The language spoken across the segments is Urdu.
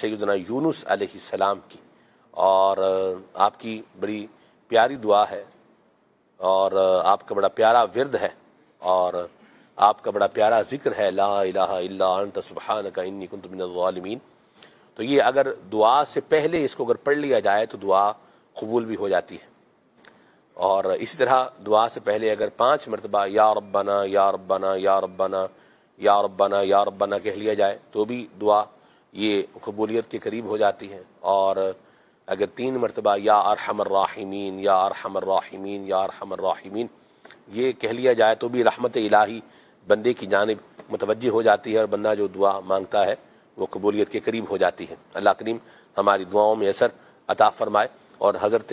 سیدنا یونس علیہ السلام کی، اور آپ کی بڑی پیاری دعا ہے، اور آپ کا بڑا پیارا ورد ہے، اور آپ کا بڑا پیارا ذکر ہے، لا الہ الا انت سبحانک انی کنت من الظالمین۔ تو یہ اگر دعا سے پہلے اس کو اگر پڑھ لیا جائے تو دعا قبول بھی ہو جاتی ہے، اور اسی طرح دعا سے پہلے اگر 5 مرتبہ یا ربنا یا ربنا یا ربنا یا ربنا یا ربنا کہہ لیا جائے تو بھی دعا یہ قبولیت کے قریب ہو جاتی ہے، اور اگر 3 مرتبہ یا ارحم الراحمین یا ارحم الراحمین یا ارحم الراحمین یہ کہہ لیا جائے تو بھی رحمت الہی بندے کی جانب متوجہ ہو جاتی ہے، اور بندہ جو دعا مانگتا ہے وہ قبولیت کے قریب ہو جاتی ہے۔ اللہ کریم ہماری دعاؤں میں اثر عطا فرمائے، اور حضرت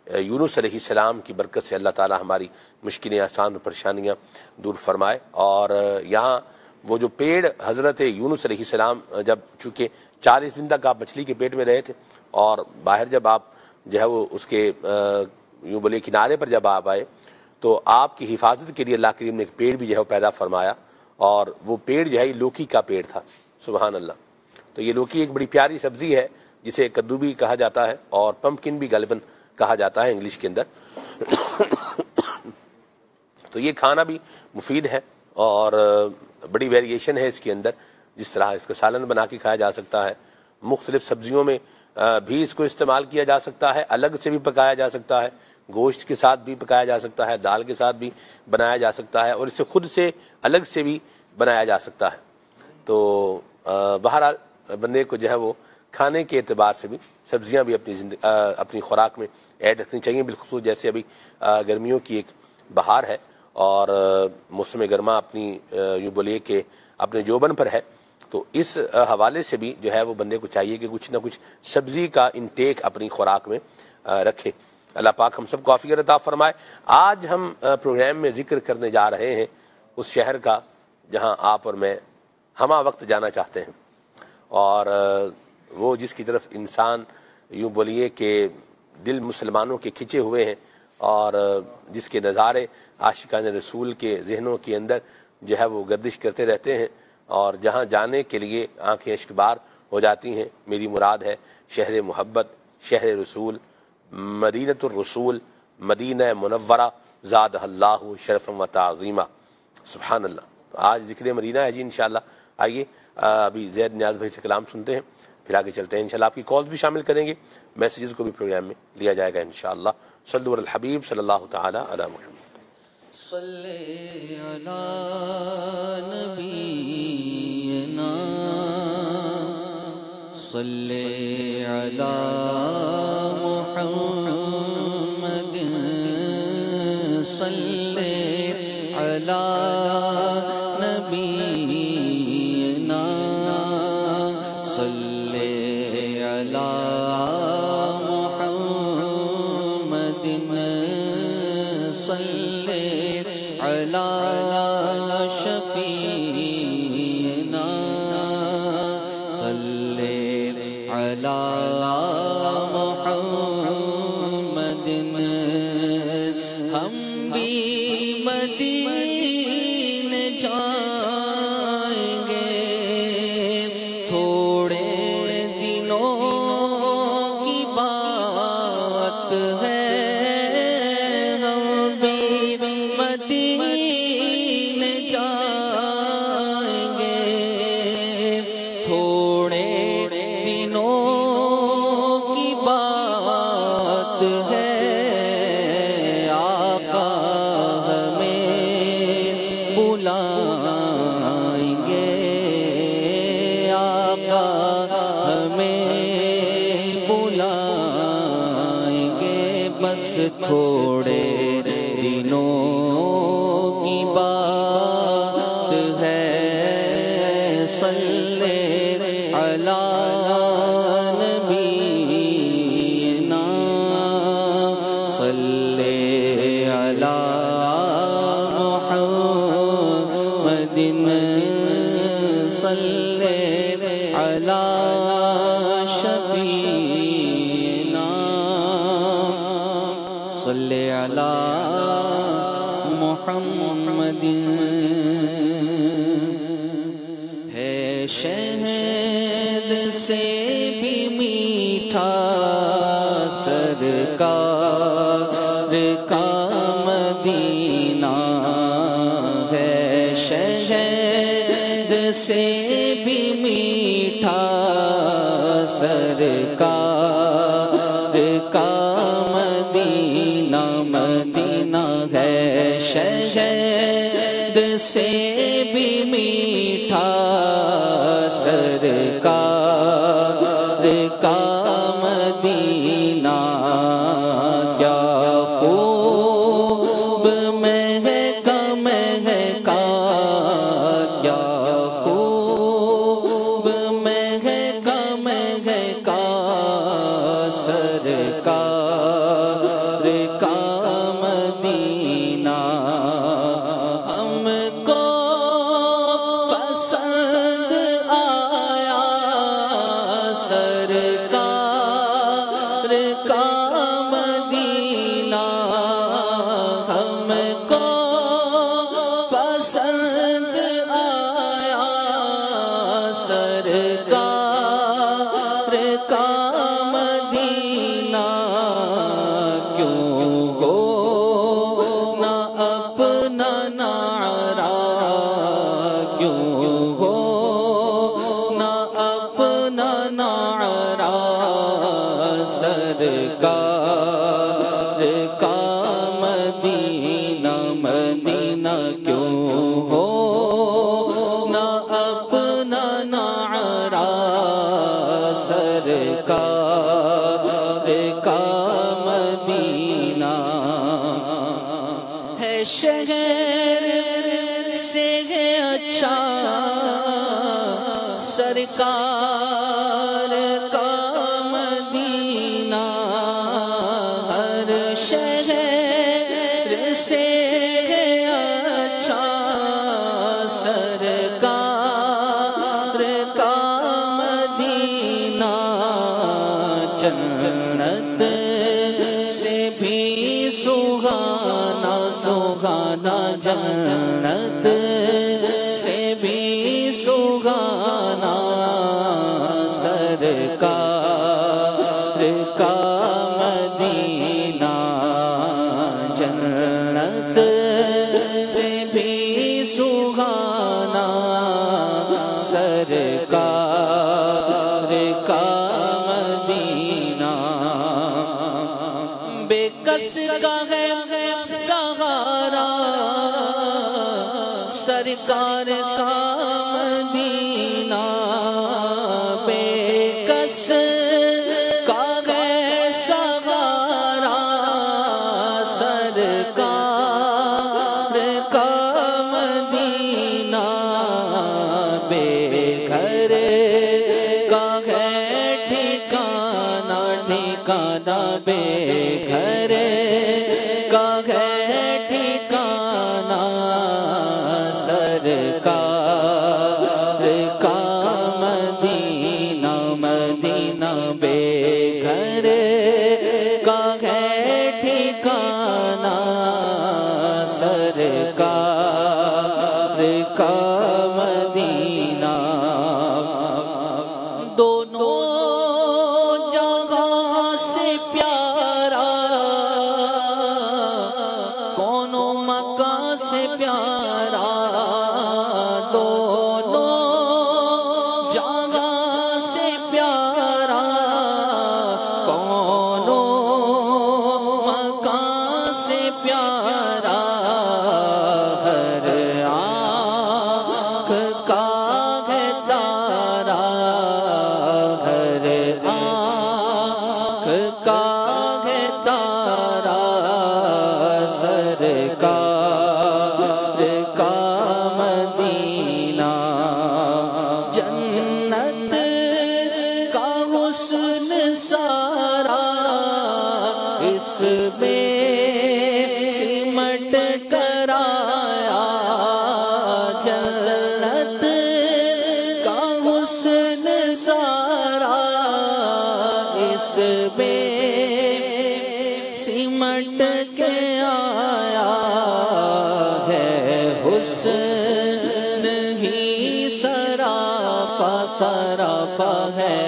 یونس علیہ السلام کی برکت سے اللہ تعالی ہماری مشکلیں آسان اور پریشانیاں دور فرمائے۔ اور یہاں وہ جو پیڑ حضرت یونس علیہ السلام جب چونکہ 40 دن تک آپ مچھلی کے پیٹ میں رہے تھے، اور باہر جب آپ جو ہے وہ اس کے یوں بولے کنارے پر جب آپ آئے تو آپ کی حفاظت کے لیے اللہ کریم نے ایک پیڑ بھی جو ہے وہ پیدا فرمایا، اور وہ پیڑ جو ہے لوکی کا پیڑ تھا، سبحان اللہ۔ تو یہ لوکی ایک بڑی پیاری سبزی ہے جسے کدو بھی کہا جاتا ہے، اور پمپکن بھی غالباً کہا جاتا ہے انگلش کے اندر۔ تو یہ کھانا بھی مفید ہے، اور بڑی ویریشن ہے اس کے اندر، جس طرح اس کا سالن بنا کے کھایا جا سکتا ہے، مختلف سبزیوں میں بھی اس کو استعمال کیا جا سکتا ہے، الگ سے بھی پکایا جا سکتا ہے، گوشت کے ساتھ بھی پکایا جا سکتا ہے، دال کے ساتھ بھی بنایا جا سکتا ہے، اور اسے خود سے الگ سے بھی بنایا جا سکتا ہے۔ تو بہرحال بندے کو جو ہے وہ کھانے کے اعتبار سے بھی سبزیاں بھی اپنی خوراک میں ایڈ رکھنی چاہیے، بالخصوص جیسے ابھی گرمیوں کی ایک بہار ہے، اور موسم گرما اپنی یوں بولیے کہ اپنے جوبن پر ہے، تو اس حوالے سے بھی جو ہے وہ بندے کو چاہیے کہ کچھ نہ کچھ سبزی کا انٹیک اپنی خوراک میں رکھے۔ اللہ پاک ہم سب کو عافیت عطا فرمائے۔ آج ہم پروگرام میں ذکر کرنے جا رہے ہیں اس شہر کا جہاں آپ اور میں ہمہ وقت جانا چاہتے ہیں، اور وہ جس کی طرف انسان یوں بولیے کہ دل مسلمانوں کے کھنچے ہوئے ہیں، اور جس کے نظارے عاشقان رسول کے ذہنوں کے اندر جو ہے وہ گردش کرتے رہتے ہیں، اور جہاں جانے کے لیے آنکھیں اشکبار ہو جاتی ہیں۔ میری مراد ہے شہر محبت، شہر رسول، مدینۃ الرسول، مدینہ منورہ، زادہ اللہ شرفا و تعظیما، سبحان اللہ۔ تو آج ذکر مدینہ ہے جی انشاءاللہ۔ آئیے ابھی زید نیاز بھائی سے کلام سنتے ہیں، پھر آگے چلتے ہیں انشاءاللہ۔ آپ کی کالز بھی شامل کریں گے، میسیجز کو بھی پروگرام میں لیا جائے گا انشاءاللہ۔ صلو علی الحبیب صلی اللہ تعالی علی محمد۔ صلی علی نبینا، صلی علی محمد، صلی علی نبینا، صلی علی محمد، صلی علی شفیعنا، صلی علی محمد۔ ہم بھی مدینے جائیں گے، تھوڑے دنوں کی بات ہے، ہم بھی مدینے جائیں گے، تھوڑے دنوں کی بات ہے، آقا ہمیں بلائیں گے، آقا ہمیں بلائیں گے، بس تھوڑے دنوں کی بات ہے، صلی علی نبینا، صلی علی محمد، صلی علی شفیعنا، صلی علی محمد۔ ہے شہد سے بھی میٹھا سرکار کا مدینہ ہے، شہد سے بھی میٹھا سرکار کا مدینہ، مدینہ ہے، شہد سے بھی میٹھا سرکار کا مدینہ، کیا خوب مہکا مہکا، کیا خوب مہکا مہکا سرکار کا مدینہ، ہم کو پسند آیا سرکار کا مدینہ، ہم کو پسند آیا سرکار کا مدینہ، کیوں ہو نہ اپنا نعرہ، کیوں ہو نہ اپنا نعرہ سرکار کا مدینہ، مدینہ کیوں ہو نہ اپنا نعرہ سرکار کا مدینہ، ہے شہر سے ہے اچھا سرکار کا مدینہ، ہر شہر سے ہے اچھا سرکار کا مدینہ، جنت سے بھی سہانا سہانا، جنت سے بھی سہانا سرکار کا مدینہ، جنت سے بھی سہانا سرکار کا مدینہ، بے کس کا ہے سہارا سرکار کا مدینہ، بے کس کا ہے سہارا سرکار کا مدینہ، بے گھر کا ہے ٹھکانہ ٹھکانہ، بے گھر کا ہے ٹھکانہ سرکار کا مدینہ، مدینہ بے گھر کا ہے ٹھکانہ سرکار کا مدینہ، دونوں جگہ سے پیارا، کونوں مکہ سے پیارا، دونوں جگہ سے پیارا، کونوں مکہ سے پیارا، ہر آنکھ کا ہے تارا، ہر آنکھ کا ہے تارا سرکار کا مدینہ، جنت کا حسن سارا اس میں سمٹ کر آیا، جنت کا حسن سارا اس میں سمٹ کے آیا ہے، حسن ہی سراپا سراپا ہے،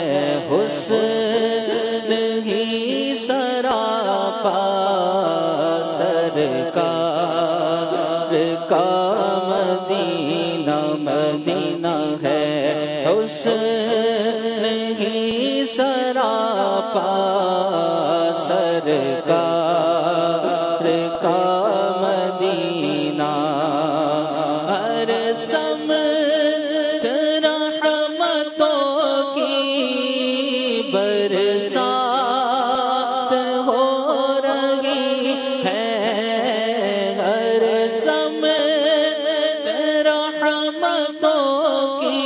کا سرکار کا مدینہ، ہر سمت رحمتوں کی برسات ہو رہی ہے، ہر سمت رحمتوں کی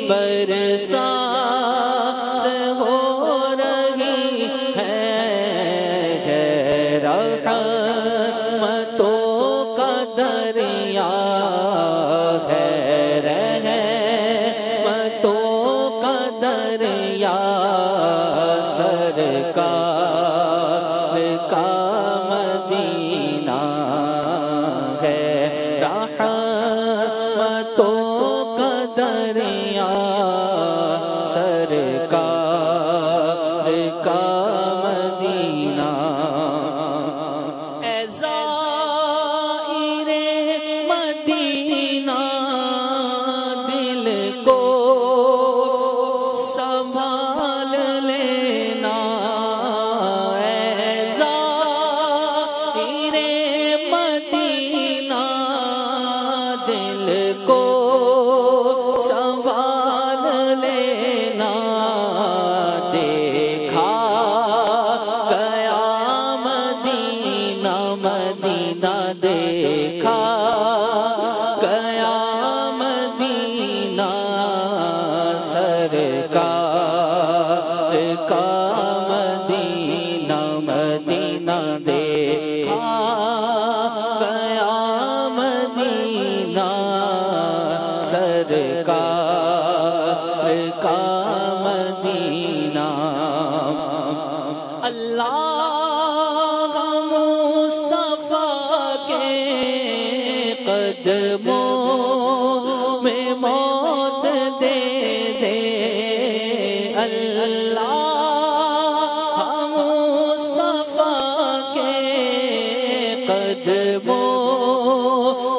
برسات ہو رہی ہے، رحمتوں کا دریا ہے، رحمتوں کا دریا، سرکار کا مدینہ ہے، رحمتوں کا دریا، سرکار کا مدینہ۔ اے زائر مدینہ، دل کو سنبھال لینا، اے زائر مدینہ، دل کو سنبھال لینا، دیکھا گیا مدینہ، مدینہ دیکھا گیا مدینہ، سرکار کا مدینہ، مدینہ دیکھا گیا مدینہ، سرکار کا مدینہ۔ اللہ مصطفیٰ کے قدموں میں موت دے دے، اللہ مصطفیٰ کے قدموں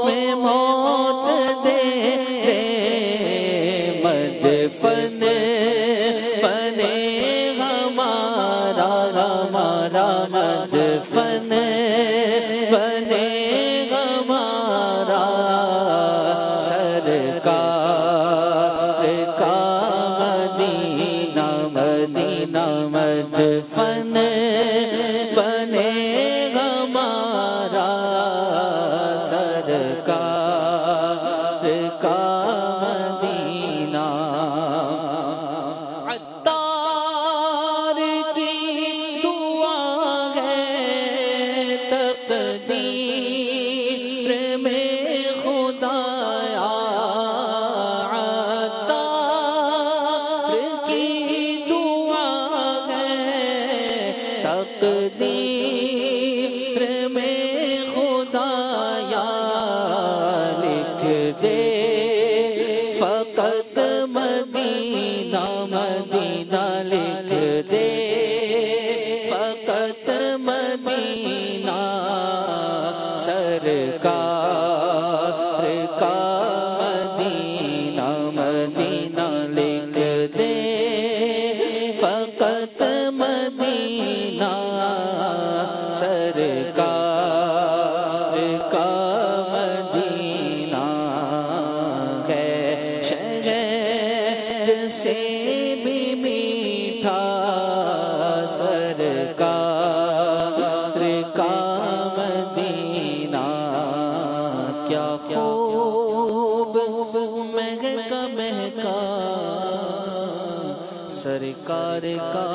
میں موت دے دے، مدفن بنے ہمارا، ہمارا مدفن بنے ہمارا، سرکار کا مدینہ، مدینہ مدفن بنے ہمارا، سرکار کا مدینہ۔ عطار کی دعا ہے تقدیر میں خدایا، عطار کی دعا ہے تقدیر میں خدایا، لکھ دے فقط مدینہ، مدینہ لکھ دے فقط مدینہ، سرکار کا مدینہ، مدینہ لکھ دے فقط مدینہ، سرکار کا مدینہ ہے، شہر سے بھی میٹھا، سرکار کا مدینہ، کیا خوب مہکا مہکا، سرکار کا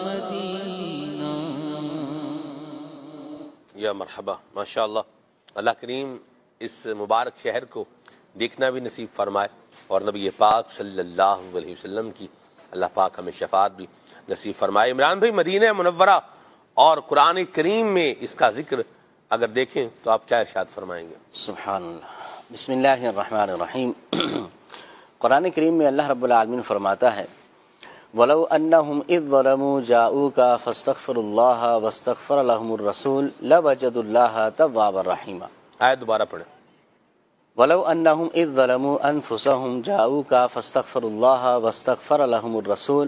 مدینہ۔ یا مرحبا، ماشاءاللہ۔ اللہ کریم اس مبارک شہر کو دیکھنا بھی نصیب فرمائے، اور نبی پاک صلی اللہ علیہ وسلم کی اللہ پاک ہمیں شفاعت بھی نصیب فرمائے۔ عمران بھائی، مدینہ منورہ اور قرآن کریم میں اس کا ذکر اگر دیکھیں تو آپ کیا ارشاد فرمائیں گے؟ سبحان اللہ، بسم اللہ الرحمن الرحیم۔ قرآن کریم میں اللہ رب العالمین فرماتا ہے، وَلَوْ أَنَّهُمْ إِذْ ظَلَمُوا جَاءُوكَ فَاسْتَغْفِرُوا اللَّهَ وَاسْتَغْفَرَ لَهُمُ الرَّسُولُ لَوَجَدُوا اللَّهَ تَوَّابًا رَحِيمًا۔ آیت دوبارہ پڑھیں۔ وَلَوْ أَنَّهُمْ إِذْ ظَلَمُوا أَنفُسَهُمْ جَاءُوكَ فَاسْتَغْفِرُوا اللَّهَ وَاسْتَغْفَرَ لَهُمُ الرَّسُولُ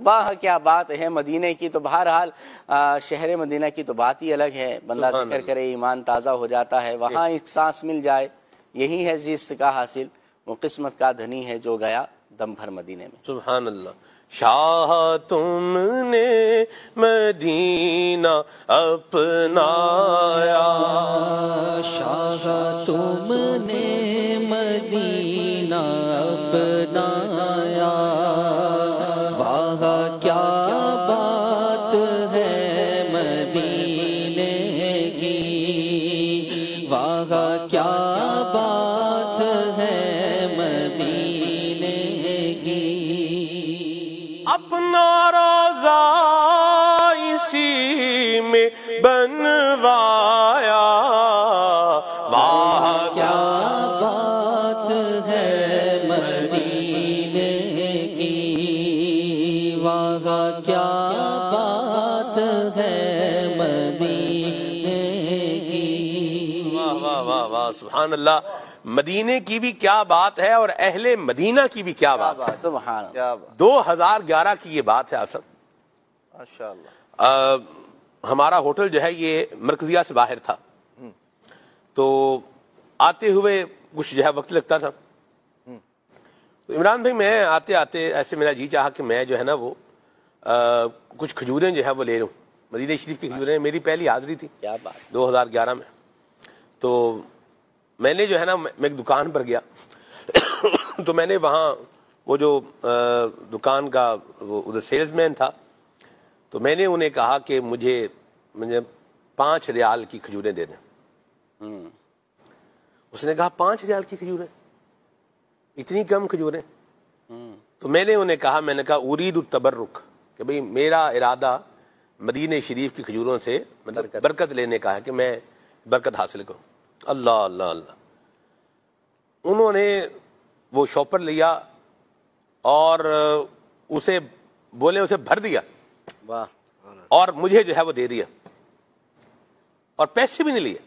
واہ کیا بات ہے مدینے کی. تو بہرحال شہر مدینہ کی تو بات ہی الگ ہے. بندہ ذکر کرے ایمان تازہ ہو جاتا ہے. وہاں ایک سانس مل جائے یہی ہے زیست کا حاصل. وہ قسمت کا دھنی ہے جو گیا دم بھر مدینے میں. سبحان اللہ. شاہ تم نے مدینہ اپنایا، شاہ تم نے مدینہ اپنایا، واہ کیا بات ہے مدینے کی، واہ کیا بات ہے مدینے کی. اپنا روزہ اسی میں بنوایا، واہ کیا بات ہے مدینے کی، واہ کیا بات ہے مدینے کی. واہ واہ واہ واہ سبحان اللہ. مدینے کی بھی کیا بات ہے اور اہل مدینہ کی بھی کیا بات ہے. سبحان اللہ. 2011 کی یہ بات ہے آپ سب. ماشاءاللہ. ہمارا ہوٹل جو ہے یہ مرکزیہ سے باہر تھا، تو آتے ہوئے کچھ جو ہے وقت لگتا تھا. تو عمران بھائی میں آتے آتے ایسے میرا جی چاہا کہ میں جو ہے نا وہ کچھ کھجوریں جو ہے وہ لے لوں. مدینہ شریف کی کھجوریں میری پہلی حاضری تھی کیا بات. 2011 میں. تو میں نے جو ہے نا میں ایک دکان پر گیا تو میں نے وہاں وہ جو دکان کا وہ ادھر سیلز مین تھا، تو میں نے انہیں کہا کہ مجھے 5 ریال کی کھجوریں دے دیں. اس نے کہا 5 ریال کی کھجوریں، اتنی کم کھجوریں. تو میں نے انہیں کہا، میں نے کہا ارید التبرک، کہ بھئی میرا ارادہ مدینہ شریف کی کھجوروں سے برکت لینے کا ہے کہ میں برکت حاصل کروں. اللہ اللہ اللہ. انہوں نے وہ شاپر لیا اور اسے بولے اسے بھر دیا واہ. اور مجھے جو ہے وہ دے دیا اور پیسے بھی نہیں لیے.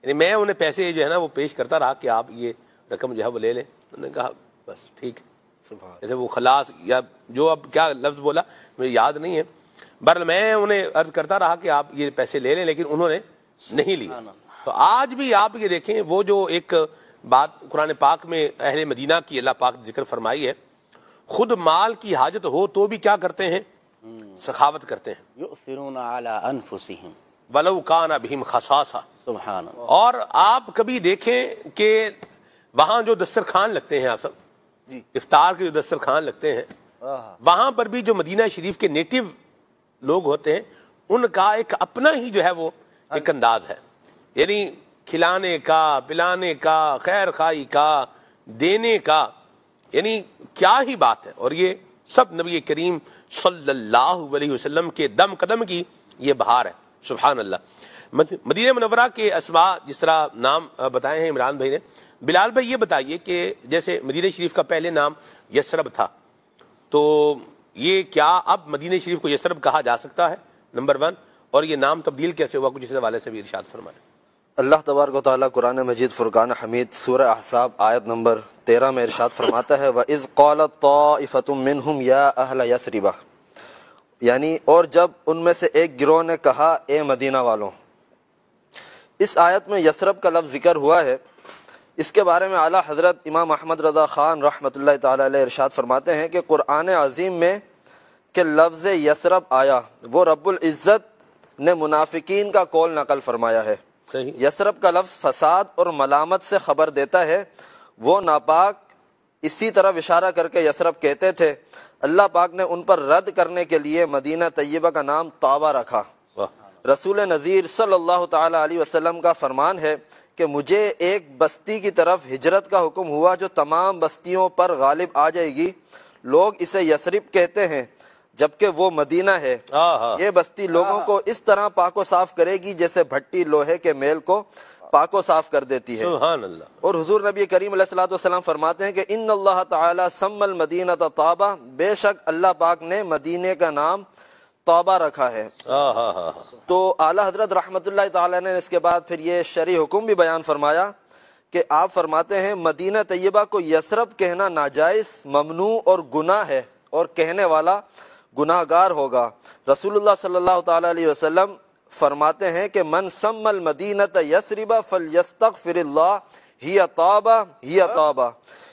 یعنی میں انہیں پیسے جو ہے نا وہ پیش کرتا رہا کہ آپ یہ رقم جو ہے وہ لے لیں. انہوں نے کہا بس ٹھیک ہے. جیسے وہ خلاص یا جو اب کیا لفظ بولا مجھے یاد نہیں ہے. بہرحال میں انہیں عرض کرتا رہا کہ آپ یہ پیسے لے لیں، لیکن انہوں نے نہیں لیے. تو آج بھی آپ یہ دیکھیں وہ جو ایک بات قرآن پاک میں اہل مدینہ کی اللہ پاک ذکر فرمائی ہے، خود مال کی حاجت ہو تو بھی کیا کرتے ہیں؟ سخاوت کرتے ہیں. یؤثرون علی انفسہم ولو کان بہم خصاصہ. سبحان اللہ. اور آپ کبھی دیکھیں کہ وہاں جو دسترخوان لگتے ہیں، آپ سب افطار کے جو دسترخوان لگتے ہیں، وہاں پر بھی جو مدینہ شریف کے نیٹو لوگ ہوتے ہیں ان کا ایک اپنا ہی جو ہے وہ ایک انداز ہے. یعنی کھلانے کا، پلانے کا، خیر خواہی کا، دینے کا، یعنی کیا ہی بات ہے. اور یہ سب نبی کریم صلی اللہ علیہ وسلم کے دم قدم کی یہ بہار ہے. سبحان اللہ. مدینہ منورہ کے اسماء جس طرح نام بتائے ہیں عمران بھائی نے. بلال بھائی یہ بتائیے کہ جیسے مدینہ شریف کا پہلے نام یثرب تھا، تو یہ کیا اب مدینہ شریف کو یثرب کہا جا سکتا ہے؟ نمبر 1. اور یہ نام تبدیل کیسے ہوا؟ کچھ اس حوالے سے بھی ارشاد فرمائیں. اللہ تبارک و تعالیٰ قرآن مجید فرقان حمید سورہ احزاب آیت نمبر 13 میں ارشاد فرماتا ہے وَإِذْ قَالَتْ طَائِفَةٌ مِّنْهُمْ يَا أَهْلَ يَثْرِبَ، یعنی اور جب ان میں سے ایک گروہ نے کہا اے مدینہ والوں. اس آیت میں یثرب کا لفظ ذکر ہوا ہے. اس کے بارے میں اعلیٰ حضرت امام احمد رضا خان رحمۃ اللہ تعالیٰ علیہ ارشاد فرماتے ہیں کہ قرآن عظیم میں کہ لفظ یثرب آیا وہ رب العزت نے منافقین کا قول نقل فرمایا ہے. یثرب کا لفظ فساد اور ملامت سے خبر دیتا ہے. وہ ناپاک اسی طرح اشارہ کر کے یثرب کہتے تھے. اللہ پاک نے ان پر رد کرنے کے لیے مدینہ طیبہ کا نام طابہ رکھا. رسول نذیر صلی اللہ تعالی علیہ وسلم کا فرمان ہے کہ مجھے ایک بستی کی طرف ہجرت کا حکم ہوا جو تمام بستیوں پر غالب آ جائے گی. لوگ اسے یثرب کہتے ہیں جبکہ وہ مدینہ ہے. یہ بستی لوگوں کو اس طرح پاک و صاف کرے گی جیسے بھٹی لوہے کے میل کو پاک و صاف کر دیتی ہے. سبحان اللہ. اور حضور نبی کریم علیہ الصلوۃ والسلام فرماتے ہیں کہ ان اللہ تعالی سمى المدینہ طابہ، بے شک اللہ پاک نے مدینے کا نام طابہ رکھا ہے. تو اعلیٰ حضرت رحمۃ اللہ تعالی نے اس کے بعد پھر یہ شرعی حکم بھی بیان فرمایا کہ آپ فرماتے ہیں مدینہ طیبہ کو یثرب کہنا ناجائز، ممنوع اور گناہ ہے، اور کہنے والا گناہ گار ہوگا۔ رسول اللہ صلی اللہ تعالیٰ علیہ وسلم فرماتے ہیں کہ من سم المدینۃ یثرب فلیستغفر اللہ ہی طابہ ہی طابہ،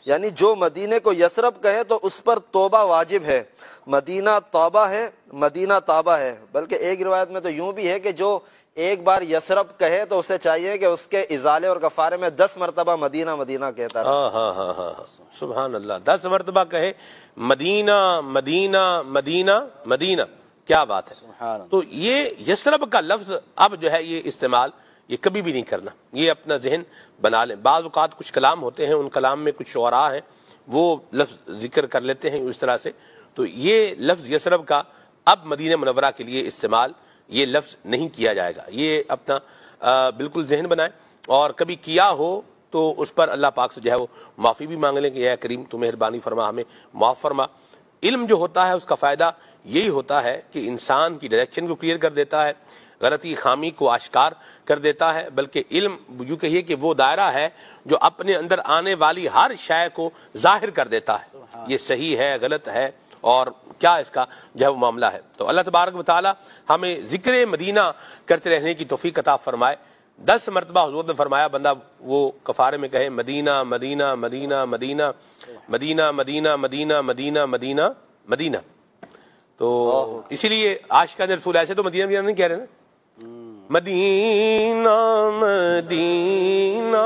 یعنی جو مدینے کو یثرب کہے تو اس پر توبہ واجب ہے، مدینہ توبہ ہے، مدینہ طابہ ہے۔ بلکہ ایک روایت میں تو یوں بھی ہے کہ جو ایک بار یثرب کہے تو اسے چاہیے کہ اس کے ازالے اور کفارے میں 10 مرتبہ مدینہ مدینہ کہتا رہے۔ ہاں سبحان اللہ، 10 مرتبہ کہے مدینہ مدینہ مدینہ مدینہ، کیا بات ہے۔ تو یہ یثرب کا لفظ اب جو ہے یہ استعمال یہ کبھی بھی نہیں کرنا، یہ اپنا ذہن بنا لیں۔ بعض اوقات کچھ کلام ہوتے ہیں، ان کلام میں کچھ شعراء ہیں وہ لفظ ذکر کر لیتے ہیں اس طرح سے، تو یہ لفظ یثرب کا اب مدینہ منورہ کے لیے استعمال یہ لفظ نہیں کیا جائے گا، یہ اپنا بالکل ذہن بنائیں، اور کبھی کیا ہو تو اس پر اللہ پاک سے جو ہے وہ معافی بھی مانگ لیں کہ اے کریم تو مہربانی فرما، ہمیں معاف فرما۔ علم جو ہوتا ہے اس کا فائدہ یہی ہوتا ہے کہ انسان کی ڈائریکشن کو کلیئر کر دیتا ہے، غلطی خامی کو آشکار کر دیتا ہے، بلکہ علم یوں کہیے کہ وہ دائرہ ہے جو اپنے اندر آنے والی ہر شے کو ظاہر کر دیتا ہے، یہ صحیح ہے غلط ہے اور کیا اس کا جو ہے وہ معاملہ ہے۔ تو اللہ تبارک و تعالی ہمیں ذکر مدینہ کرتے رہنے کی توفیق عطا فرمائے۔ 10 مرتبہ حضور نے فرمایا بندہ وہ کفارے میں کہے مدینہ مدینہ مدینہ مدینہ مدینہ مدینہ مدینہ مدینہ مدینہ مدینہ، تو اسی لیے عاشقان رسول ایسے تو مدینہ مدینہ نہیں کہہ رہے نا، مدینہ مدینہ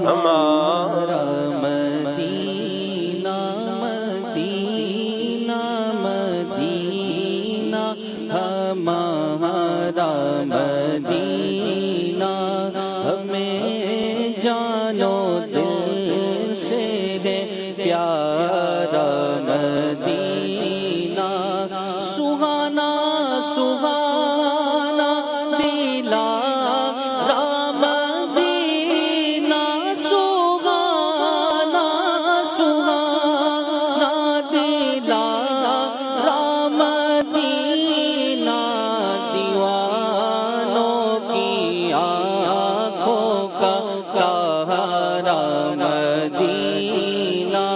ہمارا مدینہ مدینہ مدینہ ہمارا مدینہ، ہمیں جانو دل سے ہے پیارا مدینہ، سہانا سہانا دلا رام مدینہ، سہانا سہانا دلا رام مدینہ، دیوانوں کی آنکھوں کا کہرا مدینہ،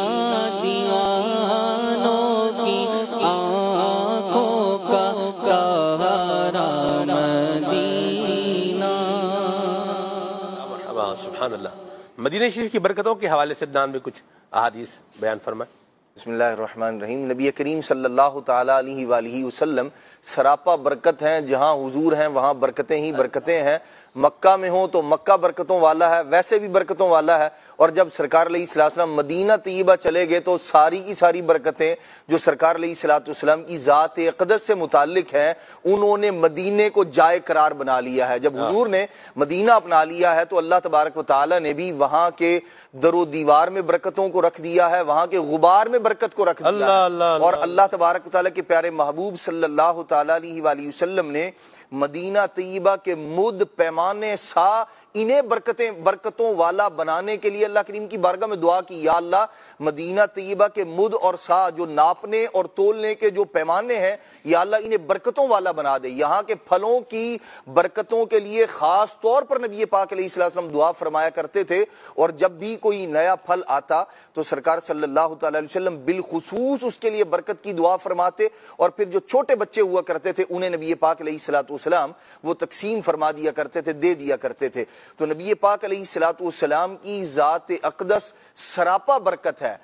دیوانوں کی آنکھوں کا کہرا مدینہ۔ سبحان اللہ۔ مدینہ شریف کی برکتوں کے حوالے سے عدنان میں کچھ احادیث بیان فرمائیں۔ بسم اللہ الرحمن الرحیم۔ نبی کریم صلی اللہ تعالیٰ علیہ وآلہ وسلم سراپا برکت ہیں، جہاں حضور ہیں وہاں برکتیں ہی برکتیں ہیں۔ مکہ میں ہوں تو مکہ برکتوں والا ہے، ویسے بھی برکتوں والا ہے، اور جب سرکار علیہ السلام مدینہ طیبہ چلے گئے تو ساری کی ساری برکتیں جو سرکار علیہ السلام کی ذات اقدس سے متعلق ہیں انہوں نے مدینے کو جائے قرار بنا لیا ہے۔ جب حضور نے مدینہ اپنا لیا ہے تو اللہ تبارک و تعالی نے بھی وہاں کے در و دیوار میں برکتوں کو رکھ دیا ہے، وہاں کے غبار میں برکت کو رکھ دیا ہے، اور اللہ تبارک و تعالی کے پیارے محبوب صلی اللہ تعالیٰ علیہ وآلہ وسلم نے مدینہ طیبہ کے مد پیمانے سا انہیں برکتوں والا بنانے کے لیے اللہ کریم کی بارگاہ میں دعا کی، یا اللہ مدینہ طیبہ کے مد اور سا جو ناپنے اور تولنے کے جو پیمانے ہیں یا اللہ انہیں برکتوں والا بنا دے۔ یہاں کے پھلوں کی برکتوں کے لیے خاص طور پر نبی پاک علیہ السلام دعا فرمایا کرتے تھے، اور جب بھی کوئی نیا پھل آتا تو سرکار صلی اللہ تعالی علیہ وسلم بالخصوص اس کے لیے برکت کی دعا فرماتے، اور پھر جو چھوٹے بچے ہوا کرتے تھے انہیں نبی پاک علیہ السلام وہ تقسیم فرما دیا کرتے تھے، دے دیا کرتے تھے۔ تو نبی پاک علیہ السلام کی ذات اقدس سراپا برکت ہے۔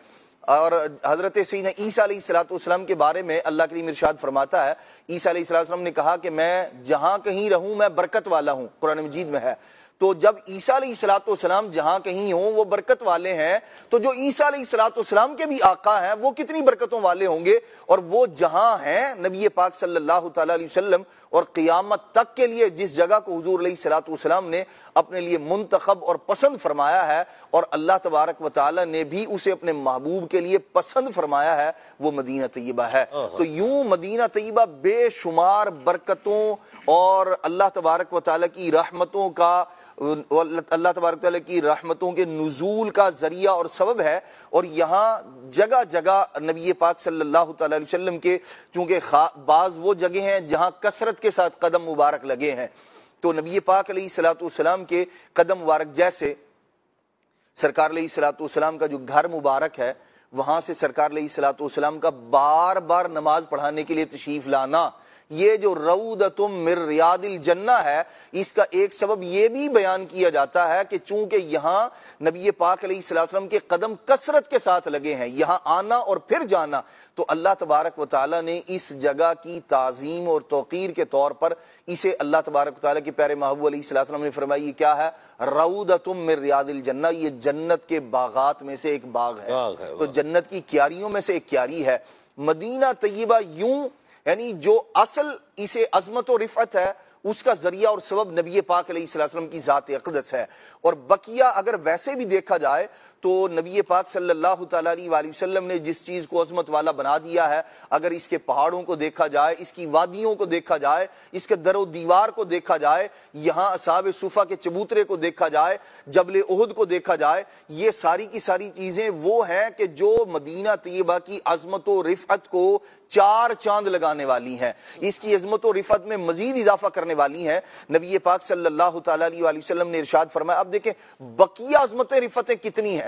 اور حضرت سیدنا عیسیٰ علیہ السلام کے بارے میں اللہ کریم ارشاد فرماتا ہے، عیسیٰ علیہ السلام نے کہا کہ میں جہاں کہیں رہوں میں برکت والا ہوں، قرآن مجید میں ہے۔ تو جب عیسیٰ علیہ السلام جہاں کہیں ہوں وہ برکت والے ہیں، تو جو عیسیٰ علیہ السلام کے بھی آقا ہیں وہ کتنی برکتوں والے ہوں گے، اور وہ جہاں ہیں نبی پاک صلی اللہ تعالیٰ علیہ وسلم، اور قیامت تک کے لیے جس جگہ کو حضور علیہ السلام نے اپنے لیے منتخب اور پسند فرمایا ہے، اور اللہ تبارک و تعالی نے بھی اسے اپنے محبوب کے لیے پسند فرمایا ہے، وہ مدینہ طیبہ ہے۔ تو یوں مدینہ طیبہ بے شمار برکتوں اور اللہ تبارک و تعالی کی رحمتوں کا، اللہ تبارک تعالیٰ کی رحمتوں کے نزول کا ذریعہ اور سبب ہے، اور یہاں جگہ جگہ نبی پاک صلی اللہ تعالیٰ علیہ وسلم کے چونکہ بعض وہ جگہ ہیں جہاں کثرت کے ساتھ قدم مبارک لگے ہیں، تو نبی پاک علیہ السلام کے قدم مبارک، جیسے سرکار علیہ السلام کا جو گھر مبارک ہے وہاں سے سرکار علیہ الصلوۃ والسلام کا بار بار نماز پڑھانے کے لیے تشریف لانا، یہ جو روضۃ من ریاض الجنہ ہے، اس کا ایک سبب یہ بھی بیان کیا جاتا ہے کہ چونکہ یہاں نبی پاک علیہ الصلوۃ والسلام کے قدم کثرت کے ساتھ لگے ہیں، یہاں آنا اور پھر جانا، تو اللہ تبارک و تعالیٰ نے اس جگہ کی تعظیم اور توقیر کے طور پر اسے اللہ تبارک و تعالیٰ کے پیارے محبوب علیہ الصلوۃ والسلام نے فرمایا یہ کیا ہے؟ روضۃ من ریاض الجنہ، یہ جنت کے باغات میں سے ایک باغ ہے، تو جنت کی کیاریوں میں سے ایک کیاری ہے۔ مدینہ طیبہ یوں یعنی جو اصل اسے عظمت و رفعت ہے اس کا ذریعہ اور سبب نبی پاک علیہ السلام کی ذات اقدس ہے، اور بقیہ اگر ویسے بھی دیکھا جائے تو نبی پاک صلی اللہ تعالیٰ علیہ وآلہ وسلم نے جس چیز کو عظمت والا بنا دیا ہے، اگر اس کے پہاڑوں کو دیکھا جائے، اس کی وادیوں کو دیکھا جائے، اس کے در و دیوار کو دیکھا جائے، یہاں اصحاب صفا کے چبوترے کو دیکھا جائے، جبل احد کو دیکھا جائے، یہ ساری کی ساری چیزیں وہ ہیں کہ جو مدینہ طیبہ کی عظمت و رفعت کو چار چاند لگانے والی ہیں، اس کی عظمت و رفعت میں مزید اضافہ کرنے والی ہیں۔ نبی پاک صلی اللہ تعالیٰ علیہ وآلہ وسلم نے ارشاد فرمایا، اب دیکھیں بقیہ عظمت رفعتیں کتنی ہیں،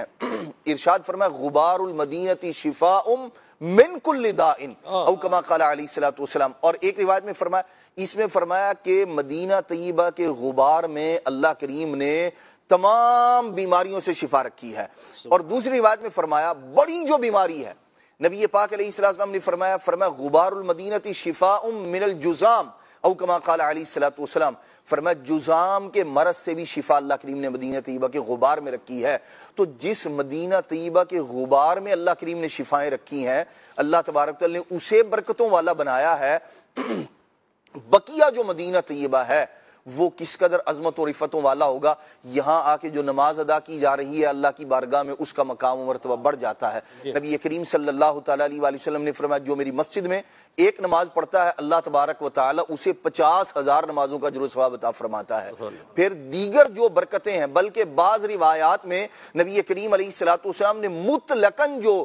ارشاد فرمایا غبار المدینہ شفاء من کل داء او کما قال علیہ الصلوۃ والسلام، اور ایک روایت میں فرمایا، اس میں فرمایا کہ مدینہ طیبہ کے غبار میں اللہ کریم نے تمام بیماریوں سے شفا رکھی ہے، اور دوسری روایت میں فرمایا بڑی جو بیماری ہے، نبی پاک علیہ السلام نے فرمایا غبار المدینہ شفاء من الجزام او کما قال علیہ الصلوۃ والسلام، فرمایا جزام کے مرض سے بھی شفا اللہ کریم نے مدینہ طیبہ کے غبار میں رکھی ہے۔ تو جس مدینہ طیبہ کے غبار میں اللہ کریم نے شفائیں رکھی ہیں، اللہ تبارک تعالی نے اسے برکتوں والا بنایا ہے۔ بقیہ جو مدینہ طیبہ ہے وہ کس قدر عظمت و رفتوں والا ہوگا، یہاں آ کے جو نماز ادا کی جا رہی ہے اللہ کی بارگاہ میں اس کا مقام و مرتبہ بڑھ جاتا ہے۔ نبی کریم صلی اللہ تعالیٰ علیہ وآلہ وسلم نے فرمایا جو میری مسجد میں ایک نماز پڑھتا ہے اللہ تبارک و تعالیٰ اسے 50,000 نمازوں کا اجر و ثواب عطا فرماتا ہے۔ پھر دیگر جو برکتیں ہیں، بلکہ بعض روایات میں نبی کریم علیہ الصلوۃ والسلام نے مطلقاً جو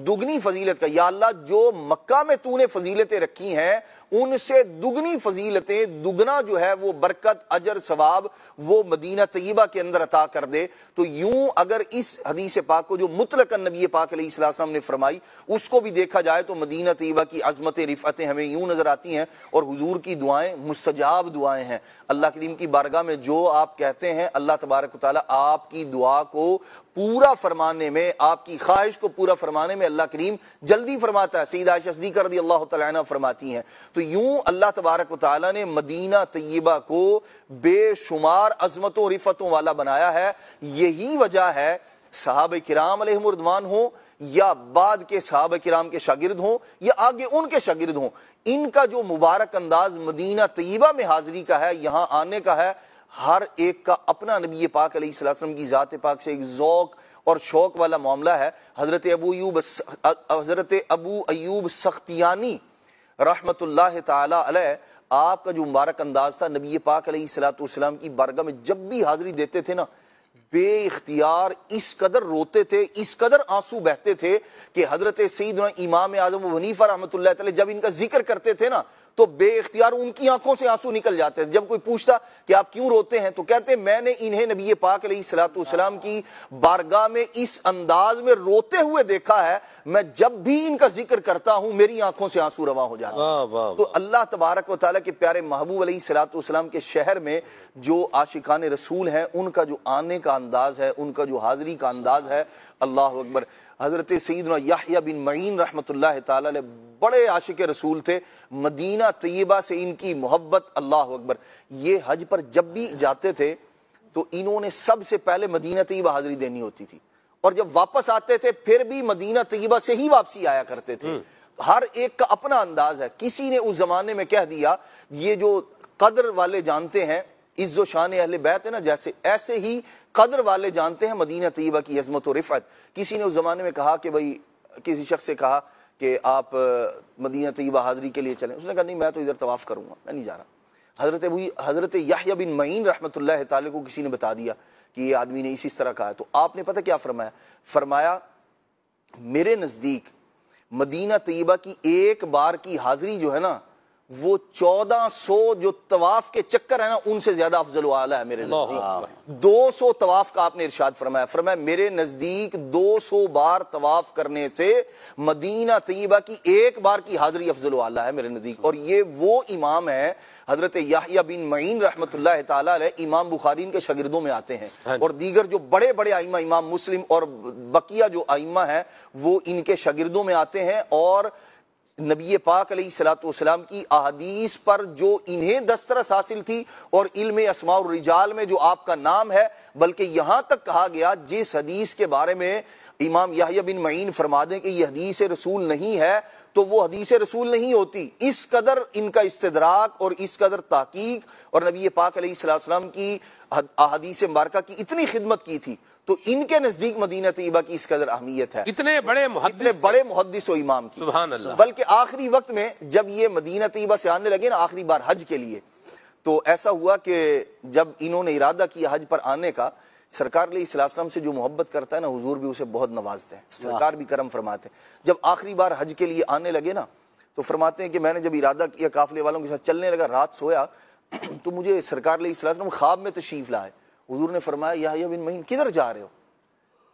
دگنی فضیلت کا، یا اللہ جو مکہ میں تو نے فضیلتیں رکھی ہیں ان سے دگنی فضیلتیں، دگنا جو ہے وہ برکت، اجر، ثواب وہ مدینہ طیبہ کے اندر عطا کر دے۔ تو یوں اگر اس حدیث پاک کو جو مطلقاً نبی پاک علیہ السلام نے فرمائی اس کو بھی دیکھا جائے تو مدینہ طیبہ کی عظمت رفعتیں ہمیں یوں نظر آتی ہیں، اور حضور کی دعائیں مستجاب دعائیں ہیں۔ اللہ کریم کی بارگاہ میں جو آپ کہتے ہیں اللہ تبارک و تعالیٰ آپ کی دعا کو پورا فرمانے میں، آپ کی خواہش کو پورا فرمانے میں اللہ کریم جلدی فرماتا ہے۔ سیدہ عائشہ صدیقہ رضی اللہ تعالیٰ عنہ فرماتی ہیں تو یوں اللہ تبارک و تعالیٰ نے مدینہ طیبہ کو بے شمار عظمتوں و رفتوں والا بنایا ہے۔ یہی وجہ ہے صحابہ کرام علیہم رضوان ہوں یا بعد کے صحابہ کرام کے شاگرد ہوں یا آگے ان کے شاگرد ہوں، ان کا جو مبارک انداز مدینہ طیبہ میں حاضری کا ہے، یہاں آنے کا ہے، ہر ایک کا اپنا نبی پاک علیہ السلام کی ذات پاک سے ایک ذوق اور شوق والا معاملہ ہے۔ حضرت ابو ایوب سختیانی رحمت اللہ تعالی علیہ، آپ کا جو مبارک انداز تھا، نبی پاک علیہ السلام کی بارگاہ میں جب بھی حاضری دیتے تھے نا، بے اختیار اس قدر روتے تھے، اس قدر آنسو بہتے تھے کہ حضرت سیدنا امام اعظم ابو حنیفہ رحمۃ اللہ تعالی جب ان کا ذکر کرتے تھے نا تو بے اختیار ان کی آنکھوں سے آنسو نکل جاتے تھے۔ جب کوئی پوچھتا کہ آپ کیوں روتے ہیں تو کہتے میں نے انہیں نبی پاک علیہ السلام کی بارگاہ میں اس انداز میں روتے ہوئے دیکھا ہے، میں جب بھی ان کا ذکر کرتا ہوں میری آنکھوں سے آنسو رواں ہو جاتے ہیں۔ تو اللہ تبارک و تعالیٰ کے پیارے محبوب علیہ السلام کے شہر میں جو عاشقان رسول ہیں ان کا جو آنے کا انداز ہے، ان کا جو حاضری کا انداز ہے، اللہ اکبر۔ حضرت سیدنا یحییٰ بن معین رحمۃ اللہ تعالی علیہ بڑے عاشق رسول تھے، مدینہ طیبہ سے ان کی محبت، اللہ اکبر۔ یہ حج پر جب بھی جاتے تھے تو انہوں نے سب سے پہلے مدینہ طیبہ حاضری دینی ہوتی تھی، اور جب واپس آتے تھے پھر بھی مدینہ طیبہ سے ہی واپسی آیا کرتے تھے۔ ہر ایک کا اپنا انداز ہے۔ کسی نے اس زمانے میں کہہ دیا، یہ جو قدر والے جانتے ہیں عز و شان اہل بیت ہے نا، جیسے ایسے ہی قدر والے جانتے ہیں مدینہ طیبہ کی عظمت و رفعت۔ کسی نے اس زمانے میں کہا کہ بھائی، کسی شخص سے کہا کہ آپ مدینہ طیبہ حاضری کے لیے چلیں، اس نے کہا نہیں میں تو ادھر طواف کروں گا، میں نہیں جا رہا۔ حضرت یحییٰ بن معین رحمۃ اللہ تعالی کو کسی نے بتا دیا کہ یہ آدمی نے اس طرح کہا، تو آپ نے پتہ کیا فرمایا؟ فرمایا میرے نزدیک مدینہ طیبہ کی ایک بار کی حاضری جو ہے نا وہ 1400 جو طواف کے چکر ہے نا ان سے زیادہ افضل و اعلیٰ ہے میرے نزدیک. 200 طواف کا آپ نے ارشاد فرمایا میرے نزدیک 200 بار طواف کرنے سے مدینہ طیبہ کی ایک بار کی حاضری افضل و اعلیٰ ہے میرے نزدیک. اور یہ وہ امام ہے حضرت یحییٰ بن معین رحمۃ اللہ تعالیٰ علیہ، امام بخاری کے شاگردوں میں آتے ہیں، اور دیگر جو بڑے بڑے ائمہ، امام مسلم اور بقیہ جو ائمہ ہیں وہ ان کے شاگردوں میں آتے ہیں. اور نبی پاک علیہ الصلوۃ والسلام کی احادیث پر جو انہیں دسترس حاصل تھی اور علم اسماء الرجال میں جو آپ کا نام ہے، بلکہ یہاں تک کہا گیا جس حدیث کے بارے میں امام یحییٰ بن معین فرما دیں کہ یہ حدیث رسول نہیں ہے تو وہ حدیث رسول نہیں ہوتی. اس قدر ان کا استدراک اور اس قدر تحقیق اور نبی پاک علیہ الصلوۃ والسلام کی احادیث مبارکہ کی اتنی خدمت کی تھی. تو ان کے نزدیک مدینہ طیبہ کی اس قدر اہمیت ہے، اتنے بڑے محدث و امام کی. سبحان اللہ. بلکہ آخری وقت میں جب یہ مدینہ طیبہ سے آنے لگے نا آخری بار حج کے لیے، تو ایسا ہوا کہ جب انہوں نے ارادہ کیا حج پر آنے کا، سرکار علیہ السلام سے جو محبت کرتا ہے نا حضور بھی اسے بہت نوازتے ہیں، سرکار بھی کرم فرماتے ہیں. جب آخری بار حج کے لیے آنے لگے نا تو فرماتے ہیں کہ میں نے جب ارادہ کیا قافلے والوں کے ساتھ چلنے لگا، رات سویا تو مجھے سرکار علیہ السلام خواب میں تشریف لائے. حضور نے فرمایا یحییٰ بن معین کدھر جا رہے ہو؟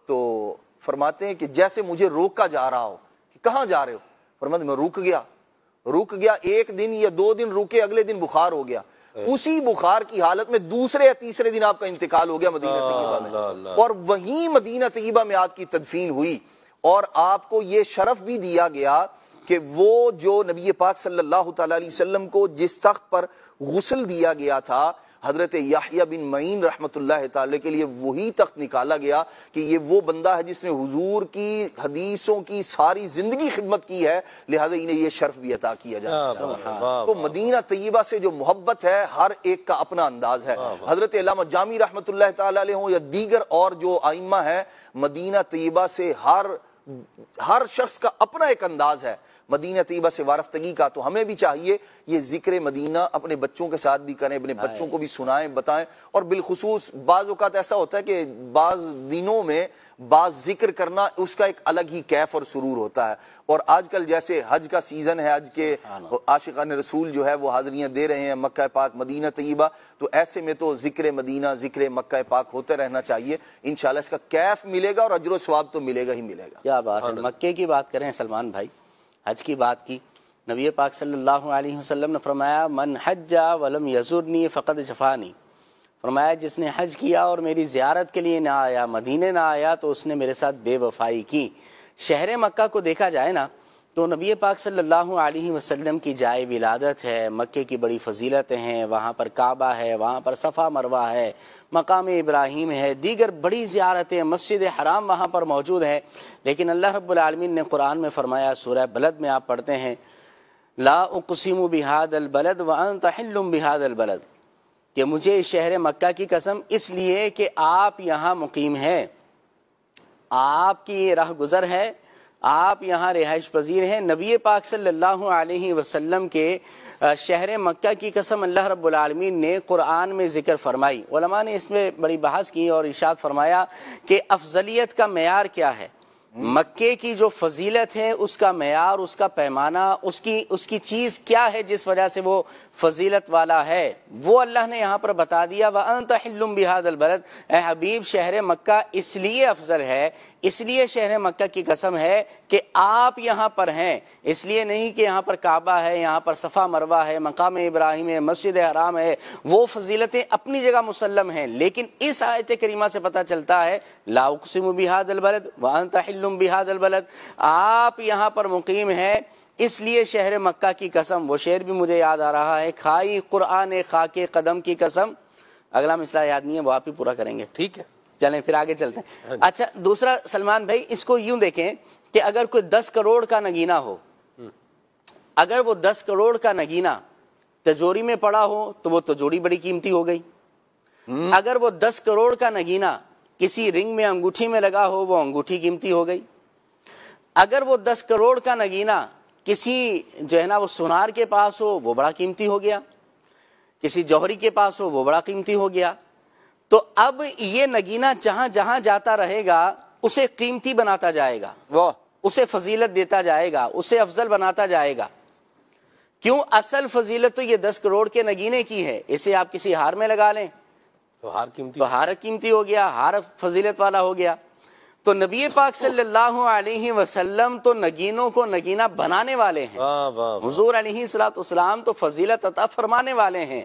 تو فرماتے ہیں کہ جیسے مجھے روکا جا رہا ہو کہ کہاں جا رہے ہو؟ فرماتے میں رک گیا. ایک دن یا 2 دن رکے، اگلے دن بخار ہو گیا. اسی بخار کی حالت میں دوسرے یا تیسرے دن آپ کا انتقال ہو گیا مدینہ طیبہ میں، اور وہیں مدینہ طیبہ میں آپ کی تدفین ہوئی. اور آپ کو یہ شرف بھی دیا گیا کہ وہ جو نبی پاک صلی اللہ تعالی علیہ وسلم کو جس تخت پر غسل دیا گیا تھا حضرت یحییٰ بن معین رحمۃ اللہ تعالی کے لیے وہی تخت نکالا گیا کہ یہ وہ بندہ ہے جس نے حضور کی حدیثوں کی ساری زندگی خدمت کی ہے، لہذا انہیں یہ شرف بھی عطا کیا جاتا ہے. تو مدینہ طیبہ سے جو محبت ہے ہر ایک کا اپنا انداز ہے. حضرت علامہ جامی رحمۃ اللہ تعالی علیہ ہوں یا دیگر اور جو ائمہ ہیں، مدینہ طیبہ سے ہر شخص کا اپنا ایک انداز ہے مدینہ طیبہ سے وارفتگی کا. تو ہمیں بھی چاہیے یہ ذکر مدینہ اپنے بچوں کے ساتھ بھی کریں، اپنے بچوں کو بھی سنائیں، بتائیں. اور بالخصوص بعض اوقات ایسا ہوتا ہے کہ بعض دنوں میں بعض ذکر کرنا اس کا ایک الگ ہی کیف اور سرور ہوتا ہے. اور آج کل جیسے حج کا سیزن ہے، حج کے عاشقان رسول جو ہے وہ حاضریاں دے رہے ہیں مکہ پاک مدینہ طیبہ، تو ایسے میں تو ذکر مدینہ ذکر مکہ پاک ہوتے رہنا چاہیے. انشاءاللہ اس کا کیف ملے گا اور اجر و ثواب تو ملے گا ہی ملے گا. کیا بات ہے. مکے کی بات کریں سلمان بھائی، حج کی بات کی، نبی پاک صلی اللہ علیہ وسلم نے فرمایا من حج ولم یزرنی فقد جفانی. فرمایا جس نے حج کیا اور میری زیارت کے لیے نہ آیا، مدینے نہ آیا، تو اس نے میرے ساتھ بے وفائی کی. شہر مکہ کو دیکھا جائے نا تو نبی پاک صلی اللہ علیہ وسلم کی جائے ولادت ہے، مکے کی بڑی فضیلتیں ہیں، وہاں پر کعبہ ہے، وہاں پر صفا مروہ ہے، مقام ابراہیم ہے، دیگر بڑی زیارتیں، مسجد حرام وہاں پر موجود ہے. لیکن اللہ رب العالمین نے قرآن میں فرمایا، سورہ بلد میں آپ پڑھتے ہیں لا اقسم بہذا البلد وانت حل بہذا البلد، کہ مجھے شہر مکہ کی قسم اس لیے کہ آپ یہاں مقیم ہیں، آپ کی راہ گزر ہے، آپ یہاں رہائش پذیر ہیں. نبی پاک صلی اللہ علیہ وسلم کے شہر مکہ کی قسم اللہ رب العالمین نے قرآن میں ذکر فرمائی. علماء نے اس میں بڑی بحث کی اور ارشاد فرمایا کہ افضلیت کا معیار کیا ہے. مکے کی جو فضیلت ہے اس کا معیار، اس کا پیمانہ، اس کی چیز کیا ہے جس وجہ سے وہ فضیلت والا ہے، وہ اللہ نے یہاں پر بتا دیا. وَأَنْتَ حِلٌّ بِهَذَا الْبَلَدِ، اے حبیب شہر مکہ اس لیے افضل ہے، اس لیے شہر مکہ کی قسم ہے کہ آپ یہاں پر ہیں، اس لیے نہیں کہ یہاں پر کعبہ ہے، یہاں پر صفا مروہ ہے، مقام ابراہیم ہے، مسجد حرام ہے. وہ فضیلتیں اپنی جگہ مسلم ہیں، لیکن اس آیت کریمہ سے پتہ چلتا ہے لا اقسم بہذا البلد وانت حل بہذا البلد، آپ یہاں پر مقیم ہیں اس لیے شہر مکہ کی قسم. وہ شعر بھی مجھے یاد آ رہا ہے، کھائی قرآن خاک قدم کی قسم. اگلا مسئلہ یاد نہیں ہے، وہ آپ ہی پورا کریں گے. ٹھیک ہے، چلیں پھر آگے چلتے ہیں. اچھا دوسرا سلمان بھائی، اس کو یوں دیکھیں کہ اگر کوئی 10 کروڑ کا نگینہ ہو، اگر وہ 10 کروڑ کا نگینہ تجوری میں پڑا ہو تو وہ تجوری بڑی قیمتی ہو گئی. اگر وہ 10 کروڑ کا نگینہ کسی رنگ میں انگوٹھی میں لگا ہو وہ انگوٹھی قیمتی ہو گئی. اگر وہ 10 کروڑ کا نگینہ کسی جو ہے نا وہ سونار کے پاس ہو وہ بڑا قیمتی ہو گیا، کسی جوہری کے پاس ہو وہ بڑا قیمتی ہو گیا. تو اب یہ نگینہ جہاں جہاں جاتا رہے گا اسے قیمتی بناتا جائے گا، اسے فضیلت دیتا جائے گا، اسے افضل بناتا جائے گا. کیوں؟ اصل فضیلت تو یہ 10 کروڑ کے نگینے کی ہے، اسے آپ کسی ہار میں لگا لیں تو ہار قیمتی، تو ہار قیمتی ہو گیا، ہار فضیلت والا ہو گیا۔ تو نبی پاک صلی اللہ علیہ وسلم تو نگینوں کو نگینہ بنانے والے ہیں، واہ واہ، حضور علیہ السلام تو فضیلت عطا فرمانے والے ہیں۔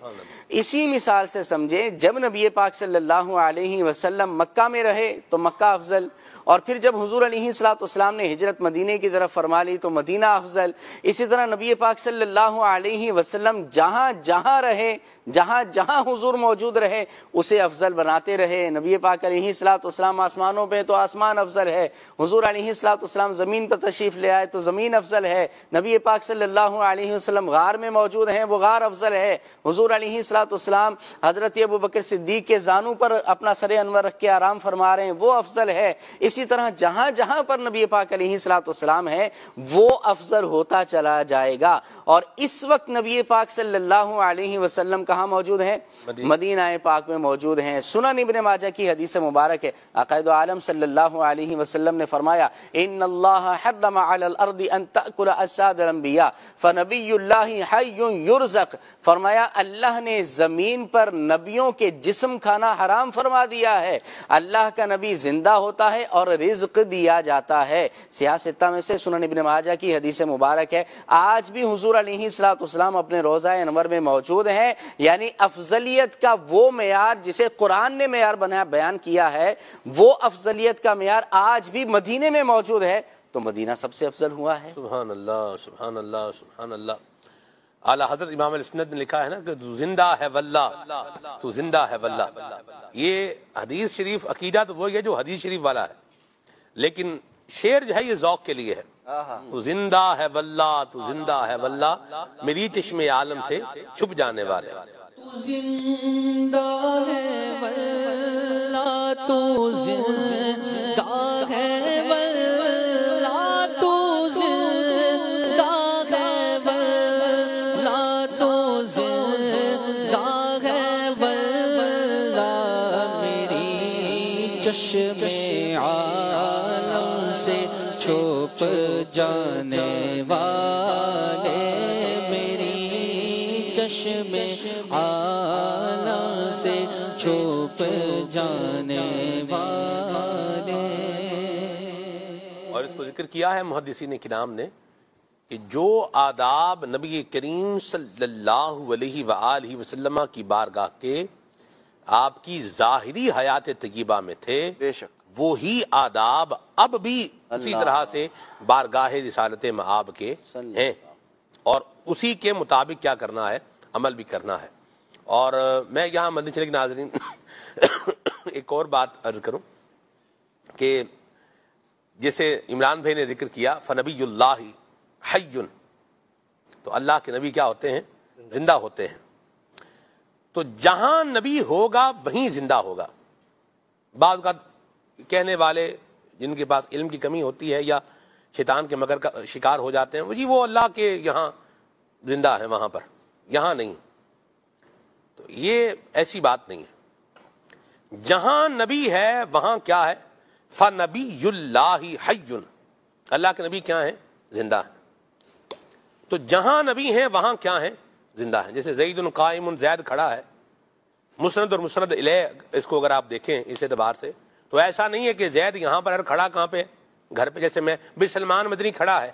اسی مثال سے سمجھیں، جب نبی پاک صلی اللہ علیہ وسلم مکہ میں رہے تو مکہ افضل، اور پھر جب حضور علیہ السلام نے ہجرت مدینے کی طرف فرما لی تو مدینہ افضل۔ اسی طرح نبی پاک صلی اللہ علیہ وسلم جہاں جہاں رہے، جہاں جہاں حضور موجود رہے اسے افضل بناتے رہے۔ نبی پاک علیہ السلام آسمانوں پہ تو آسمان افضل ہے، حضور علیہ السلام زمین پر تشریف لے آئے تو زمین افضل ہے، نبی پاک صلی اللہ علیہ وسلم غار میں موجود ہیں، وہ غار افضل ہے، حضور علیہ السلام حضرت ابوبکر صدیق کے زانوں پر اپنا سر انور رکھ کے آرام فرما رہے ہیں، وہ افضل ہے۔ اسی طرح جہاں جہاں پر نبی پاک علیہ السلام ہے وہ افضل ہوتا چلا جائے گا۔ اور اس وقت نبی پاک صلی اللہ علیہ وسلم کہاں موجود ہیں؟ مدینہ پاک میں موجود ہیں۔ سنن ابن ماجہ کی حدیث مبارک ہے، آقا دو عالم صلی اللہ علیہ وسلم نے فرمایا ان اللہ حرم علی الارض ان تأکل اجساد الانبیاء فنبی اللہ حی یرزق، فرمایا اللہ نے زمین پر نبیوں کے جسم کھانا حرام فرما دیا ہے، اللہ کا نبی زندہ ہوتا ہے اور رزق دیا جاتا ہے۔ سیاہ ستہ میں سے سنن ابن ماجہ کی حدیث مبارک ہے۔ آج بھی حضور علیہ السلام اپنے روضہ انور میں موجود ہیں، یعنی افضلیت کا وہ معیار جسے قرآن نے معیار بیان کیا ہے، وہ افضلیت کا معیار آج بھی مدینے میں موجود ہے، تو مدینہ سب سے افضل ہوا ہے۔ سبحان اللہ سبحان اللہ سبحان اللہ۔ اعلیٰ حضرت امام السنت نے لکھا ہے نا کہ تو زندہ ہے واللہ، تو زندہ ہے واللہ۔ یہ حدیث شریف عقیدہ تو وہی ہے جو حدیث شریف والا ہے، لیکن شعر جو ہے یہ ذوق کے لیے ہے۔ تو زندہ ہے واللہ، تو زندہ ہے واللہ، میری چشم عالم سے چھپ جانے والے۔ تو زندہ ہے واللہ، تو زندہ ہے واللہ، تو زندہ ہے واللہ، تو زندہ ہے واللہ، میری چشم عالم سے چھپ جانے والے، میری چشم عالم سے چھپ جانے والے۔ اور اس کو ذکر کیا ہے محدثین کرام نے کہ جو آداب نبی کریم صلی اللہ علیہ وآلہ وسلم کی بارگاہ کے آپ کی ظاہری حیات طیبہ میں تھے، بے شک وہی آداب اب بھی اسی طرح سے بارگاہ رسالت مآب کے ہیں، اور اسی کے مطابق کیا کرنا ہے، عمل بھی کرنا ہے۔ اور میں یہاں مدنی چینل کے ناظرین ایک اور بات عرض کروں کہ جیسے عمران بھائی نے ذکر کیا فنبی اللہ حی، تو اللہ کے نبی کیا ہوتے ہیں؟ زندہ ہوتے ہیں۔ تو جہاں نبی ہوگا وہیں زندہ ہوگا۔ بعض کا کہنے والے جن کے پاس علم کی کمی ہوتی ہے یا شیطان کے مگر کا شکار ہو جاتے ہیں، جی وہ اللہ کے یہاں زندہ ہے، وہاں پر، یہاں نہیں، تو یہ ایسی بات نہیں ہے۔ جہاں نبی ہے وہاں کیا ہے؟ فنبی اللہ حی، اللہ کے نبی کیا ہیں؟ زندہ ہیں۔ تو جہاں نبی ہیں وہاں کیا ہیں؟ زندہ ہیں۔ جیسے زید قائم، زید کھڑا ہے، مسند اور مسند الیہ، اس کو اگر آپ دیکھیں اس اعتبار سے تو ایسا نہیں ہے کہ زید یہاں پر کھڑا کہاں پہ؟ گھر پہ۔ جیسے میں بھی سلمان مدنی کھڑا ہے،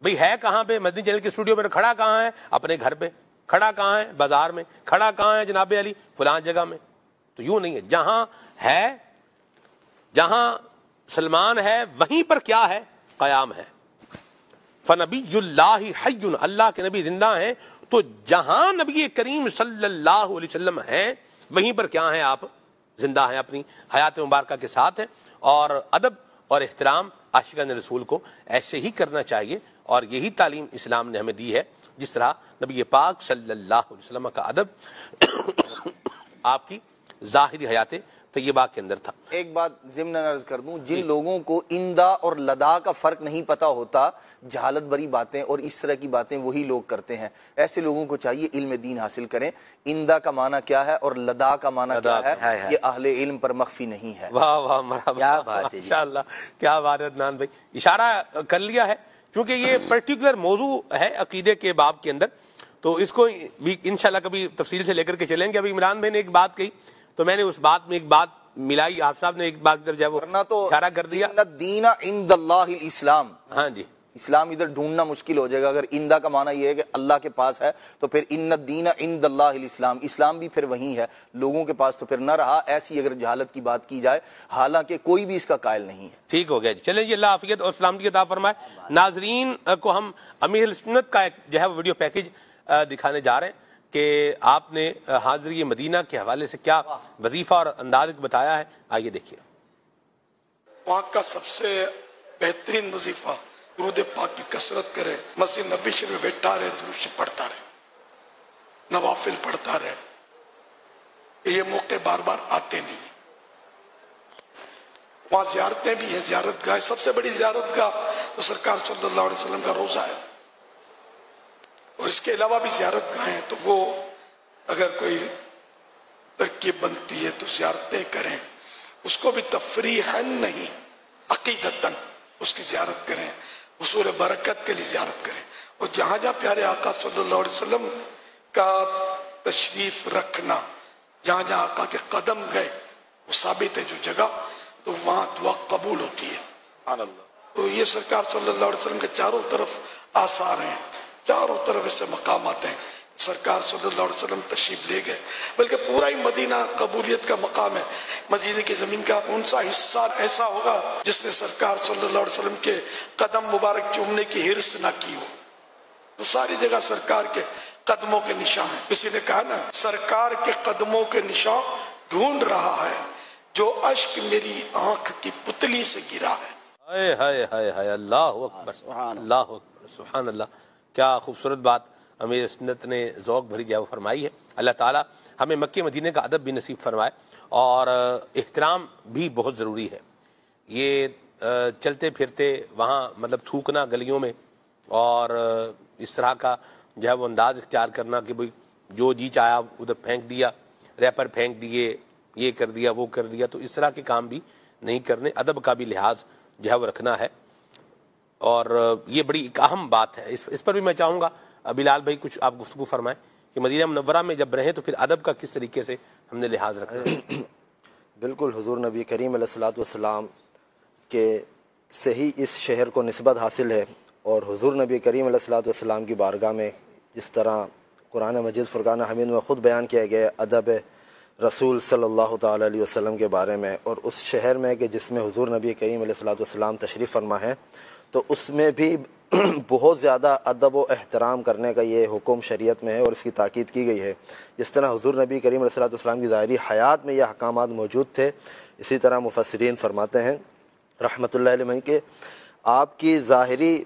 بھئی ہے کہاں پہ؟ مدنی چینل کے اسٹوڈیو میں۔ کھڑا کہاں ہے؟ اپنے گھر پہ۔ کھڑا کہاں ہے؟ بازار میں۔ کھڑا کہاں ہے جناب علی؟ فلاں جگہ میں۔ تو یوں نہیں ہے، جہاں ہے، جہاں سلمان ہے وہیں پر کیا ہے؟ قیام ہے۔ فنبی اللہ حی، اللہ کے نبی زندہ ہیں، تو جہاں نبی کریم صلی اللہ علیہ وسلم ہیں وہیں پر کیا ہیں؟ آپ زندہ ہیں، اپنی حیات مبارکہ کے ساتھ ہیں۔ اور ادب اور احترام عاشقان رسول کو ایسے ہی کرنا چاہیے، اور یہی تعلیم اسلام نے ہمیں دی ہے، جس طرح نبی پاک صلی اللہ علیہ وسلم کا ادب آپ کی ظاہری حیات طیبہ کے اندر تھا۔ ایک بات ضمن عرض کر دوں، جن لوگوں کو اندا اور لدا کا فرق نہیں پتا ہوتا، جہالت بری باتیں اور اس طرح کی باتیں وہی لوگ کرتے ہیں، ایسے لوگوں کو چاہیے علم دین حاصل کریں۔ اندا کا معنی کیا ہے اور لدا کا معنی کیا ہے، یہ اہل علم پر مخفی نہیں ہے۔ واہ واہ، مرحبا، کیا بات ہے، ماشاءاللہ، کیا بات ہے عدنان بھائی، اشارہ کر لیا ہے۔ چونکہ یہ پرٹیکولر موضوع ہے عقیدے کے باب کے اندر، تو اس کو بھی انشاءاللہ کبھی تفصیل سے لے کر کے چلیں گے۔ ابھی عمران بھائی نے ایک بات کہی تو میں نے اس بات میں ایک بات ملائی، آپ صاحب نے ایک بات کی طرف جو ہے وہ اشارہ کر دیا۔ ان الدین عند اللہ الاسلام، ہاں جی، اسلام ادھر ڈھونڈنا مشکل ہو جائے گا۔ اگر اندہ کا معنی یہ ہے کہ اللہ کے پاس ہے تو پھر ان الدین عند اللہ الاسلام، اسلام بھی پھر وہیں ہے، لوگوں کے پاس تو پھر نہ رہا۔ ایسی اگر جہالت کی بات کی جائے، حالانکہ کوئی بھی اس کا قائل نہیں ہے۔ ٹھیک ہو گیا جی، چلیں جی، اللہ عافیت اور سلامتی عطا فرمائے۔ ناظرین کو ہم امیر سنت کا ایک جو ہے ویڈیو پیکج دکھانے جا رہے ہیں کہ آپ نے حاضری مدینہ کے حوالے سے کیا وظیفہ اور انداز بتایا ہے، آئیے دیکھیے۔ وہاں کا سب سے بہترین وظیفہ درود پاک کی کثرت کرے، مسجد نبی شریف میں بیٹھا رہے، درود پڑھتا رہے، نوافل پڑھتا رہے۔ یہ موقع بار بار آتے نہیں ہیں۔ وہاں زیارتیں بھی ہیں، زیارت گاہ، سب سے بڑی زیارت گاہ تو سرکار صلی اللہ علیہ وسلم کا روضہ ہے، اور اس کے علاوہ بھی زیارت گاہ ہیں، تو وہ اگر کوئی ترکیب بنتی ہے تو زیارتیں کریں، اس کو بھی تفریحاً نہیں، عقیدتاً اس کی زیارت کریں، حصول برکت کے لیے زیارت کریں۔ اور جہاں جہاں پیارے آقا صلی اللہ علیہ وسلم کا تشریف رکھنا، جہاں جہاں آقا کے قدم گئے وہ ثابت ہے جو جگہ، تو وہاں دعا قبول ہوتی ہے۔ سبحان اللہ۔ تو یہ سرکار صلی اللہ علیہ وسلم کے چاروں طرف آثار ہیں، چاروں طرف ایسے مقامات ہیں۔ سرکار صلی اللہ علیہ وسلم تشریف لے گئے، بلکہ پورا ہی مدینہ قبولیت کا مقام ہے۔ مدینہ کی زمین کا کون سا حصہ ایسا ہوگا جس نے سرکار صلی اللہ علیہ وسلم کے قدم مبارک چومنے کی حرص نہ کی ہو؟ تو ساری جگہ سرکار کے قدموں کے نشان ہیں۔ کسی نے کہا نا، سرکار کے قدموں کے نشان ڈھونڈ رہا ہے جو اشک میری آنکھ کی پتلی سے گرا ہے۔ ہائے ہائے ہائے ہائے، اللہ اکبر، اللہ اکبر، سبحان اللہ۔ کیا خوبصورت بات امیر سنت نے ذوق بھری جو فرمائی ہے۔ اللہ تعالیٰ ہمیں مکہ مدینہ کا ادب بھی نصیب فرمائے، اور احترام بھی بہت ضروری ہے۔ یہ چلتے پھرتے وہاں مطلب تھوکنا گلیوں میں، اور اس طرح کا جو ہے وہ انداز اختیار کرنا کہ بھئی جو جی چاہا ادھر پھینک دیا، ریپر پھینک دیے، یہ کر دیا وہ کر دیا، تو اس طرح کے کام بھی نہیں کرنے، ادب کا بھی لحاظ جو ہے وہ رکھنا ہے۔ اور یہ بڑی ایک اہم بات ہے، اس پر بھی میں چاہوں گا بلال بھائی کچھ آپ گفتگو فرمائیں کہ مدینہ منورہ میں جب رہیں تو پھر ادب کا کس طریقے سے ہم نے لحاظ رکھنا ہے۔ بالکل، حضور نبی کریم علیہ الصلوۃ والسلام کے سے ہی اس شہر کو نسبت حاصل ہے، اور حضور نبی کریم علیہ الصلوۃ والسلام کی بارگاہ میں جس طرح قرآن مجید فرقان حمید میں خود بیان کیا گیا ادب رسول صلی اللہ تعالی علیہ وسلم کے بارے میں، اور اس شہر میں کہ جس میں حضور نبی کریم علیہ الصلوۃ والسلام تشریف فرما ہے، تو اس میں بھی بہت زیادہ ادب و احترام کرنے کا یہ حکم شریعت میں ہے، اور اس کی تاکید کی گئی ہے۔ جس طرح حضور نبی کریم علیہ الصلوۃ والسلام کی ظاہری حیات میں یہ احکامات موجود تھے، اسی طرح مفسرین فرماتے ہیں رحمۃ اللہ علیہ کہ آپ کی ظاہری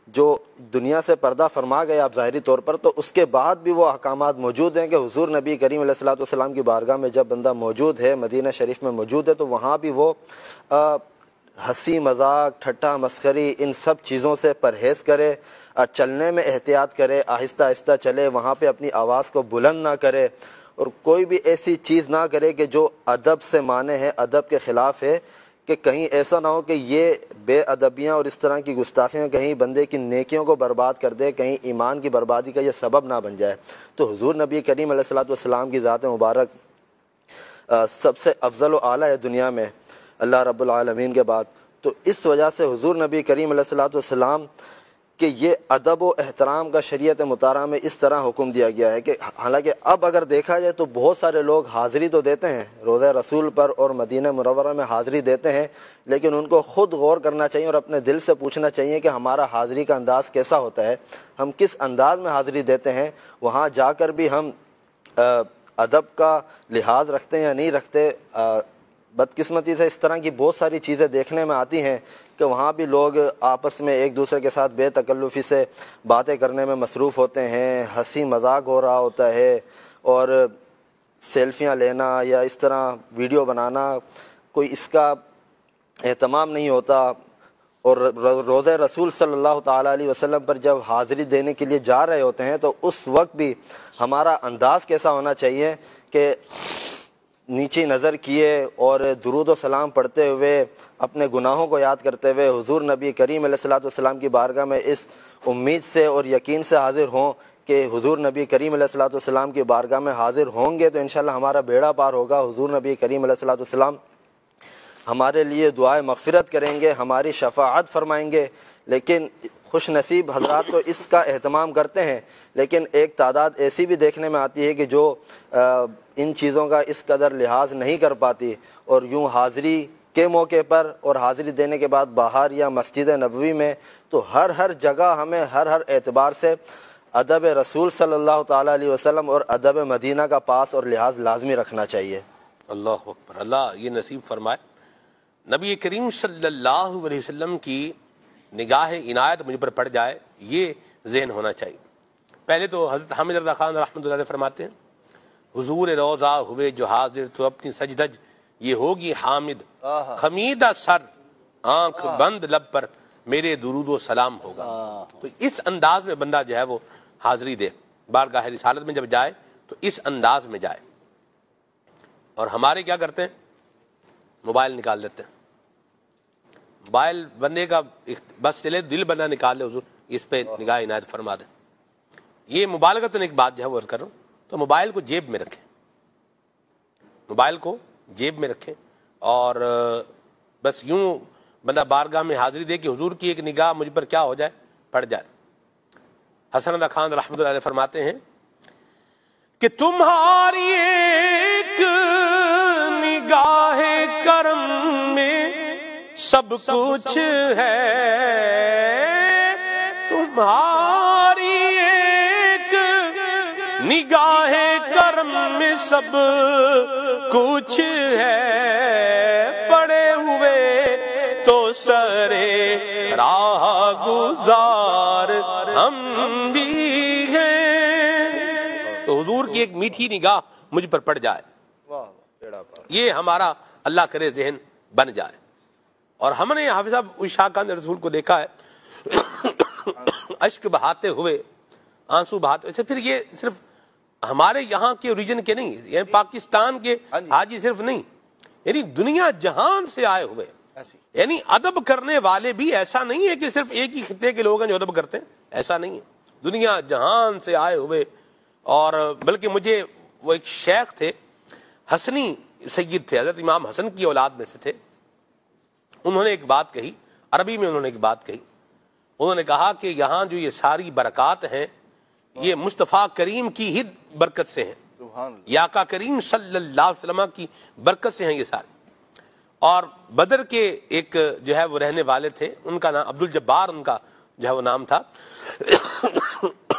جو دنیا سے پردہ فرما گئے آپ ظاہری طور پر، تو اس کے بعد بھی وہ احکامات موجود ہیں کہ حضور نبی کریم علیہ الصلوۃ والسلام کی بارگاہ میں جب بندہ موجود ہے، مدینہ شریف میں موجود ہے، تو وہاں بھی وہ ہنسی مذاق ٹھٹا مسخری ان سب چیزوں سے پرہیز کرے، چلنے میں احتیاط کرے، آہستہ آہستہ چلے، وہاں پہ اپنی آواز کو بلند نہ کرے، اور کوئی بھی ایسی چیز نہ کرے کہ جو ادب سے مانے ہے، ادب کے خلاف ہے، کہ کہیں ایسا نہ ہو کہ یہ بے ادبیاں اور اس طرح کی گستاخیاں کہیں بندے کی نیکیوں کو برباد کر دے، کہیں ایمان کی بربادی کا یہ سبب نہ بن جائے۔ تو حضور نبی کریم علیہ الصلوۃ والسلام کی ذات مبارک سب سے افضل و اعلیٰ ہے دنیا میں اللہ رب العالمین کے بعد، تو اس وجہ سے حضور نبی کریم علیہ الصلوۃ والسلام کہ یہ ادب و احترام کا شریعت مطالعہ میں اس طرح حکم دیا گیا ہے کہ حالانکہ اب اگر دیکھا جائے تو بہت سارے لوگ حاضری تو دیتے ہیں روضہ رسول پر اور مدینہ منورہ میں حاضری دیتے ہیں، لیکن ان کو خود غور کرنا چاہیے اور اپنے دل سے پوچھنا چاہیے کہ ہمارا حاضری کا انداز کیسا ہوتا ہے، ہم کس انداز میں حاضری دیتے ہیں، وہاں جا کر بھی ہم ادب کا لحاظ رکھتے ہیں یا نہیں رکھتے۔ بدقسمتی سے اس طرح کی بہت ساری چیزیں دیکھنے میں آتی ہیں کہ وہاں بھی لوگ آپس میں ایک دوسرے کے ساتھ بے تکلفی سے باتیں کرنے میں مصروف ہوتے ہیں، ہنسی مذاق ہو رہا ہوتا ہے، اور سیلفیاں لینا یا اس طرح ویڈیو بنانا کوئی اس کا اہتمام نہیں ہوتا۔ اور روضہ رسول صلی اللہ تعالیٰ علیہ وسلم پر جب حاضری دینے کے لیے جا رہے ہوتے ہیں تو اس وقت بھی ہمارا انداز کیسا ہونا چاہیے کہ نیچی نظر کیے اور درود و سلام پڑھتے ہوئے اپنے گناہوں کو یاد کرتے ہوئے حضور نبی کریم علیہ الصلوۃ والسلام کی بارگاہ میں اس امید سے اور یقین سے حاضر ہوں کہ حضور نبی کریم علیہ الصلوۃ والسلام کی بارگاہ میں حاضر ہوں گے تو انشاءاللہ ہمارا بیڑا پار ہوگا. حضور نبی کریم علیہ الصلوۃ والسلام ہمارے لیے دعائے مغفرت کریں گے, ہماری شفاعت فرمائیں گے. لیکن خوش نصیب حضرات تو اس کا اہتمام کرتے ہیں, لیکن ایک تعداد ایسی بھی دیکھنے میں آتی ہے کہ جو ان چیزوں کا اس قدر لحاظ نہیں کر پاتی اور یوں حاضری کے موقع پر اور حاضری دینے کے بعد باہر یا مسجد نبوی میں تو ہر جگہ ہمیں ہر اعتبار سے ادب رسول صلی اللہ تعالیٰ علیہ وسلم اور ادب مدینہ کا پاس اور لحاظ لازمی رکھنا چاہیے. اللہ اکبر, اللہ یہ نصیب فرمائے. نبی کریم صلی اللہ علیہ وسلم کی نگاہ عنایت مجھ پر پڑ جائے, یہ ذہن ہونا چاہیے. پہلے تو حضرت حامد رضا خان رحمۃ اللہ علیہ فرماتے ہیں, حضور روضہ ہوئے جو حاضر تو اپنی سجدج یہ ہوگی حامد, خمیدہ سر آنکھ بند لب پر میرے درود و سلام ہوگا. تو اس انداز میں بندہ جو ہے وہ حاضری دے, بارگاہ رسالت میں جب جائے تو اس انداز میں جائے. اور ہمارے کیا کرتے ہیں, موبائل نکال لیتے ہیں. موبائل بندے کا بس چلے دل بندہ نکال لے, حضور اس پہ نگاہ عنایت فرما دے. یہ مبالغتاً ایک بات جو ہے وہ عرض کر رہا ہوں, تو موبائل کو جیب میں رکھیں, موبائل کو جیب میں رکھیں اور بس یوں بندہ بارگاہ میں حاضری دے کہ حضور کی ایک نگاہ مجھ پر کیا ہو جائے, پڑ جائے. حسن رضا خان رحمۃ اللہ علیہ فرماتے ہیں کہ تمہاری ایک نگاہ کرم میں سب کچھ ہے, تمہاری ایک نگاہ کرم میں سب کچھ ہے, پڑے ہوئے تو سرے راہ گزار ہم بھی ہیں. تو حضور کی ایک میٹھی نگاہ مجھ پر پڑ جائے, یہ ہمارا اللہ کرے ذہن بن جائے. اور ہم نے حافظ صاحب اس شاہکان رسول کو دیکھا ہے اشک بہاتے ہوئے, آنسو بہاتے ہوئے. پھر یہ صرف ہمارے یہاں کے اوریجن کے نہیں, یہ پاکستان کے حاجی صرف نہیں, یعنی دنیا جہان سے آئے ہوئے, یعنی ادب کرنے والے بھی. ایسا نہیں ہے کہ صرف ایک ہی خطے کے لوگ ہیں جو ادب کرتے ہیں, ایسا نہیں ہے, دنیا جہان سے آئے ہوئے. اور بلکہ مجھے وہ ایک شیخ تھے, حسنی سید تھے, حضرت امام حسن کی اولاد میں سے تھے. انہوں نے ایک بات کہی, عربی میں انہوں نے ایک بات کہی. انہوں نے کہا کہ یہاں جو یہ ساری برکات ہیں یہ مصطفیٰ کریم کی ہی برکت سے ہیں, یا آقا کریم صلی اللہ علیہ وسلم کی برکت سے ہیں یہ سارے. اور بدر کے ایک جو ہے وہ رہنے والے تھے, ان کا نام عبد الجبار ان کا جو ہے وہ نام تھا.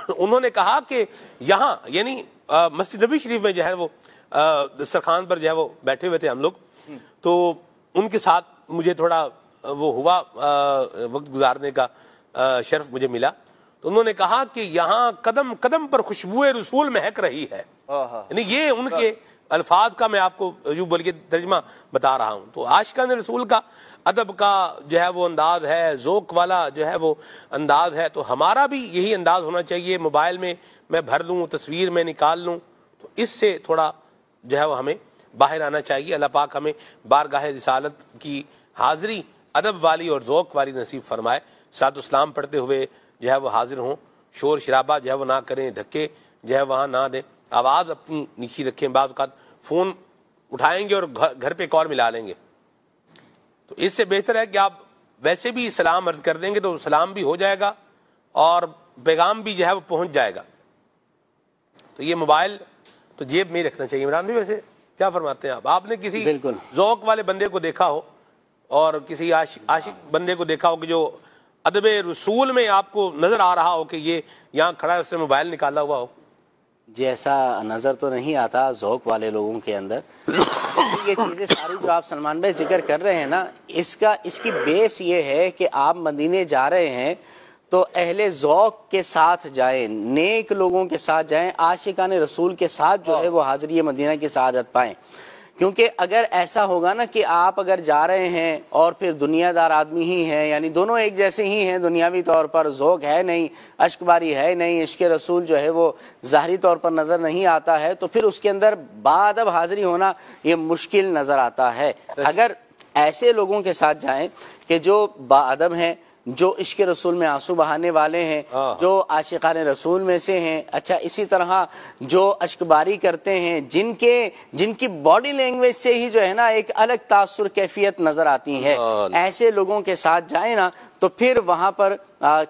انہوں نے کہا کہ یہاں یعنی مسجد نبوی شریف میں جو ہے وہ دسترخوان پر جو ہے وہ بیٹھے ہوئے تھے ہم لوگ, تو ان کے ساتھ مجھے تھوڑا وہ ہوا وقت گزارنے کا شرف مجھے ملا. تو انہوں نے کہا کہ یہاں قدم قدم پر خوشبوئے رسول مہک رہی ہے, یعنی یہ ان کے الفاظ کا میں آپ کو یوں بول کے ترجمہ بتا رہا ہوں. تو عاشقان رسول کا ادب کا جو ہے وہ انداز ہے, ذوق والا جو ہے وہ انداز ہے, تو ہمارا بھی یہی انداز ہونا چاہیے. موبائل میں میں بھر لوں, تصویر میں نکال لوں, تو اس سے تھوڑا جو ہے وہ ہمیں باہر آنا چاہیے. اللہ پاک ہمیں بارگاہ رسالت کی حاضری ادب والی اور ذوق والی نصیب فرمائے. ساتھ اسلام پڑھتے ہوئے جو ہے وہ حاضر ہوں, شور شرابہ جو ہے وہ نہ کریں, دھکے جو ہے وہاں نہ دیں, آواز اپنی نیچی رکھیں. بعض اوقات فون اٹھائیں گے اور گھر پہ کال ملا لیں گے, تو اس سے بہتر ہے کہ آپ ویسے بھی سلام عرض کر دیں گے تو سلام بھی ہو جائے گا اور پیغام بھی جو ہے وہ پہنچ جائے گا. تو یہ موبائل تو جیب میں ہی رکھنا چاہیے. عمران بھی ویسے کیا فرماتے ہیں آپ نے کسی ذوق والے بندے کو دیکھا ہو اور کسی عاشق بندے کو دیکھا ہو کہ جو ادب رسول میں آپ کو نظر آ رہا ہو کہ یہ یہاں کھڑا ہے, اس سے موبائل نکالا ہوا ہو؟ جی ایسا نظر تو نہیں آتا ذوق والے لوگوں کے اندر. یہ چیزیں ساری جو آپ سلمان بھائی ذکر کر رہے ہیں نا, اس کی بیس یہ ہے کہ آپ مدینے جا رہے ہیں تو اہل ذوق کے ساتھ جائیں, نیک لوگوں کے ساتھ جائیں, عاشقان رسول کے ساتھ جو ہے وہ حاضری مدینہ کی سعادت پائیں. کیونکہ اگر ایسا ہوگا نا کہ آپ اگر جا رہے ہیں اور پھر دنیا دار آدمی ہی ہیں، یعنی دونوں ایک جیسے ہی ہیں دنیاوی طور پر، ذوق ہے نہیں، اشک باری ہے نہیں، عشق رسول جو ہے وہ ظاہری طور پر نظر نہیں آتا ہے، تو پھر اس کے اندر باادب حاضری ہونا یہ مشکل نظر آتا ہے۔ اگر ایسے لوگوں کے ساتھ جائیں کہ جو باادب ہیں، جو عشق رسول میں آنسو بہانے والے ہیں، جو عاشقان رسول میں سے ہیں، اچھا اسی طرح جو اشک باری کرتے ہیں، جن کی باڈی لینگویج سے ہی جو ہے نا ایک الگ تاثر کیفیت نظر آتی ہے، ایسے لوگوں کے ساتھ جائیں نا تو پھر وہاں پر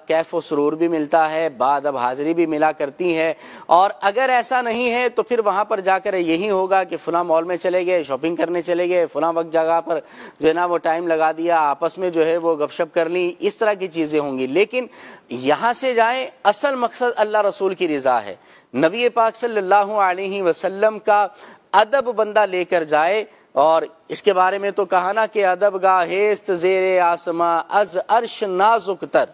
کیف و سرور بھی ملتا ہے، باادب حاضری بھی ملا کرتی ہے۔ اور اگر ایسا نہیں ہے تو پھر وہاں پر جا کر یہی ہوگا کہ فلاں مال میں چلے گئے، شاپنگ کرنے چلے گئے، فلاں وقت جگہ پر جو ہے نا وہ ٹائم لگا دیا، آپس میں جو ہے وہ گپ شپ کر لی، اس طرح کی چیزیں ہوں گی۔ لیکن یہاں سے جائیں، اصل مقصد اللہ رسول کی رضا ہے، نبی پاک صلی اللہ علیہ وسلم کا ادب بندہ لے کر جائے۔ اور اس کے بارے میں تو کہا نا کہ ادب گاہست زیر آسماں از عرش نازک تر،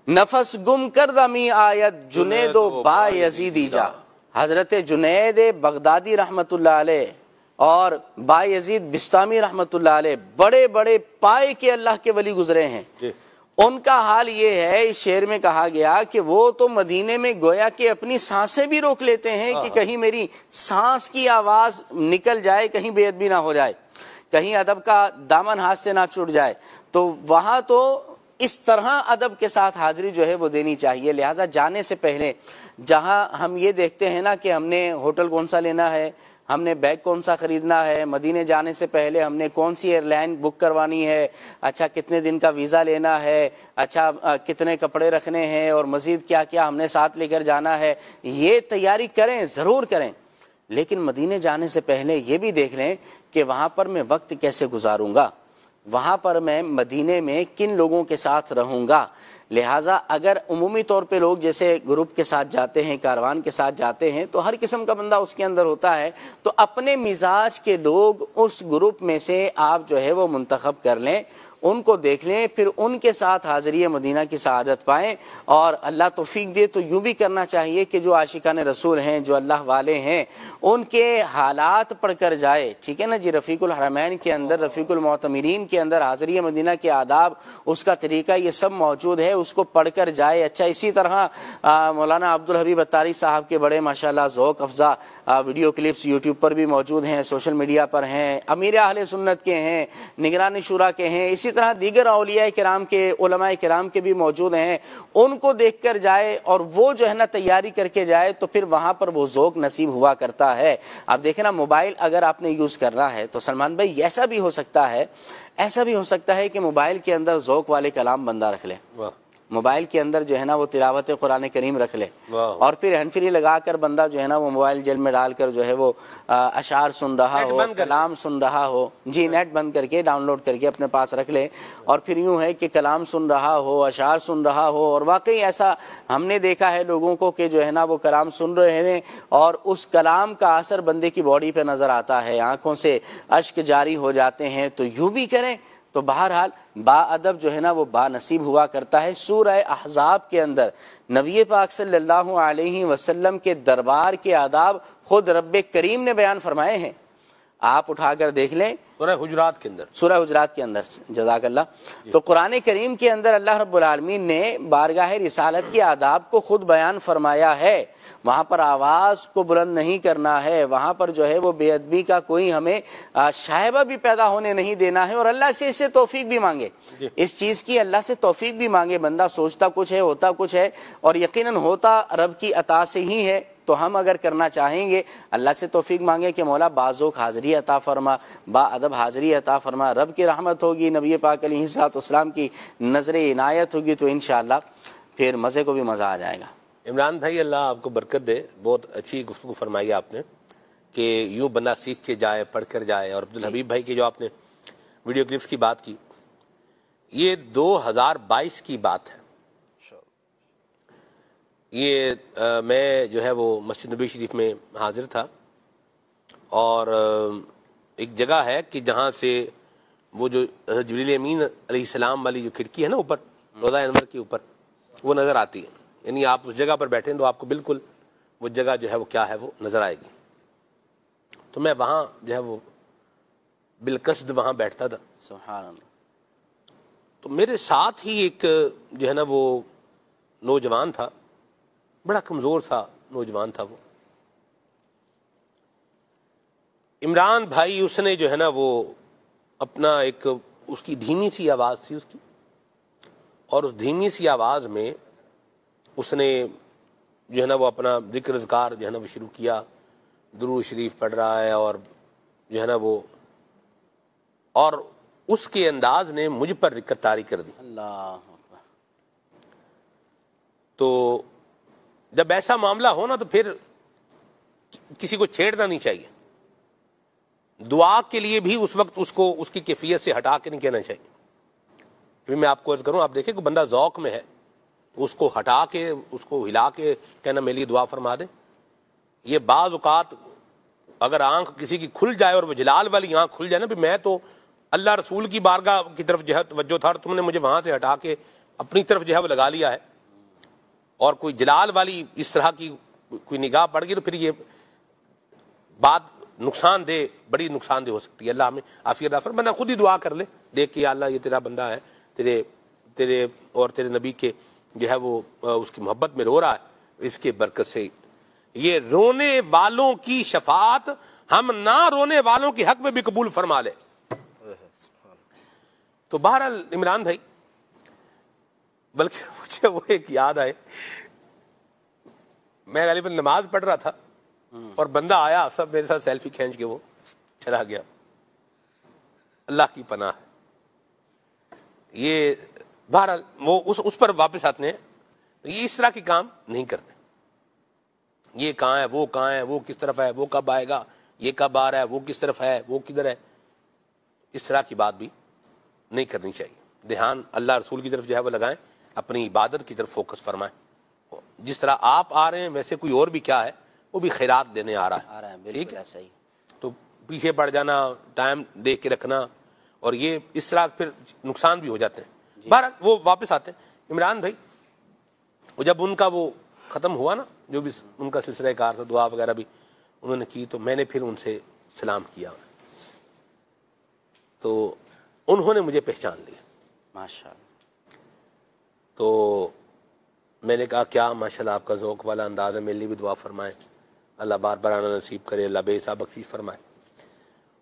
نفس گم کردہ می آیت جنید و با یزیدی جا۔ حضرت جنید بغدادی رحمت اللہ علیہ اور با یزید بستامی رحمت اللہ علیہ بڑے بڑے پائے کے اللہ کے ولی گزرے ہیں، ان کا حال یہ ہے، اس شعر میں کہا گیا کہ وہ تو مدینے میں گویا کہ اپنی سانسیں بھی روک لیتے ہیں کہ کہیں میری سانس کی آواز نکل جائے، کہیں بے ادبی نہ ہو جائے، کہیں ادب کا دامن ہاتھ سے نہ چھوٹ جائے۔ تو وہاں تو اس طرح ادب کے ساتھ حاضری جو ہے وہ دینی چاہیے۔ لہٰذا جانے سے پہلے جہاں ہم یہ دیکھتے ہیں نا کہ ہم نے ہوٹل کون سا لینا ہے، ہم نے بیگ کون سا خریدنا ہے، مدینے جانے سے پہلے ہم نے کون سی ایئر لائن بک کروانی ہے، اچھا کتنے دن کا ویزا لینا ہے، اچھا کتنے کپڑے رکھنے ہیں، اور مزید کیا کیا ہم نے ساتھ لے کر جانا ہے، یہ تیاری کریں، ضرور کریں۔ لیکن مدینے جانے سے پہلے یہ بھی دیکھ لیں کہ وہاں پر میں وقت کیسے گزاروں گا، وہاں پر میں مدینے میں کن لوگوں کے ساتھ رہوں گا۔ لہٰذا اگر عمومی طور پہ لوگ جیسے گروپ کے ساتھ جاتے ہیں، کاروان کے ساتھ جاتے ہیں، تو ہر قسم کا بندہ اس کے اندر ہوتا ہے، تو اپنے مزاج کے لوگ اس گروپ میں سے آپ جو ہے وہ منتخب کر لیں، ان کو دیکھ لیں، پھر ان کے ساتھ حاضری مدینہ کی سعادت پائیں۔ اور اللہ توفیق دے تو یوں بھی کرنا چاہیے کہ جو عاشقان رسول ہیں، جو اللہ والے ہیں، ان کے حالات پڑھ کر جائے، ٹھیک ہے نا جی۔ رفیق الحرمین کے اندر، رفیق المعتمرین کے اندر حاضری مدینہ کے آداب، اس کا طریقہ، یہ سب موجود ہے، اس کو پڑھ کر جائے۔ اچھا اسی طرح مولانا عبدالحبیب اتاری صاحب کے بڑے ماشاءاللہ ذوق افزا ویڈیو کلپس یوٹیوب پر بھی موجود ہیں، سوشل میڈیا پر ہیں، امیر اہل سنت کے ہیں، نگران شورا کے ہیں، اسی طرح دیگر اولیاء کرام کے، علماء کرام کے بھی موجود ہیں۔ ان کو دیکھ کر جائے اور وہ جو ہے نا تیاری کر کے جائے، تو پھر وہاں پر وہ ذوق نصیب ہوا کرتا ہے۔ اب دیکھیں نا، موبائل اگر آپ نے یوز کرنا ہے تو سلمان بھائی ایسا بھی ہو سکتا ہے کہ موبائل کے اندر ذوق والے کلام بندہ رکھ لے، موبائل کے اندر جو ہے نا وہ تلاوت قرآن کریم رکھ لے، اور پھر ہینڈ فری لگا کر بندہ جو ہے نا وہ موبائل جیل میں ڈال کر جو ہے وہ اشعار سن رہا ہو، کلام سن رہا ہو، جی نیٹ بند کر کے ڈاؤن لوڈ کر کے اپنے پاس رکھ لے، اور پھر یوں ہے کہ کلام سن رہا ہو، اشعار سن رہا ہو۔ اور واقعی ایسا ہم نے دیکھا ہے لوگوں کو کہ جو ہے نا وہ کلام سن رہے ہیں اور اس کلام کا اثر بندے کی باڈی پہ نظر آتا ہے، آنکھوں سے اشک جاری ہو جاتے ہیں۔ تو یوں بھی کریں تو بہرحال با ادب جو ہے نا وہ با نصیب ہوا کرتا ہے۔ سورہ احزاب کے اندر نبی پاک صلی اللہ علیہ وسلم کے دربار کے آداب خود رب کریم نے بیان فرمائے ہیں، آپ اٹھا کر دیکھ لیں سورہ حجرات کے اندر، جزاک اللہ۔ تو قرآن کریم کے اندر اللہ رب العالمین نے بارگاہ رسالت کے آداب کو خود بیان فرمایا ہے۔ وہاں پر آواز کو بلند نہیں کرنا ہے، وہاں پر جو ہے وہ بے ادبی کا کوئی ہمیں شائبہ بھی پیدا ہونے نہیں دینا ہے، اور اللہ سے اسے توفیق بھی مانگے، اس چیز کی اللہ سے توفیق بھی مانگے۔ بندہ سوچتا کچھ ہے، ہوتا کچھ ہے، اور یقیناً ہوتا رب کی عطا سے ہی ہے۔ تو ہم اگر کرنا چاہیں گے اللہ سے توفیق مانگے کہ مولا بازوق حاضری عطا فرما، با ادب حاضری عطا فرما، رب کی رحمت ہوگی، نبی پاک علیہ الصلوۃ والسلام کی نظر عنایت ہوگی، تو انشاءاللہ پھر مزے کو بھی مزہ آ جائے گا۔ عمران بھائی اللہ آپ کو برکت دے، بہت اچھی گفتگو فرمائی آپ نے کہ یوں بندہ سیکھ کے جائے، پڑھ کر جائے۔ اور عبدالحبیب بھائی کی جو آپ نے ویڈیو کلپس کی بات کی، یہ 2022 کی بات ہے۔ یہ میں جو ہے وہ مسجد نبی شریف میں حاضر تھا، اور ایک جگہ ہے کہ جہاں سے وہ جو جبریل امین علیہ السلام والی جو کھڑکی ہے نا اوپر روضہ انور کے اوپر، وہ نظر آتی ہے، یعنی آپ اس جگہ پر بیٹھیں تو آپ کو بالکل وہ جگہ جو ہے وہ کیا ہے وہ نظر آئے گی۔ تو میں وہاں جو ہے وہ بالقصد وہاں بیٹھتا تھا. سبحان اللہ. تو میرے ساتھ ہی ایک جو ہے نا وہ نوجوان تھا, بڑا کمزور تھا نوجوان تھا وہ, عمران بھائی. اس نے جو ہے نا وہ اپنا ایک اس کی دھیمی سی آواز تھی اس کی, اور اس دھیمی سی آواز میں اس نے جو ہے نا وہ اپنا ذکر اذکار جو ہے نا وہ شروع کیا, درود شریف پڑھ رہا ہے, اور جو ہے نا وہ, اور اس کے انداز نے مجھ پر رکت طاری کر دی. اللہ. تو جب ایسا معاملہ ہو نا تو پھر کسی کو چھیڑنا نہیں چاہیے. دعا کے لیے بھی اس وقت اس کو اس کی کیفیت سے ہٹا کے نہیں کہنا چاہیے. پھر میں آپ کو عرض کروں, آپ دیکھیں کہ بندہ ذوق میں ہے تو اس کو ہٹا کے, اس کو ہلا کے کہنا میرے لیے دعا فرما دے. یہ بعض اوقات اگر آنکھ کسی کی کھل جائے اور وہ جلال والی آنکھ کھل جائے نا, میں تو اللہ رسول کی بارگاہ کی طرف جو ہے توجہ تھا, تم نے مجھے وہاں سے ہٹا کے اپنی طرف جو ہے وہ لگا لیا ہے, اور کوئی جلال والی اس طرح کی کوئی نگاہ پڑ گئی تو پھر یہ بات نقصان دہ, بڑی نقصان دہ ہو سکتی ہے. اللہ ہمیں عافیت عطا فرمائے. بندہ خود ہی دعا کر لے, دیکھ کے اللہ یہ تیرا بندہ ہے, تیرے اور تیرے نبی کے جو ہے وہ اس کی محبت میں رو رہا ہے, اس کے برکت سے یہ رونے والوں کی شفاعت ہم نہ رونے والوں کے حق میں بھی قبول فرما لے. تو بہرحال عمران بھائی, بلکہ مجھے وہ ایک یاد آئے, میں غالباً نماز پڑھ رہا تھا اور بندہ آیا, سب میرے ساتھ سیلفی کھینچ کے وہ چلا گیا. اللہ کی پناہ ہے. یہ بہرحال وہ اس پر واپس آتے ہیں, یہ اس طرح کے کام نہیں کرتے. یہ کہاں ہے, وہ کہاں ہے, وہ کس طرف ہے, وہ کب آئے گا, یہ کب آ رہا ہے, وہ کس طرف ہے, وہ کدھر ہے, اس طرح کی بات بھی نہیں کرنی چاہیے. دھیان اللہ رسول کی طرف جو ہے وہ لگائیں, اپنی عبادت کی طرف فوکس فرمائیں. جس طرح آپ آ رہے ہیں ویسے کوئی اور بھی کیا ہے, وہ بھی خیرات دینے آ رہا ہے. بالکل صحیح. تو پیچھے پڑ جانا, ٹائم دیکھ کے رکھنا, اور یہ اس طرح پھر نقصان بھی ہو جاتے ہیں. بہرحال وہ واپس آتے ہیں. عمران بھائی, وہ جب ان کا وہ ختم ہوا نا, جو بھی ان کا سلسلہ کار تھا, دعا وغیرہ بھی انہوں نے کی, تو میں نے پھر ان سے سلام کیا, تو انہوں نے مجھے پہچان لیا. ماشاءاللہ. تو میں نے کہا کیا ماشاءاللہ آپ کا ذوق والا انداز ہے, میرے لیے بھی دعا فرمائیں, اللہ بار بار آنا نصیب کرے, اللہ بے حساب بخشش فرمائے.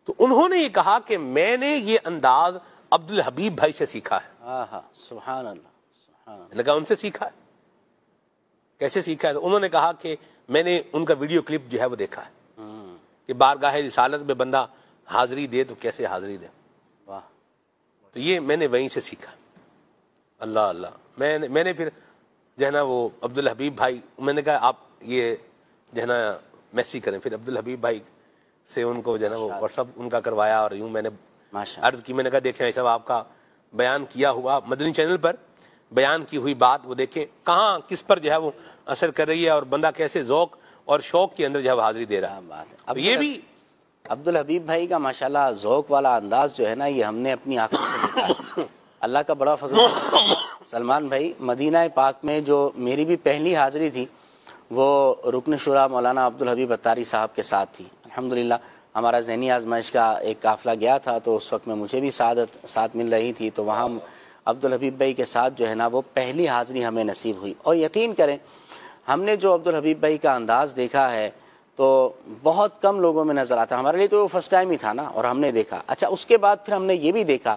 تو انہوں نے یہ کہا کہ میں نے یہ انداز عبد الحبیب بھائی سے سیکھا ہے. سبحان اللہ. سبحان اللہ. میں نے کہا ان سے سیکھا ہے, کیسے سیکھا ہے؟ تو انہوں نے کہا کہ میں نے ان کا ویڈیو کلپ جو ہے وہ دیکھا ہے کہ بارگاہ رسالت میں بندہ حاضری دے تو کیسے حاضری دے. واہ. تو یہ میں نے وہیں سے سیکھا. اللہ اللہ. میں نے پھر جو ہے نا وہ عبد الحبیب بھائی, میں نے کہا آپ یہ جو ہے نا میسیج کریں. پھر عبد الحبیب بھائی سے ان کو جو ہے نا وہ واٹس ایپ ان کا کروایا, اور یوں میں نے عرض کی, میں نے کہا دیکھیں ایسا آپ کا بیان کیا ہوا مدنی چینل پر بیان کی ہوئی بات وہ دیکھیں کہاں کس پر جو ہے وہ اثر کر رہی ہے, اور بندہ کیسے ذوق اور شوق کے اندر جو ہے وہ حاضری دے رہا ہے. اب یہ بھی عبد الحبیب بھائی کا ماشاءاللہ ذوق والا انداز جو ہے نا, یہ ہم نے اپنی آنکھوں سے دیکھا ہے. اللہ کا بڑا فضل. سلمان بھائی, مدینہ پاک میں جو میری بھی پہلی حاضری تھی وہ رکن شورا مولانا عبد الحبیب اتاری صاحب کے ساتھ تھی. الحمدللہ ہمارا ذہنی آزمائش کا ایک قافلہ گیا تھا, تو اس وقت میں مجھے بھی سعادت ساتھ مل رہی تھی, تو وہاں عبد الحبیب بھائی کے ساتھ جو ہے نا وہ پہلی حاضری ہمیں نصیب ہوئی. اور یقین کریں ہم نے جو عبد الحبیب بھائی کا انداز دیکھا ہے تو بہت کم لوگوں میں نظر آتا. ہمارے لیے تو فرسٹ ٹائم ہی تھا نا, اور ہم نے دیکھا. اچھا, اس کے بعد پھر ہم نے یہ بھی دیکھا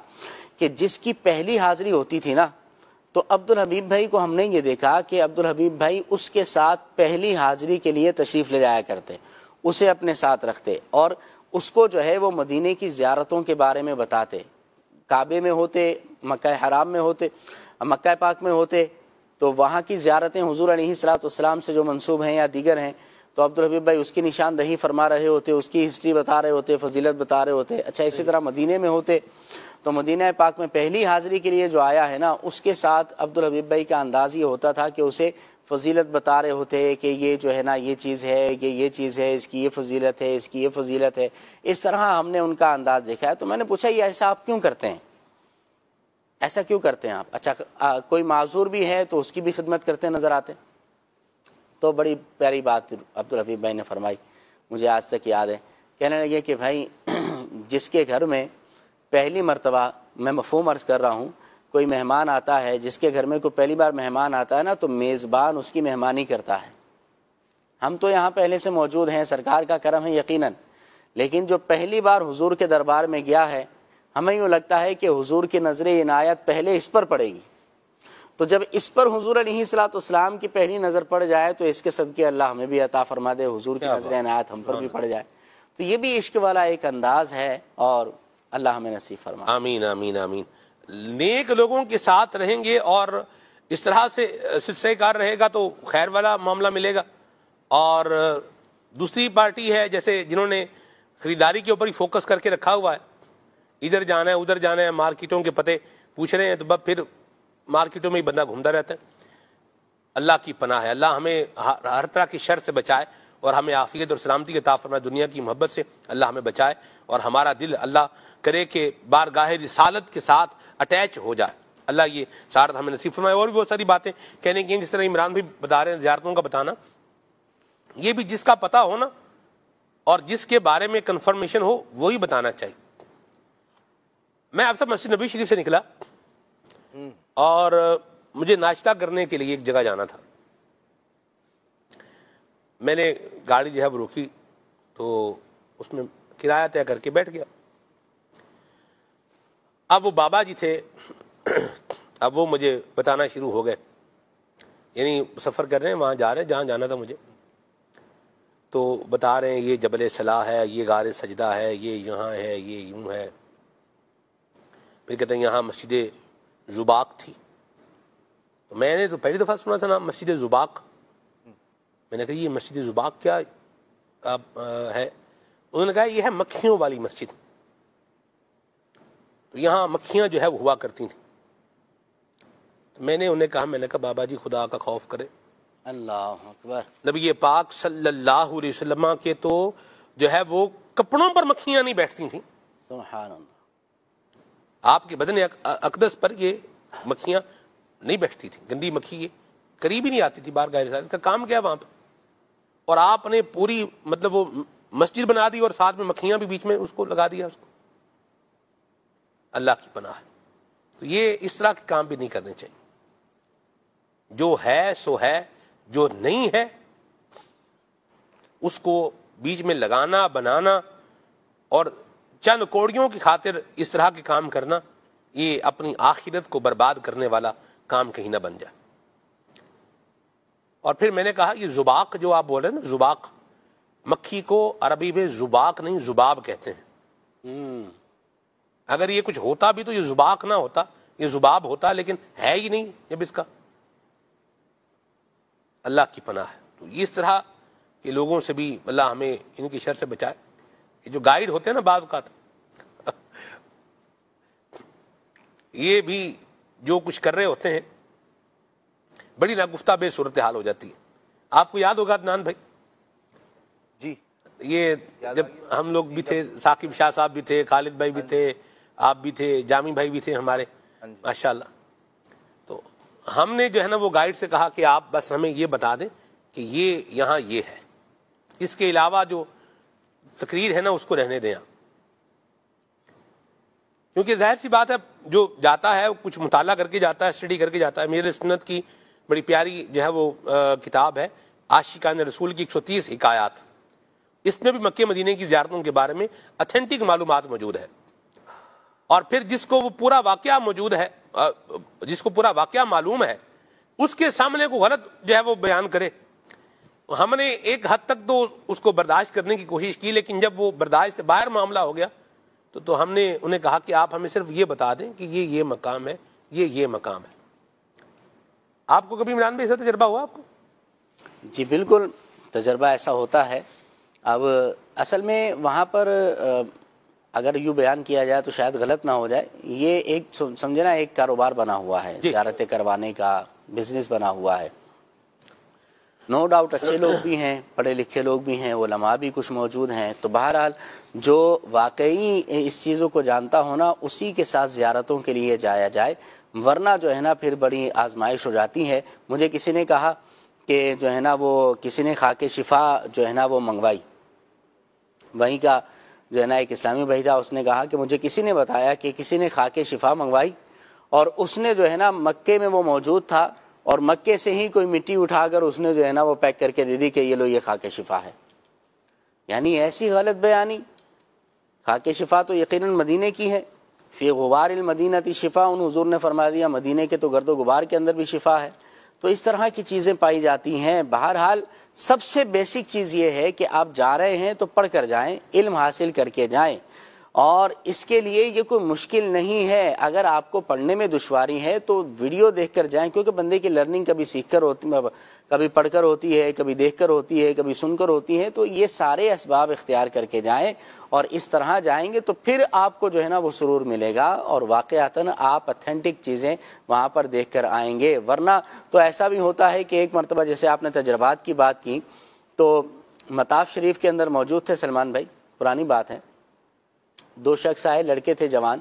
کہ جس کی پہلی حاضری ہوتی تھی نا, تو عبد الحبیب بھائی کو ہم نے یہ دیکھا کہ عبد الحبیب بھائی اس کے ساتھ پہلی حاضری کے لیے تشریف لے جایا کرتے, اسے اپنے ساتھ رکھتے, اور اس کو جو ہے وہ مدینے کی زیارتوں کے بارے میں بتاتے. کعبے میں ہوتے, مکہ حرام میں ہوتے, مکہ پاک میں ہوتے, تو وہاں کی زیارتیں حضور علیہ الصلوۃ والسلام سے جو منسوب ہیں یا دیگر ہیں, تو عبد الحبیب بھائی اس کی نشاندہی فرما رہے ہوتے, اس کی ہسٹری بتا رہے ہوتے, فضیلت بتا رہے ہوتے. اچھا, اسی طرح مدینے میں ہوتے تو مدینہ پاک میں پہلی حاضری کے لیے جو آیا ہے نا, اس کے ساتھ عبد الحبیب بھائی کا انداز یہ ہوتا تھا کہ اسے فضیلت بتا رہے ہوتے کہ یہ جو ہے نا یہ چیز ہے, یہ چیز ہے, اس کی یہ فضیلت ہے, اس کی یہ فضیلت ہے. اس طرح ہم نے ان کا انداز دیکھا ہے. تو میں نے پوچھا یہ ایسا آپ کیوں کرتے ہیں, ایسا کیوں کرتے ہیں آپ؟ اچھا, کوئی معذور بھی ہے تو اس کی بھی خدمت کرتے نظر آتے. تو بڑی پیاری بات عبد الحبیب بھائی نے فرمائی, مجھے آج تک یاد ہے کہنے لگے کہ بھائی جس کے گھر میں پہلی مرتبہ، میں مفہوم عرض کر رہا ہوں، کوئی مہمان آتا ہے، جس کے گھر میں کوئی پہلی بار مہمان آتا ہے نا، تو میزبان اس کی مہمانی کرتا ہے۔ ہم تو یہاں پہلے سے موجود ہیں، سرکار کا کرم ہے یقیناً، لیکن جو پہلی بار حضور کے دربار میں گیا ہے، ہمیں یوں لگتا ہے کہ حضور کی نظر عنایت پہلے اس پر پڑے گی، تو جب اس پر حضور علیہ الصلوۃ والسلام کی پہلی نظر پڑ جائے تو اس کے صدقے اللہ ہمیں بھی عطا فرما دے، حضور کی نظر عنایت ہم پر بھی پڑ جائے، تو یہ بھی عشق والا ایک انداز ہے، اور اللہ ہمیں نصیب فرما۔ آمین آمین آمین۔ نیک لوگوں کے ساتھ رہیں گے اور اس طرح سے سلسلہ کار رہے گا تو خیر والا معاملہ ملے گا۔ اور دوسری پارٹی ہے جیسے جنہوں نے خریداری کے اوپر ہی فوکس کر کے رکھا ہوا ہے، ادھر جانا ہے ادھر جانا ہے، مارکیٹوں کے پتے پوچھ رہے ہیں، تو بس پھر مارکیٹوں میں ہی بندہ گھومتا رہتا ہے۔ اللہ کی پناہ ہے، اللہ ہمیں ہر طرح کی شر سے بچائے اور ہمیں عافیت اور سلامتی عطا فرمائے، دنیا کی محبت سے اللہ ہمیں بچائے، اور ہمارا دل اللہ کرے کہ بارگاہ رسالت کے ساتھ اٹیچ ہو جائے، اللہ یہ سعادت ہمیں نصیب فرمائے۔ اور بھی بہت ساری باتیں کہنے کی ہیں، جس طرح عمران بھی بتا رہے ہیں زیارتوں کا بتانا، یہ بھی جس کا پتہ ہو نا اور جس کے بارے میں کنفرمیشن ہو وہی بتانا چاہیے۔ میں اب سے مسجد نبی شریف سے نکلا اور مجھے ناشتہ کرنے کے لیے ایک جگہ جانا تھا، میں نے گاڑی جو ہے وہ روکی تو اس میں کرایہ طے کر کے بیٹھ گیا۔ اب وہ بابا جی تھے، اب وہ مجھے بتانا شروع ہو گئے، یعنی سفر کر رہے ہیں، وہاں جا رہے ہیں جہاں جانا تھا مجھے، تو بتا رہے ہیں یہ جبل صلاح ہے، یہ غار سجدہ ہے، یہ یہاں ہے، یہ یوں ہے۔ پھر کہتے ہیں یہاں مسجد زباق تھی، تو میں نے تو پہلی دفعہ سنا تھا نام مسجد زباق، میں نے کہا یہ مسجد زباق کیا ہے؟ انہوں نے کہا یہ ہے مکھیوں والی مسجد، تو یہاں مکھیاں جو ہے وہ ہوا کرتی تھیں۔ تو میں نے انہیں کہا، میں نے کہا بابا جی خدا کا خوف کرے، اللہ اکبر، نبی پاک صلی اللہ علیہ وسلم کے تو جو ہے وہ کپڑوں پر مکھیاں نہیں بیٹھتی تھیں، سبحان اللہ، آپ کے بدن اقدس پر یہ مکھیاں نہیں بیٹھتی تھیں، گندی مکھی یہ قریب ہی نہیں آتی تھی بارگاہ رسالت کا کام کیا وہاں پہ، اور آپ نے پوری مطلب وہ مسجد بنا دی اور ساتھ میں مکھیاں بھی بیچ میں اس کو لگا دیا اس کو۔ اللہ کی پناہ ہے، تو یہ اس طرح کے کام بھی نہیں کرنے چاہیے، جو ہے سو ہے، جو نہیں ہے اس کو بیچ میں لگانا بنانا اور چند کوڑیوں کی خاطر اس طرح کے کام کرنا، یہ اپنی آخرت کو برباد کرنے والا کام کہیں نہ بن جائے۔ اور پھر میں نے کہا یہ زباق جو آپ بول رہے ہیں نا، زباق، مکھی کو عربی میں زباق نہیں زباب کہتے ہیں، اگر یہ کچھ ہوتا بھی تو یہ زباق نہ ہوتا، یہ زباب ہوتا، لیکن ہے ہی نہیں جب اس کا، اللہ کی پناہ ہے۔ تو اس طرح کے لوگوں سے بھی اللہ ہمیں ان کی شر سے بچائے۔ یہ جو گائیڈ ہوتے ہیں نا بعض اوقات، یہ بھی جو کچھ کر رہے ہوتے ہیں بڑی ناگفتہ بے صورتحال ہو جاتی ہے۔ آپ کو یاد ہوگا عدنان بھائی، جی یہ جب ہم لوگ بھی تھے، ثاقب شاہ صاحب بھی تھے، خالد بھائی بھی تھے، آپ بھی تھے، جامی بھائی بھی تھے ہمارے ماشاءاللہ، تو ہم نے جو ہے نا وہ گائیڈ سے کہا کہ آپ بس ہمیں یہ بتا دیں کہ یہ یہاں یہ ہے، اس کے علاوہ جو تقریر ہے نا اس کو رہنے دیں آپ، کیونکہ ظاہر سی بات ہے جو جاتا ہے کچھ مطالعہ کر کے جاتا ہے، اسٹڈی کر کے جاتا ہے۔ میرے سنت کی بڑی پیاری جو ہے وہ کتاب ہے عاشقان رسول کی 130 حکایات، اس میں بھی مکہ مدینے کی زیارتوں کے بارے میں اتھینٹک معلومات موجود ہے، اور پھر جس کو وہ پورا واقعہ موجود ہے، جس کو پورا واقعہ معلوم ہے، اس کے سامنے کو غلط جو ہے وہ بیان کرے۔ ہم نے ایک حد تک تو اس کو برداشت کرنے کی کوشش کی، لیکن جب وہ برداشت سے باہر معاملہ ہو گیا تو ہم نے انہیں کہا کہ آپ ہمیں صرف یہ بتا دیں کہ یہ مقام ہے، یہ مقام ہے۔ آپ کو کبھی عمران بھائی ایسا تجربہ ہوا آپ کو؟ جی بالکل، تجربہ ایسا ہوتا ہے۔ اب اصل میں وہاں پر اگر یوں بیان کیا جائے تو شاید غلط نہ ہو جائے، یہ ایک سمجھے نا ایک کاروبار بنا ہوا ہے، زیارتیں کروانے کا بزنس بنا ہوا ہے۔ نو ڈاؤٹ اچھے لوگ بھی ہیں، پڑھے لکھے لوگ بھی ہیں، علماء بھی کچھ موجود ہیں، تو بہرحال جو واقعی اس چیزوں کو جانتا ہونا اسی کے ساتھ زیارتوں کے لیے جایا جائے، ورنہ جو ہے نا پھر بڑی آزمائش ہو جاتی ہے۔ مجھے کسی نے کہا کہ جو ہے نا وہ کسی نے خاک شفا جو ہے نا وہ منگوائی، وہیں کا جو ہے نا ایک اسلامی بھائی تھا، اس نے کہا کہ مجھے کسی نے بتایا کہ کسی نے خاک شفا منگوائی اور اس نے جو ہے نا مکے میں وہ موجود تھا اور مکے سے ہی کوئی مٹی اٹھا کر اس نے جو ہے نا وہ پیک کر کے دے دی کہ یہ لو یہ خاک شفا ہے. یعنی ایسی غلط بیانی. خاک شفا تو یقیناً مدینے کی ہے. فی غبار المدینہ شفا، ان حضور نے فرما دیا مدینے کے تو گرد و غبار کے اندر بھی شفا ہے. تو اس طرح کی چیزیں پائی جاتی ہیں. بہرحال سب سے بیسک چیز یہ ہے کہ آپ جا رہے ہیں تو پڑھ کر جائیں، علم حاصل کر کے جائیں، اور اس کے لیے یہ کوئی مشکل نہیں ہے. اگر آپ کو پڑھنے میں دشواری ہے تو ویڈیو دیکھ کر جائیں، کیونکہ بندے کی لرننگ کبھی سیکھ کر ہوتی، کبھی پڑھ کر ہوتی ہے، کبھی دیکھ کر ہوتی ہے، کبھی سن کر ہوتی ہے. تو یہ سارے اسباب اختیار کر کے جائیں اور اس طرح جائیں گے تو پھر آپ کو جو ہے نا وہ سرور ملے گا اور واقعتاً آپ اتھینٹک چیزیں وہاں پر دیکھ کر آئیں گے. ورنہ تو ایسا بھی ہوتا ہے کہ ایک مرتبہ جیسے آپ نے تجربات کی بات کی تو مطاف شریف کے اندر موجود تھے سلمان بھائی، پرانی بات ہے. 2 شخص آئے، لڑکے تھے جوان،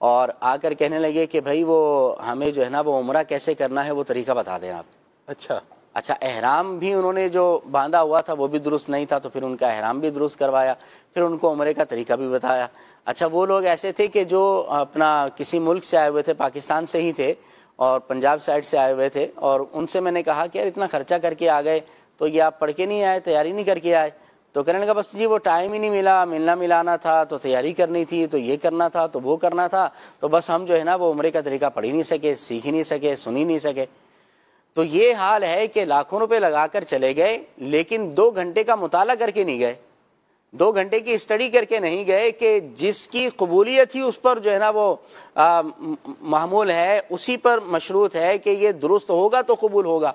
اور آ کر کہنے لگے کہ بھائی وہ ہمیں جو ہے نا وہ عمرہ کیسے کرنا ہے وہ طریقہ بتا دیں آپ. اچھا احرام بھی انہوں نے جو باندھا ہوا تھا وہ بھی درست نہیں تھا، تو پھر ان کا احرام بھی درست کروایا، پھر ان کو عمرے کا طریقہ بھی بتایا. اچھا وہ لوگ ایسے تھے کہ جو اپنا کسی ملک سے آئے ہوئے تھے، پاکستان سے ہی تھے اور پنجاب سائڈ سے آئے ہوئے تھے، اور ان سے میں نے کہا کہ یار اتنا خرچہ کر کے آ گئے تو یہ آپ پڑھ کے نہیں آئے، تیاری نہیں کر کے آئے؟ تو کہنے لگا بس جی وہ ٹائم ہی نہیں ملا، ملنا ملانا تھا تو تیاری کرنی تھی، تو یہ کرنا تھا تو وہ کرنا تھا، تو بس ہم جو ہے نا وہ عمرے کا طریقہ پڑھ ہی نہیں سکے، سیکھ ہی نہیں سکے، سن ہی نہیں سکے. تو یہ حال ہے کہ لاکھوں روپے لگا کر چلے گئے لیکن 2 گھنٹے کا مطالعہ کر کے نہیں گئے، 2 گھنٹے کی اسٹڈی کر کے نہیں گئے کہ جس کی قبولیت ہی اس پر جو ہے نا وہ محمول ہے، اسی پر مشروط ہے کہ یہ درست ہوگا تو قبول ہوگا.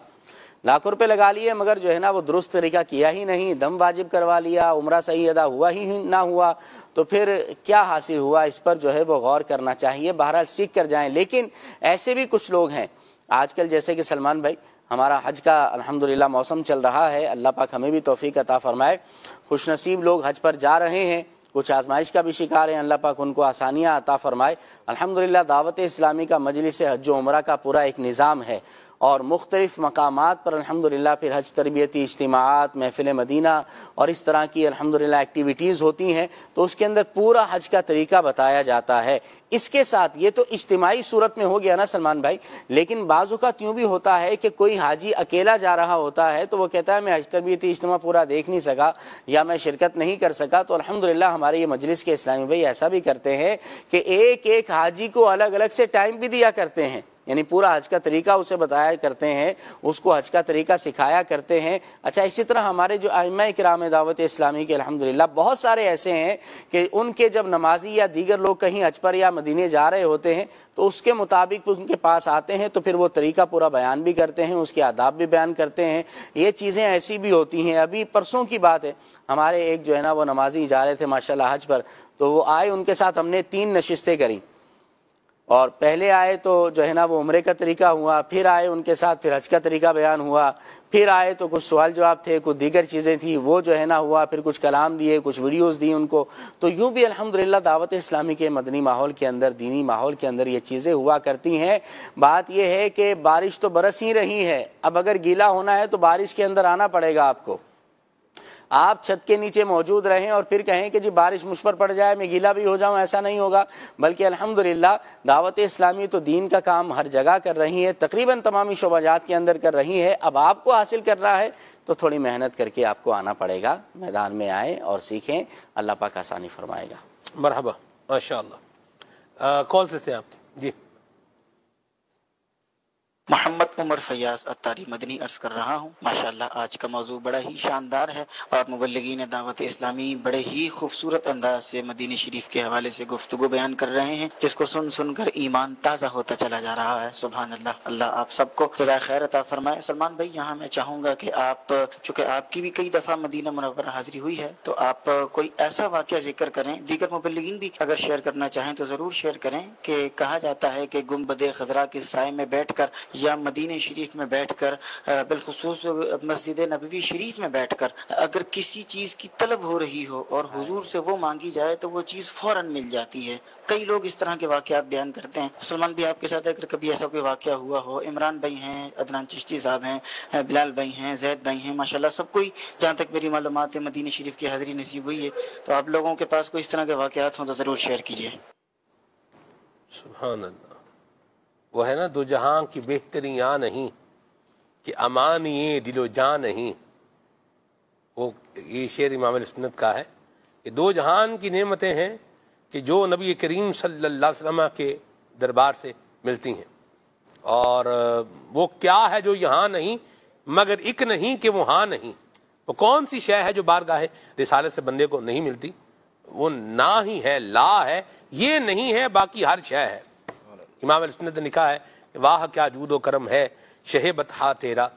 لاکھوں روپے لگا لیے مگر جو ہے نا وہ درست طریقہ کیا ہی نہیں، دم واجب کروا لیا، عمرہ صحیح ادا ہوا ہی نہ ہوا، تو پھر کیا حاصل ہوا؟ اس پر جو ہے وہ غور کرنا چاہیے. بہرحال سیکھ کر جائیں. لیکن ایسے بھی کچھ لوگ ہیں آج کل، جیسے کہ سلمان بھائی ہمارا حج کا الحمدللہ موسم چل رہا ہے، اللہ پاک ہمیں بھی توفیق عطا فرمائے. خوش نصیب لوگ حج پر جا رہے ہیں، کچھ آزمائش کا بھی شکار ہیں، اللہ پاک ان کو آسانیاں عطا فرمائے. الحمدللہ دعوت اسلامی کا مجلس حج و عمرہ کا پورا ایک نظام ہے اور مختلف مقامات پر الحمدللہ پھر حج تربیتی اجتماعات، محفل مدینہ اور اس طرح کی الحمدللہ ایکٹیویٹیز ہوتی ہیں، تو اس کے اندر پورا حج کا طریقہ بتایا جاتا ہے. اس کے ساتھ یہ تو اجتماعی صورت میں ہو گیا نا سلمان بھائی، لیکن بعض اوقات یوں بھی ہوتا ہے کہ کوئی حاجی اکیلا جا رہا ہوتا ہے تو وہ کہتا ہے میں حج تربیتی اجتماع پورا دیکھ نہیں سکا یا میں شرکت نہیں کر سکا. تو الحمدللہ ہمارے یہ مجلس کے اسلامی بھائی ایسا بھی کرتے ہیں کہ ایک ایک حاجی کو الگ الگ سے ٹائم بھی دیا کرتے ہیں، یعنی پورا حج کا طریقہ اسے بتایا کرتے ہیں، اس کو حج کا طریقہ سکھایا کرتے ہیں. اچھا اسی طرح ہمارے جو ائمہ کرام دعوت اسلامی کے الحمدللہ بہت سارے ایسے ہیں کہ ان کے جب نمازی یا دیگر لوگ کہیں حج پر یا مدینے جا رہے ہوتے ہیں تو اس کے مطابق ان کے پاس آتے ہیں تو پھر وہ طریقہ پورا بیان بھی کرتے ہیں، اس کے آداب بھی بیان کرتے ہیں. یہ چیزیں ایسی بھی ہوتی ہیں. ابھی پرسوں کی بات ہے، ہمارے ایک جو ہے نا وہ نمازی جا رہے تھے ماشاءاللہ حج پر، تو وہ آئے، ان کے ساتھ ہم نے 3 نشستیں کریں، اور پہلے آئے تو جو ہے نا وہ عمرے کا طریقہ ہوا، پھر آئے ان کے ساتھ پھر حج کا طریقہ بیان ہوا، پھر آئے تو کچھ سوال جواب تھے، کچھ دیگر چیزیں تھیں وہ جو ہے نا ہوا، پھر کچھ کلام دیے، کچھ ویڈیوز دی ان کو. تو یوں بھی الحمدللہ دعوت اسلامی کے مدنی ماحول کے اندر، دینی ماحول کے اندر یہ چیزیں ہوا کرتی ہیں. بات یہ ہے کہ بارش تو برس ہی رہی ہے، اب اگر گیلا ہونا ہے تو بارش کے اندر آنا پڑے گا آپ کو. آپ چھت کے نیچے موجود رہیں اور پھر کہیں کہ جی بارش مجھ پر پڑ جائے میں گیلا بھی ہو جاؤں، ایسا نہیں ہوگا. بلکہ الحمدللہ دعوت اسلامی تو دین کا کام ہر جگہ کر رہی ہے، تقریباً تمامی شعبہ جات کے اندر کر رہی ہے. اب آپ کو حاصل کرنا ہے تو تھوڑی محنت کر کے آپ کو آنا پڑے گا، میدان میں آئیں اور سیکھیں، اللہ پاک آسانی فرمائے گا. مرحبا، ماشاءاللہ. کون سے تھے آپ؟ جی محمد عمر فیاض اتاری مدنی عرض کر رہا ہوں. ماشاءاللہ آج کا موضوع بڑا ہی شاندار ہے اور مبلغین دعوت اسلامی بڑے ہی خوبصورت انداز سے مدینہ شریف کے حوالے سے گفتگو بیان کر رہے ہیں، جس کو سن سن کر ایمان تازہ ہوتا چلا جا رہا ہے. سبحان اللہ. اللہ آپ سب کو جزائے خیر عطا فرمائے. سلمان بھائی یہاں میں چاہوں گا کہ آپ، چونکہ آپ کی بھی کئی دفعہ مدینہ منورہ حاضری ہوئی ہے، تو آپ کوئی ایسا واقعہ ذکر کریں، دیگر مبلغین بھی اگر شیئر کرنا چاہیں تو ضرور شیئر کریں، کہ کہا جاتا ہے کہ گنبد خضرا کے سائے میں بیٹھ کر یا مدینہ شریف میں بیٹھ کر بالخصوص مسجد نبوی شریف میں بیٹھ کر اگر کسی چیز کی طلب ہو رہی ہو اور حضور سے وہ مانگی جائے تو وہ چیز فوراً مل جاتی ہے۔ کئی لوگ اس طرح کے واقعات بیان کرتے ہیں۔ سلمان بھی آپ کے ساتھ اگر کبھی ایسا کوئی واقعہ ہوا ہو، عمران بھائی ہیں، عدنان چشتی صاحب ہیں، بلال بھائی ہیں، زید بھائی ہیں، ماشاءاللہ سب کوئی جہاں تک میری معلومات ہے مدینہ شریف کی حاضری نصیب ہوئی ہے، تو آپ لوگوں کے پاس کوئی اس طرح کے واقعات ہوں تو ضرور شیئر کیجیے۔ سبحان اللہ، وہ ہے نا دو جہاں کی بہتری یہاں نہیں کہ امان یہ دل و جان نہیں، وہ یہ شعر امام السنت کا ہے کہ دو جہان کی نعمتیں ہیں کہ جو نبی کریم صلی اللہ علیہ وسلم کے دربار سے ملتی ہیں، اور وہ کیا ہے جو یہاں نہیں مگر ایک نہیں کہ وہاں نہیں۔ وہ کون سی شے ہے جو بارگاہ رسالت سے بندے کو نہیں ملتی؟ وہ نہ ہی ہے، لا ہے، یہ نہیں ہے، باقی ہر شے ہے۔ امام السنت نے لکھا ہے کہ واہ کیا جود و کرم ہے شہ بطحا تیرا،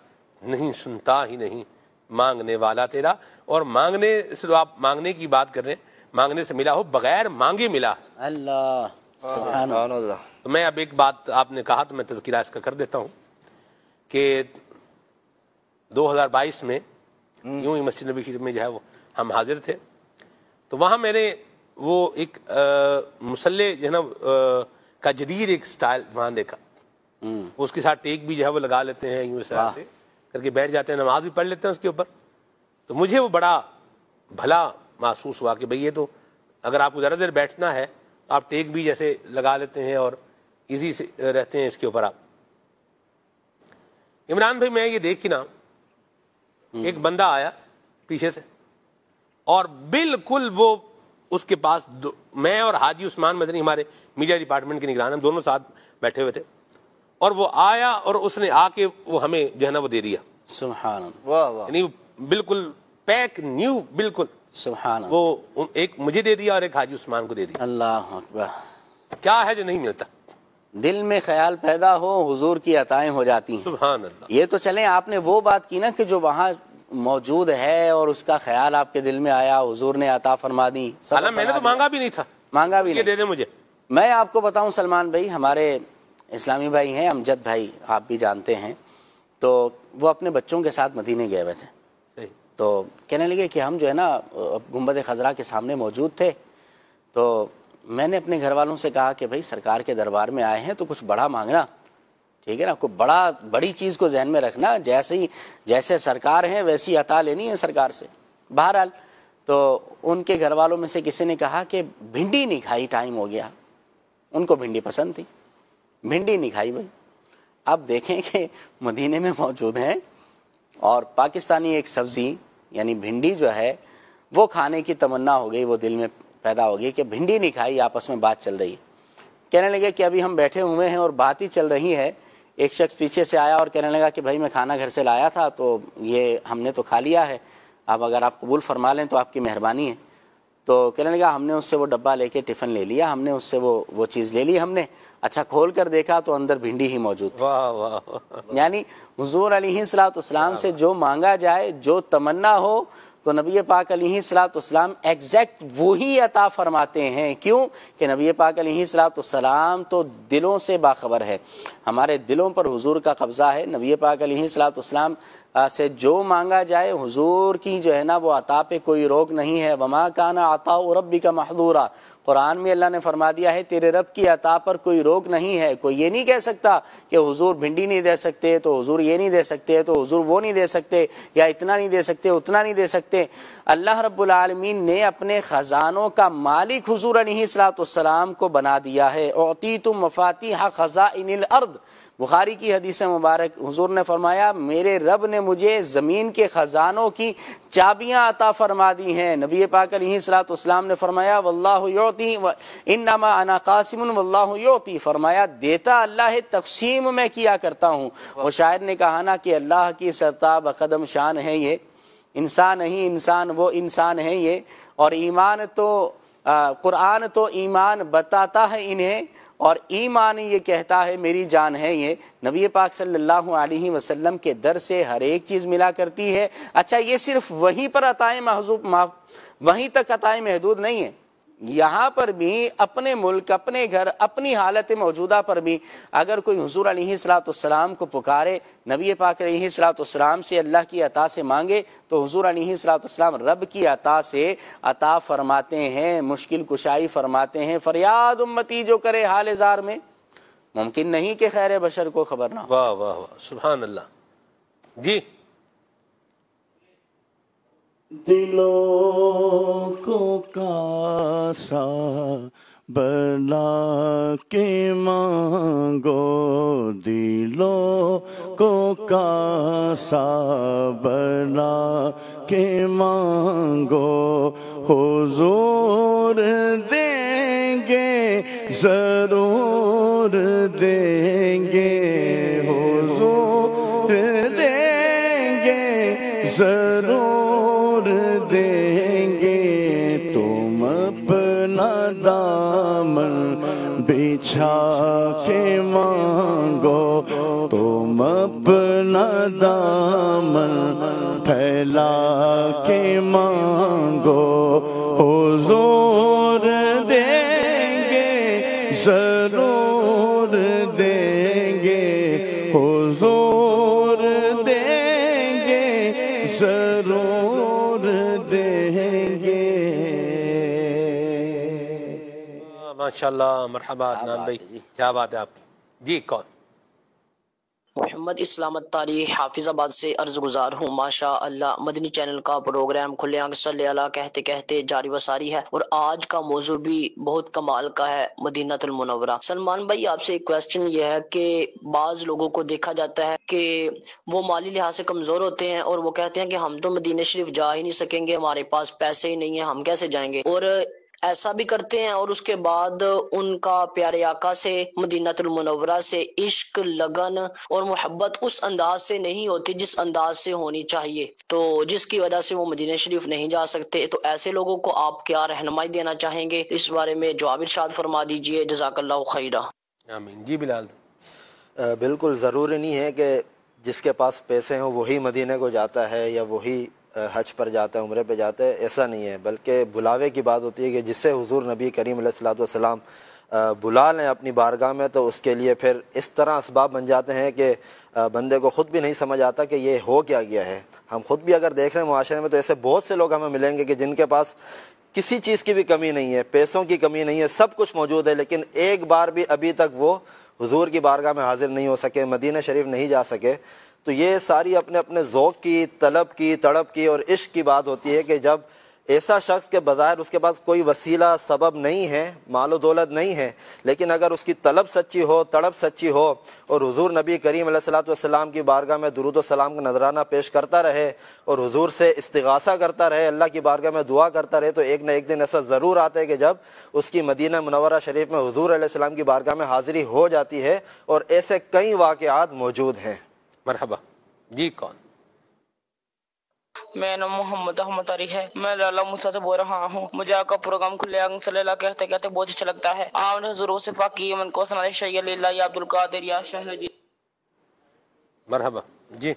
نہیں سنتا ہی نہیں مانگنے والا تیرا۔ اور مانگنے سے آپ مانگنے کی بات کر رہے ہیں، مانگنے سے ملا ہو، بغیر مانگے ملا۔ اللہ سبحان اللہ۔ تو میں اب ایک بات آپ نے کہا تو میں تذکرہ اس کا کر دیتا ہوں کہ 2022 میں یوں ہی مسجد نبی شریف میں جو ہے وہ ہم حاضر تھے، تو وہاں میں نے وہ ایک مسلح جو ہے نا کا جدید ایک سٹائل وہاں دیکھا، اس کے ساتھ ٹیک بھی جو ہے وہ لگا لیتے ہیں، یوں اس طرح سے کر کے بیٹھ جاتے ہیں، نماز بھی پڑھ لیتے ہیں اس کے اوپر۔ تو مجھے وہ بڑا بھلا محسوس ہوا کہ بھئی یہ تو اگر آپ کو ذرا دیر بیٹھنا ہے تو آپ ٹیک بھی جیسے لگا لیتے ہیں اور ایزی سے رہتے ہیں اس کے اوپر آپ۔ عمران بھائی میں یہ دیکھی نا، ایک بندہ آیا پیچھے سے اور بالکل وہ اس کے پاس میں اور حاجی عثمان مدنی ہمارے میڈیا ڈپارٹمنٹ کے نگران، ہم دونوں ساتھ بیٹھے ہوئے تھے، اور وہ آیا اور اس نے آ کے وہ ہمیں جو ہے نا وہ دے دیا۔ سبحان اللہ، واہ واہ، یعنی بالکل پیک نیو، بالکل سبحان اللہ، وہ ایک مجھے دے دیا اور ایک حاجی عثمان کو دے دیا۔ اللہ اکبر۔ کیا ہے جو نہیں ملتا؟ دل میں خیال پیدا ہو حضور کی عطائیں ہو جاتی ہیں۔ سبحان اللہ۔ یہ تو چلیں آپ نے وہ بات کی نا کہ جو وہاں موجود ہے اور اس کا خیال آپ کے دل میں آیا، حضور نے عطا فرما دی۔ میں نے تو مانگا بھی نہیں تھا، مانگا بھی یہ نہیں، دے دیں مجھے۔ میں آپ کو بتاؤں سلمان بھائی، ہمارے اسلامی بھائی ہیں امجد بھائی، آپ بھی جانتے ہیں، تو وہ اپنے بچوں کے ساتھ مدینے گئے ہوئے تھے، صحیح۔ تو کہنے لگے کہ ہم جو ہے نا گنبد خضرا کے سامنے موجود تھے، تو میں نے اپنے گھر والوں سے کہا کہ بھائی سرکار کے دربار میں آئے ہیں تو کچھ بڑا مانگنا، ٹھیک ہے نا، کوئی بڑی چیز کو ذہن میں رکھنا، جیسے سرکار ہیں ویسی عطا لینی ہے سرکار سے۔ بہرحال تو ان کے گھر والوں میں سے کسی نے کہا کہ بھنڈی نہیں کھائی، ٹائم ہو گیا، ان کو بھنڈی پسند تھی، بھنڈی نہیں کھائی بھائی۔ اب دیکھیں کہ مدینے میں موجود ہیں اور پاکستانی ایک سبزی یعنی بھنڈی جو ہے وہ کھانے کی تمنا ہو گئی، وہ دل میں پیدا ہو گئی کہ بھنڈی نہیں کھائی، آپس میں بات چل رہی ہے۔ کہنے لگے کہ ابھی ہم بیٹھے ہوئے ہیں اور بات ہی چل رہی ہے، ایک شخص پیچھے سے آیا اور کہنے لگا کہ بھائی میں کھانا گھر سے لایا تھا تو یہ ہم نے تو کھا لیا ہے، اب اگر آپ قبول فرما لیں تو آپ کی مہربانی ہے۔ تو کہنے لگا ہم نے اس سے وہ ڈبہ لے کے ٹفن لے لیا، ہم نے اس سے وہ چیز لے لی، ہم نے اچھا کھول کر دیکھا تو اندر بھنڈی ہی موجود تھی۔ واہ واہ، یعنی حضور علیہ الصلوۃ والسلام سے جو مانگا جائے، جو تمنا ہو، تو نبی پاک علیہ الصلوۃ والسلام ایگزیکٹ وہی عطا فرماتے ہیں۔ کیوں کہ نبی پاک علیہ الصلوۃ والسلام تو دلوں سے باخبر ہے، ہمارے دلوں پر حضور کا قبضہ ہے۔ نبی پاک علیہ الصلوۃ والسلام سے جو مانگا جائے، حضور کی جو ہے نا وہ عطا پہ کوئی روک نہیں ہے۔ وما کان عطاء ربک محظورا، قرآن میں اللہ نے فرما دیا ہے تیرے رب کی عطا پر کوئی روک نہیں ہے۔ کوئی یہ نہیں کہہ سکتا کہ حضور بھنڈی نہیں دے سکتے تو حضور یہ نہیں دے سکتے تو حضور وہ نہیں دے سکتے، یا اتنا نہیں دے سکتے اتنا نہیں دے سکتے۔ اللہ رب العالمین نے اپنے خزانوں کا مالک حضور علیہ الصلوۃ والسلام کو بنا دیا ہے۔ اعطیتم مفاتیح خزائن الارض، بخاری کی حدیث مبارک، حضور نے فرمایا میرے رب نے مجھے زمین کے خزانوں کی چابیاں عطا فرما دی ہیں۔ نبی پاک علیہ الصلوۃ والسلام نے فرمایا واللہ یعطی انما انا قاسم واللہ یعطی، فرمایا دیتا اللہ ہے، تقسیم میں کیا کرتا ہوں۔ وہ شاعر نے کہا نا کہ اللہ کی سرتاب قدم شان ہے یہ، انسان نہیں انسان وہ انسان ہے یہ، اور ایمان تو قرآن تو ایمان بتاتا ہے انہیں، اور ایمان یہ کہتا ہے میری جان ہے یہ۔ نبی پاک صلی اللہ علیہ وسلم کے در سے ہر ایک چیز ملا کرتی ہے۔ اچھا یہ صرف وہیں پر عطائیں وہیں تک عطائیں محدود نہیں ہیں، یہاں پر بھی اپنے ملک، اپنے گھر، اپنی حالت موجودہ پر بھی اگر کوئی حضور علیہ الصلوۃ والسلام کو پکارے، نبی پاک علیہ الصلوۃ والسلام سے اللہ کی عطا سے مانگے، تو حضور علیہ الصلوۃ والسلام رب کی عطا سے عطا فرماتے ہیں، مشکل کشائی فرماتے ہیں۔ فریاد امتی جو کرے حال زار میں، ممکن نہیں کہ خیر بشر کو خبر نہ ہو۔ واہ واہ واہ، سبحان اللہ۔ جی دلوں کو کاسا بنا کے مانگو، دلوں کو کاسا بنا کے مانگو، حضور دیں گے ضرور دیں گے، حضور دیں گے ضرور دیں گے، تم اپنا دامن بچھا کے مانگو، تم اپنا دامن پھیلا کے مانگو، حضور دیں گے ضرور دیں گے، حضور دیں گے ضرور دیں گے۔ ماشاءاللہ، مرحبا عدنان بھائی، کیا بات ہے آپ کی۔ جی کون؟ محمد اسلام اتاری حافظ آباد سے عرض گزار ہوں۔ ماشاء اللہ مدنی چینل کا پروگرام کھلے آنکھ صلی اللہ کہتے کہتے جاری و ساری ہے، اور آج کا موضوع بھی بہت کمال کا ہے، مدینہ المنورہ۔ سلمان بھائی، آپ سے ایک کویسچن یہ ہے کہ بعض لوگوں کو دیکھا جاتا ہے کہ وہ مالی لحاظ سے کمزور ہوتے ہیں اور وہ کہتے ہیں کہ ہم تو مدینہ شریف جا ہی نہیں سکیں گے، ہمارے پاس پیسے ہی نہیں ہیں، ہم کیسے جائیں گے، اور ایسا بھی کرتے ہیں، اور اس کے بعد ان کا پیارے آقا سے، مدینہ المنورہ سے عشق، لگن اور محبت اس انداز سے نہیں ہوتی جس انداز سے ہونی چاہیے، تو جس کی وجہ سے وہ مدینہ شریف نہیں جا سکتے۔ تو ایسے لوگوں کو آپ کیا رہنمائی دینا چاہیں گے؟ اس بارے میں جواب ارشاد فرما دیجئے، جزاک اللہ خیرہ۔ آمین۔ جی بلال۔ بالکل ضروری نہیں ہے کہ جس کے پاس پیسے ہوں وہی مدینہ کو جاتا ہے یا وہی حج پر جاتا ہے، عمرے پہ جاتا ہے، ایسا نہیں ہے، بلکہ بلاوے کی بات ہوتی ہے کہ جس سے حضور نبی کریم علیہ الصلوۃ والسلام بلا لیں اپنی بارگاہ میں، تو اس کے لیے پھر اس طرح اسباب بن جاتے ہیں کہ بندے کو خود بھی نہیں سمجھ آتا کہ یہ ہو کیا گیا ہے۔ ہم خود بھی اگر دیکھ رہے ہیں معاشرے میں تو ایسے بہت سے لوگ ہمیں ملیں گے کہ جن کے پاس کسی چیز کی بھی کمی نہیں ہے، پیسوں کی کمی نہیں ہے، سب کچھ موجود ہے، لیکن ایک بار بھی ابھی تک وہ حضور کی بارگاہ میں حاضر نہیں ہو سکے، مدینہ شریف نہیں جا سکے۔ تو یہ ساری اپنے اپنے ذوق کی، طلب کی، تڑپ کی اور عشق کی بات ہوتی ہے کہ جب ایسا شخص کے بظاہر اس کے پاس کوئی وسیلہ سبب نہیں ہے، مال و دولت نہیں ہے، لیکن اگر اس کی طلب سچی ہو، تڑپ سچی ہو، اور حضور نبی کریم علیہ الصلوۃ والسلام کی بارگاہ میں درود و سلام کا نذرانہ پیش کرتا رہے اور حضور سے استغاثہ کرتا رہے، اللہ کی بارگاہ میں دعا کرتا رہے، تو ایک نہ ایک دن ایسا ضرور آتا ہے کہ جب اس کی مدینہ منورہ شریف میں حضور علیہ السلام کی بارگاہ میں حاضری ہو جاتی ہے، اور ایسے کئی واقعات موجود ہیں۔ مرحبا۔ جی کون؟ میرا نام محمد احمد علی ہے، میں لالا موسیٰ سے بول رہا ہوں۔ مجھے آپ کا پروگرام کھلے آنکھ صلی اللہ کہتے کہتے بہت اچھا لگتا ہے۔ آپ نے حضور سے پاک کی من کو سنائے شیع اللہ یا عبد القادر یا شاہ جی۔ مرحبا۔ جی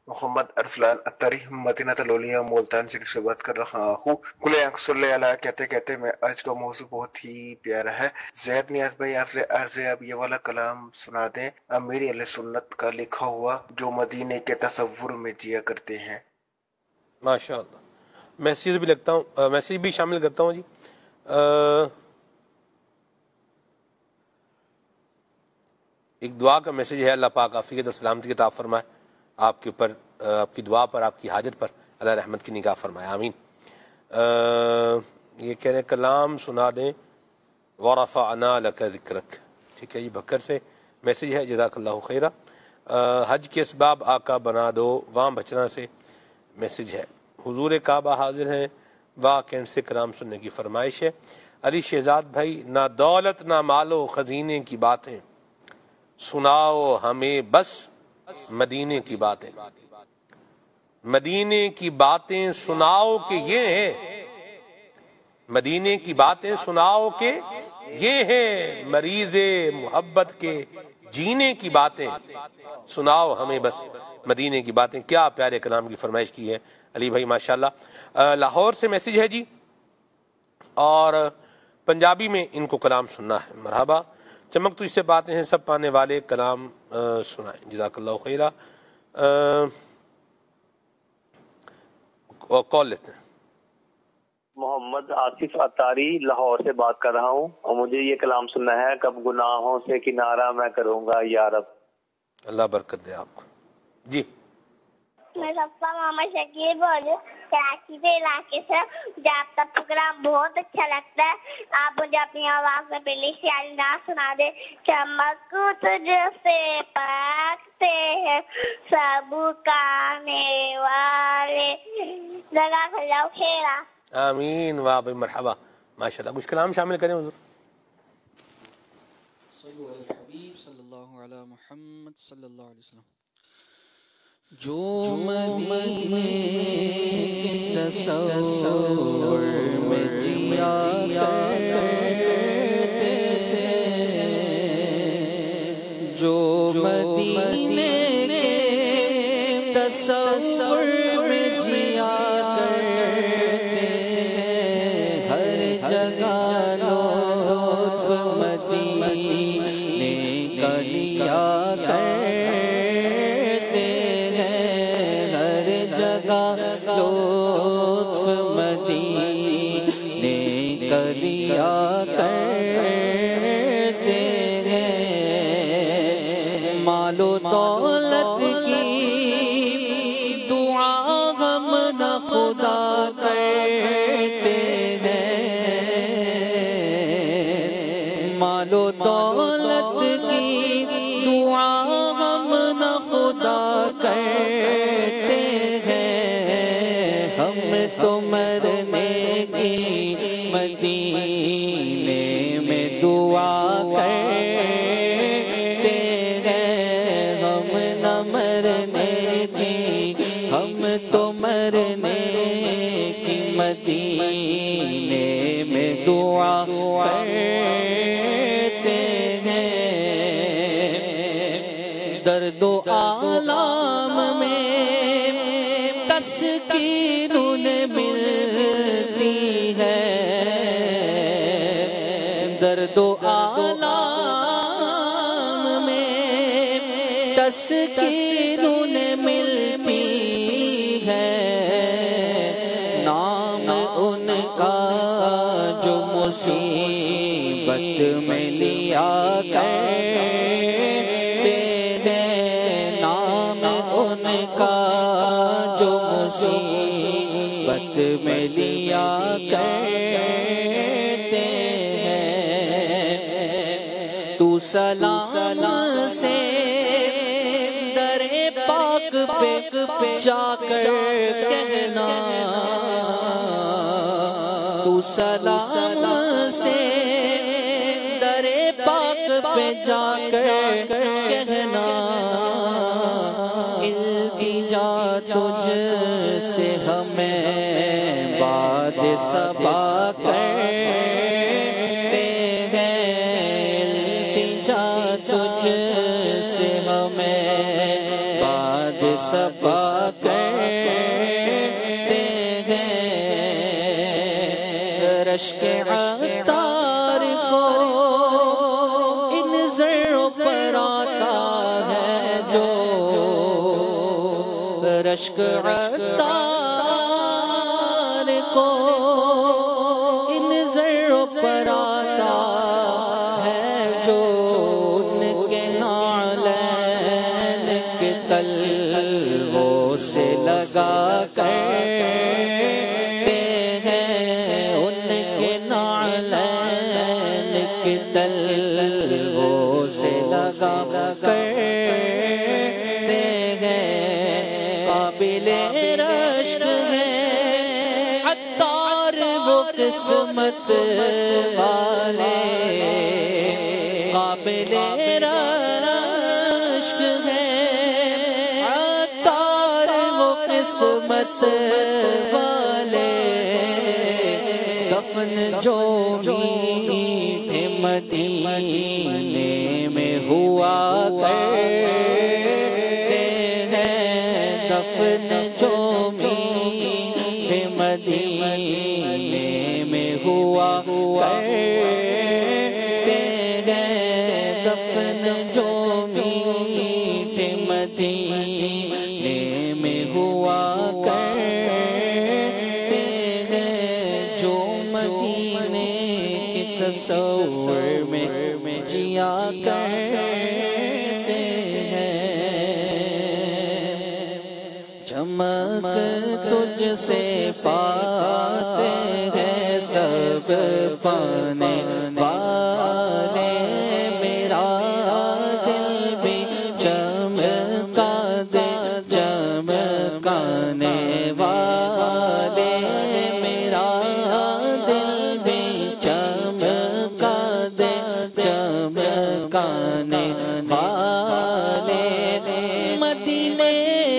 محمد ارسلان اتاری، مدینہ الاولیاء ملتان سے بات کر رہا ہوں۔ کھلے آنکھ صلی اللہ کہتے کہتے میں آج کا موضوع بہت ہی پیارا ہے۔ زید نیاز بھائی، آپ سے عرض ہے آپ یہ والا کلام سنا دیں، امیر اہل سنت کا لکھا ہوا جو مدینے کے تصور میں جیا کرتے ہیں۔ ماشاء اللہ۔ میسیج بھی لگتا ہوں، میسیج بھی شامل کرتا ہوں۔ جی ایک دعا کا میسیج ہے، اللہ پاک عافیت اور سلامتی کی عطا فرمائے آپ کے اوپر، آپ کی دعا پر، آپ کی حاجت پر اللہ رحمت کی نگاہ فرمائے، آمین۔ یہ کہہ رہے ہیں کلام سنا دیں، وَرَفَعْنَا لَكَ ذِكْرَكَ، ٹھیک ہے، یہ بکر سے میسیج ہے، جزاک اللہ خیرہ۔ حج کے اسباب آقا بنا دو، وہاں بچنا سے میسیج ہے۔ حضور کعبہ حاضر ہیں، واہ کینٹ سے کلام سننے کی فرمائش ہے۔ علی شہزاد بھائی، نہ دولت نہ مالو خزینے کی باتیں، سناؤ ہمیں بس مدینے کی باتیں، مدینے کی باتیں سناؤ کہ یہ ہیں، مدینے کی باتیں سناؤ کہ یہ ہیں، مریض محبت کے جینے کی باتیں، سناؤ ہمیں بس مدینے کی باتیں۔ کیا پیارے کلام کی فرمائش کی ہے علی بھائی، ماشاءاللہ۔ لاہور سے میسیج ہے جی، اور پنجابی میں ان کو کلام سننا ہے. مرحبا. چمک تو اس سے باتیں ہیں سب پانے والے کلام سنائیں. جزاک اللہ خیرہ. کال لیتے ہیں. محمد آصف اتاری لاہور سے بات کر رہا ہوں اور مجھے یہ کلام سننا ہے. کب گناہوں سے کنارہ میں کروں گا یا رب. اللہ برکت دے آپ کو. جی میں صفا محمد شکیل بول رہی ہوں کراچی کے علاقے سے. مجھے آپ کا پروگرام بہت اچھا لگتا ہے. آپ مجھے اپنی آواز میں پہلی شاعری نہ سنا دے. چمک تجھ سے پاکتے ہیں سب کانے والے. جزاک اللہ خیرہ. آمین. واہ بھائی مرحبا ماشاء اللہ. کچھ کلام شامل کریں حضور. صلو علی الحبیب صلی اللہ علی محمد صلی اللہ علیہ وسلم. جو مدینے تصور میں جیا کرتے جو مدینے کے تصور میں جیا کرتے ہر جگہ لطف مدینے کا لیا لطف مدینے کا لیا کرتے ہیں. مال و دولت کی دعا ہم نہ خدا کرتے ہیں. مال و دولت کی دعا ہم نہ خدا کرتے تو مرنے کی مدینے میں دعا کرتے ہیں. ہم نہ مرنے کی ہم تو مرنے کی مدینے میں دعا کرتے ہیں. درد و آلام میں تسکین ملتی ہے. درد و آلام میں تسکین ملتی ہے. نام ان کا جو مصیبت میں لیا کرتے ہیں. نام ان کا جو مصیبت میں لیا کرتے ہیں. تو سلام سے در پاک پہ جا کر کہنا. تو سلام سے در پاک پہ جا کر کہنا. التجا تجھ سے ہمیں باد صبا کرتے ہیں. التجا تجھ سے ہمیں باد صبا کرتے ہیں. رشک عطار کو ان زروں پر آتا ہے جو. رشک عطار کو ان زروں پر آتا ہے جو. ان کے نعلین کے تلووں سے لگا کرتے ہیں. ان کے نعلین کے تلووں سے لگا کرتے ہیں. قابل رشک ہے عطار وہ قسمت والے. قابل رشک ہے عطار وہ قسمت والے. دفن جو میٹھے مدینے میں ہوا کرتے ہیں. دفن جو میٹھے مدینے میں ہوا کرتے ہیں دفن جو میٹھے مدینے میں ہوا کرتے ہیں، جو مدینے کے تصور میں جیا کرتے ہیں۔ چمک تجھ سے پاتے ہیں سب پانے والے، میرا دل بھی چمکا دے چمکانے والے، میرا دل بھی چمکا دے چمکانے والے، مدینے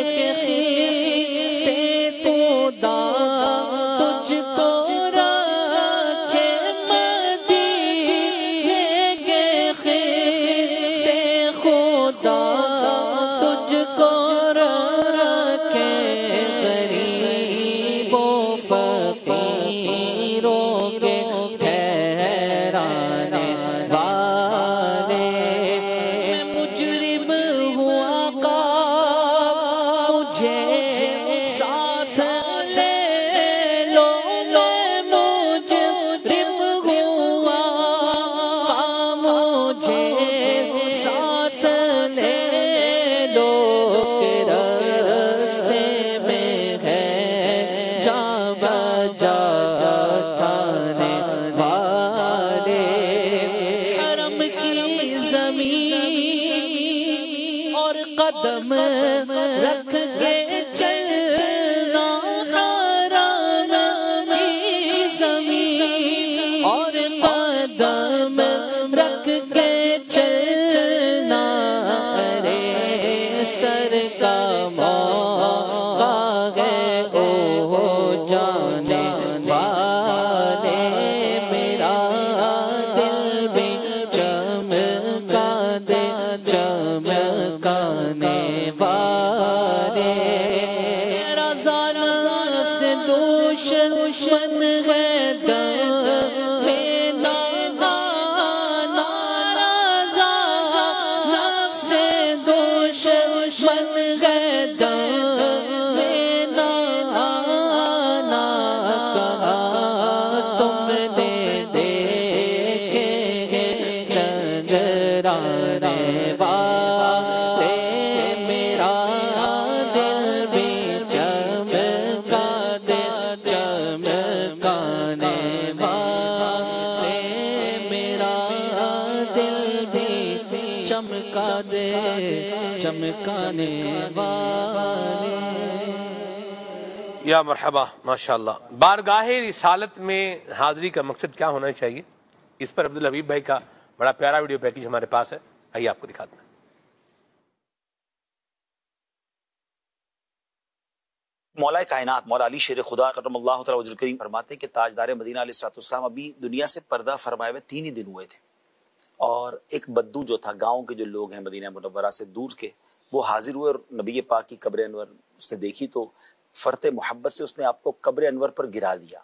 کے خطے تو داغ تجھ کو رکھے، مدینے کے خطے خدا تجھ کو رکھے، غریبوں فقیروں کے ٹھہرانے والے، میں مجرم ہوں آقا مجھے ساتھ لے لو، میں مجرم ہوں آقا مجھے ساتھ لے لو، کہ راستے میں ہے جا بجا تھانے والے، حرم کی زمین اور قدم رکھ کے چلنا، حرم کی زمین اور قدم رکھ کے چلنا، ارے سر کا موقع ہے او جانے والے، میرا دل بھی چمکا دے چمکانے والے، رضا نفس دشمن ہے دم میں نہ آنا، رضا نفس دشمن ہے دم میں نہ آنا، کہا تم نے دیکھے چنجرانے والے، میرا دل بھی چمکا دے چمکانے والے، میرا دل بھی چمکا دے چمکانے والے۔ یا مرحبا، ماشاءاللہ۔ بارگاہ رسالت میں حاضری کا مقصد کیا ہونا چاہیے، اس پر عبدالحبیب بھائی کا بڑا پیارا ویڈیو پیکیج ہمارے پاس ہے، آئیے آپ کو دکھاتے ہیں۔ مولا کائنات مولا علی شیر خدا کرم اللہ تعالی وجہ کریم فرماتے ہیں کہ تاجدار مدینہ علیہ الصلوۃ والسلام ابھی دنیا سے پردہ فرمائے ہوئے 3 ہی دن ہوئے تھے، اور ایک بدو جو تھا، گاؤں کے جو لوگ ہیں مدینہ منورہ سے دور کے، وہ حاضر ہوئے اور نبی پاک کی قبر انور اس نے دیکھی تو فرط محبت سے اس نے آپ کو قبر انور پر گرا دیا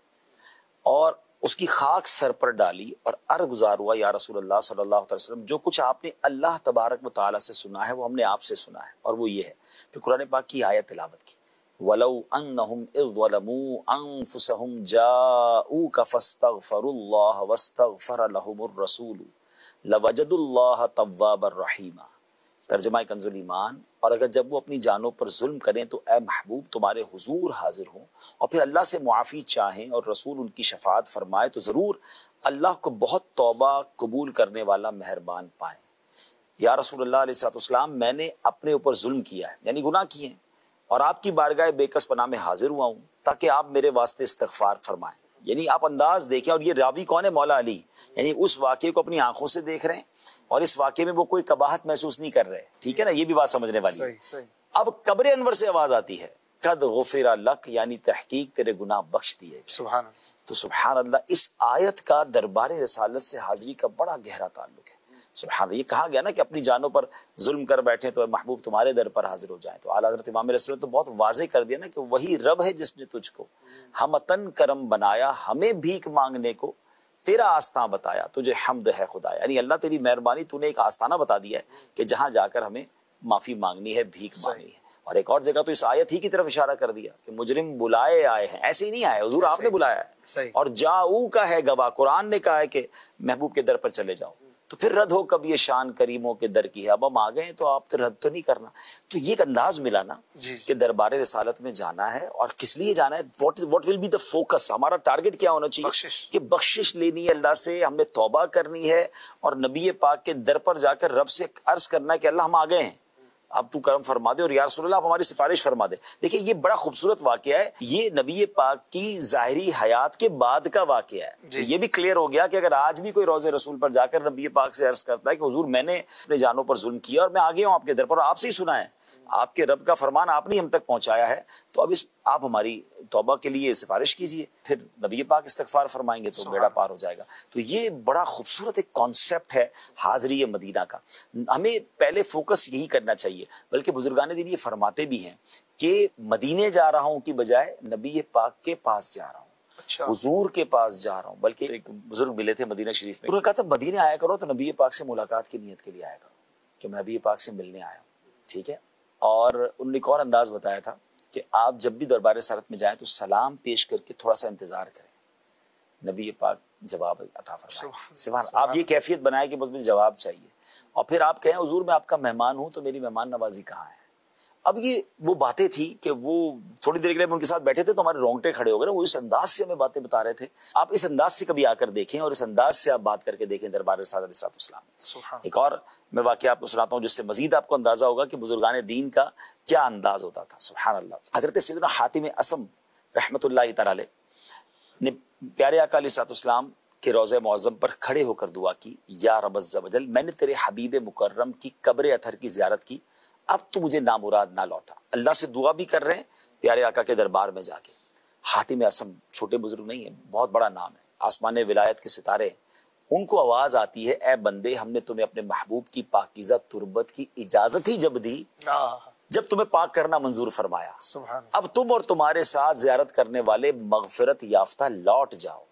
اور اس کی خاک سر پر ڈالی اور عرض گزار ہوا، یا رسول اللہ صلی اللہ علیہ وسلم، جو کچھ آپ نے اللہ تبارک و تعالیٰ سے سنا ہے وہ ہم نے آپ سے سنا ہے، اور وہ یہ ہے۔ پھر قرآن پاک کی آیت تلاوت کی، وَلَوْ أَنَّهُمْ إِذْ ظَلَمُوا أَنفُسَهُمْ جَاءُوكَ فَاسْتَغْفَرُوا اللَّهَ وَاسْتَغْفَرَ لَهُمُ الرَّسُولُ لَوَجَدُوا اللَّهَ تَوَّابًا رَحِيمًا۔ ترجمہ کنز الایمان، اور اگر جب وہ اپنی جانوں پر ظلم کریں تو اے محبوب تمہارے حضور حاضر ہوں اور پھر اللہ سے معافی چاہیں اور رسول ان کی شفاعت فرمائے تو ضرور اللہ کو بہت توبہ قبول کرنے والا مہربان پائیں۔ یا رسول اللہ علیہ السلام، میں نے اپنے اوپر ظلم کیا ہے، یعنی گناہ کیے ہیں، اور آپ کی بارگاہ بے کس پناہ میں حاضر ہوا ہوں تاکہ آپ میرے واسطے استغفار فرمائیں۔ یعنی آپ انداز دیکھیں، اور یہ راوی کون ہے؟ مولا علی، یعنی اس واقعے کو اپنی آنکھوں سے دیکھ رہے ہیں اور اس واقعے میں وہ کوئی قباحت محسوس نہیں کر رہے، ٹھیک ہے نا؟ یہ بھی بات سمجھنے والی ہے۔ اب قبر انور سے آواز آتی ہے، قد غفر لک، یعنی تحقیق تیرے گناہ بخش دیے۔ سبحان اللہ۔ تو سبحان اللہ، اس آیت کا دربار رسالت سے حاضری کا بڑا گہرا تعلق ہے۔ سبحان اللہ، یہ کہا گیا نا کہ اپنی جانوں پر ظلم کر بیٹھے تو اے محبوب تمہارے در پر حاضر ہو جائیں، تو اعلیٰ حضرت امام رسول نے تو بہت واضح کر دیا نا کہ وہی رب ہے جس نے تجھ کو ہمتن کرم بنایا، ہمیں بھیک مانگنے کو تیرا آستان بتایا، تجھے حمد ہے خدا، یعنی اللہ تیری مہربانی، تو نے ایک آستانہ بتا دیا ہے کہ جہاں جا کر ہمیں معافی مانگنی ہے، بھیک مانگنی ہے۔ اور ایک اور جگہ تو اس آیت ہی کی طرف اشارہ کر دیا کہ مجرم بلائے آئے ہیں، ایسے ہی نہیں آئے حضور، آپ نے بلایا ہے، اور جاؤ کا ہے گواہ، قرآن نے کہا ہے کہ محبوب کے در پر چلے جاؤ، تو پھر رد ہو کب یہ شان کریموں کے در کی ہے، اب ہم آ گئے تو آپ تو رد تو نہیں کرنا۔ تو یہ ایک انداز ملا نا کہ دربار رسالت میں جانا ہے، اور کس لیے جانا ہے، what will be the focus, ہمارا ٹارگٹ کیا ہونا چاہیے کہ بخشش لینی ہے اللہ سے، ہم نے توبہ کرنی ہے، اور نبی پاک کے در پر جا کر رب سے عرض کرنا ہے کہ اللہ ہم آ گئے ہیں، اب تو کرم فرما دے، اور یا رسول اللہ آپ ہماری سفارش فرما دے۔ دیکھیں یہ بڑا خوبصورت واقعہ ہے، یہ نبی پاک کی ظاہری حیات کے بعد کا واقعہ ہے۔ یہ بھی کلیئر ہو گیا کہ اگر آج بھی کوئی روض رسول پر جا کر نبی پاک سے عرض کرتا ہے کہ حضور میں نے اپنے جانوں پر ظلم کیا اور میں آ گیا ہوں آپ کے در پر، آپ سے ہی سنا ہے، آپ کے رب کا فرمان آپ نے ہم تک پہنچایا ہے، تو اب آپ ہماری توبہ کے لیے سفارش کیجئے، پھر نبی پاک استغفار فرمائیں گے تو بیڑا پار ہو جائے گا۔ تو یہ بڑا خوبصورت ایک کانسیپٹ ہے حاضری مدینہ کا، ہمیں پہلے فوکس یہی کرنا چاہیے، بلکہ بزرگان دین یہ فرماتے بھی ہیں کہ مدینے جا رہا ہوں کی بجائے نبی پاک کے پاس جا رہا ہوں، حضور کے پاس جا رہا ہوں۔ بلکہ ایک بزرگ ملے تھے مدینہ شریف میں، انہوں نے کہا تھا مدینے آیا کرو تو نبی پاک سے ملاقات کی نیت کے لیے آیا کرو، کہ میں نبی پاک سے ملنے آیا ہوں، ٹھیک ہے۔ اور انہوں نے ایک اور انداز بتایا تھا کہ آپ جب بھی دربار رسالت میں جائیں تو سلام پیش کر کے تھوڑا سا انتظار کریں، نبی پاک جواب عطا فرمائیں۔ سبحان، آپ یہ کیفیت بنائیں کہ مجھے جواب چاہیے، اور پھر آپ کہیں حضور میں آپ کا مہمان ہوں تو میری مہمان نوازی کہاں ہے۔ اب یہ وہ باتیں تھی کہ وہ تھوڑی دیر کے لیے ان کے ساتھ بیٹھے تھے تو ہمارے رونگٹے کھڑے ہو گئے، وہ اس انداز سے ہمیں باتیں بتا رہے تھے۔ آپ اس انداز سے کبھی آ کر دیکھیں اور اس انداز سے آپ بات کر کے دیکھیں دربار رسالت علیہ السلام۔ ایک اور میں واقعہ آپ کو سناتا ہوں جس سے مزید آپ کو اندازہ ہوگا کہ بزرگان دین کا کیا انداز ہوتا تھا۔ سبحان اللہ، حضرت سیدنا حاتم اسم رحمۃ اللہ تعالی علیہ نے پیارے آقا علیہ السلام کے روضہ معظم پر کھڑے ہو کر دعا کی، یا رب عز و جل میں نے تیرے حبیب مکرم کی قبر اطہر کی زیارت کی، اب تو مجھے نامراد نہ لوٹا۔ اللہ سے دعا بھی کر رہے ہیں پیارے آقا کے دربار میں جا کے۔ حاتم اسم چھوٹے بزرگ نہیں ہے، بہت بڑا نام ہے، آسمان ولایت کے ستارے۔ ان کو آواز آتی ہے، اے بندے ہم نے تمہیں اپنے محبوب کی پاکیزہ تربت کی اجازت ہی جب دی جب تمہیں پاک کرنا منظور فرمایا، اب تم اور تمہارے ساتھ زیارت کرنے والے مغفرت یافتہ لوٹ جاؤ،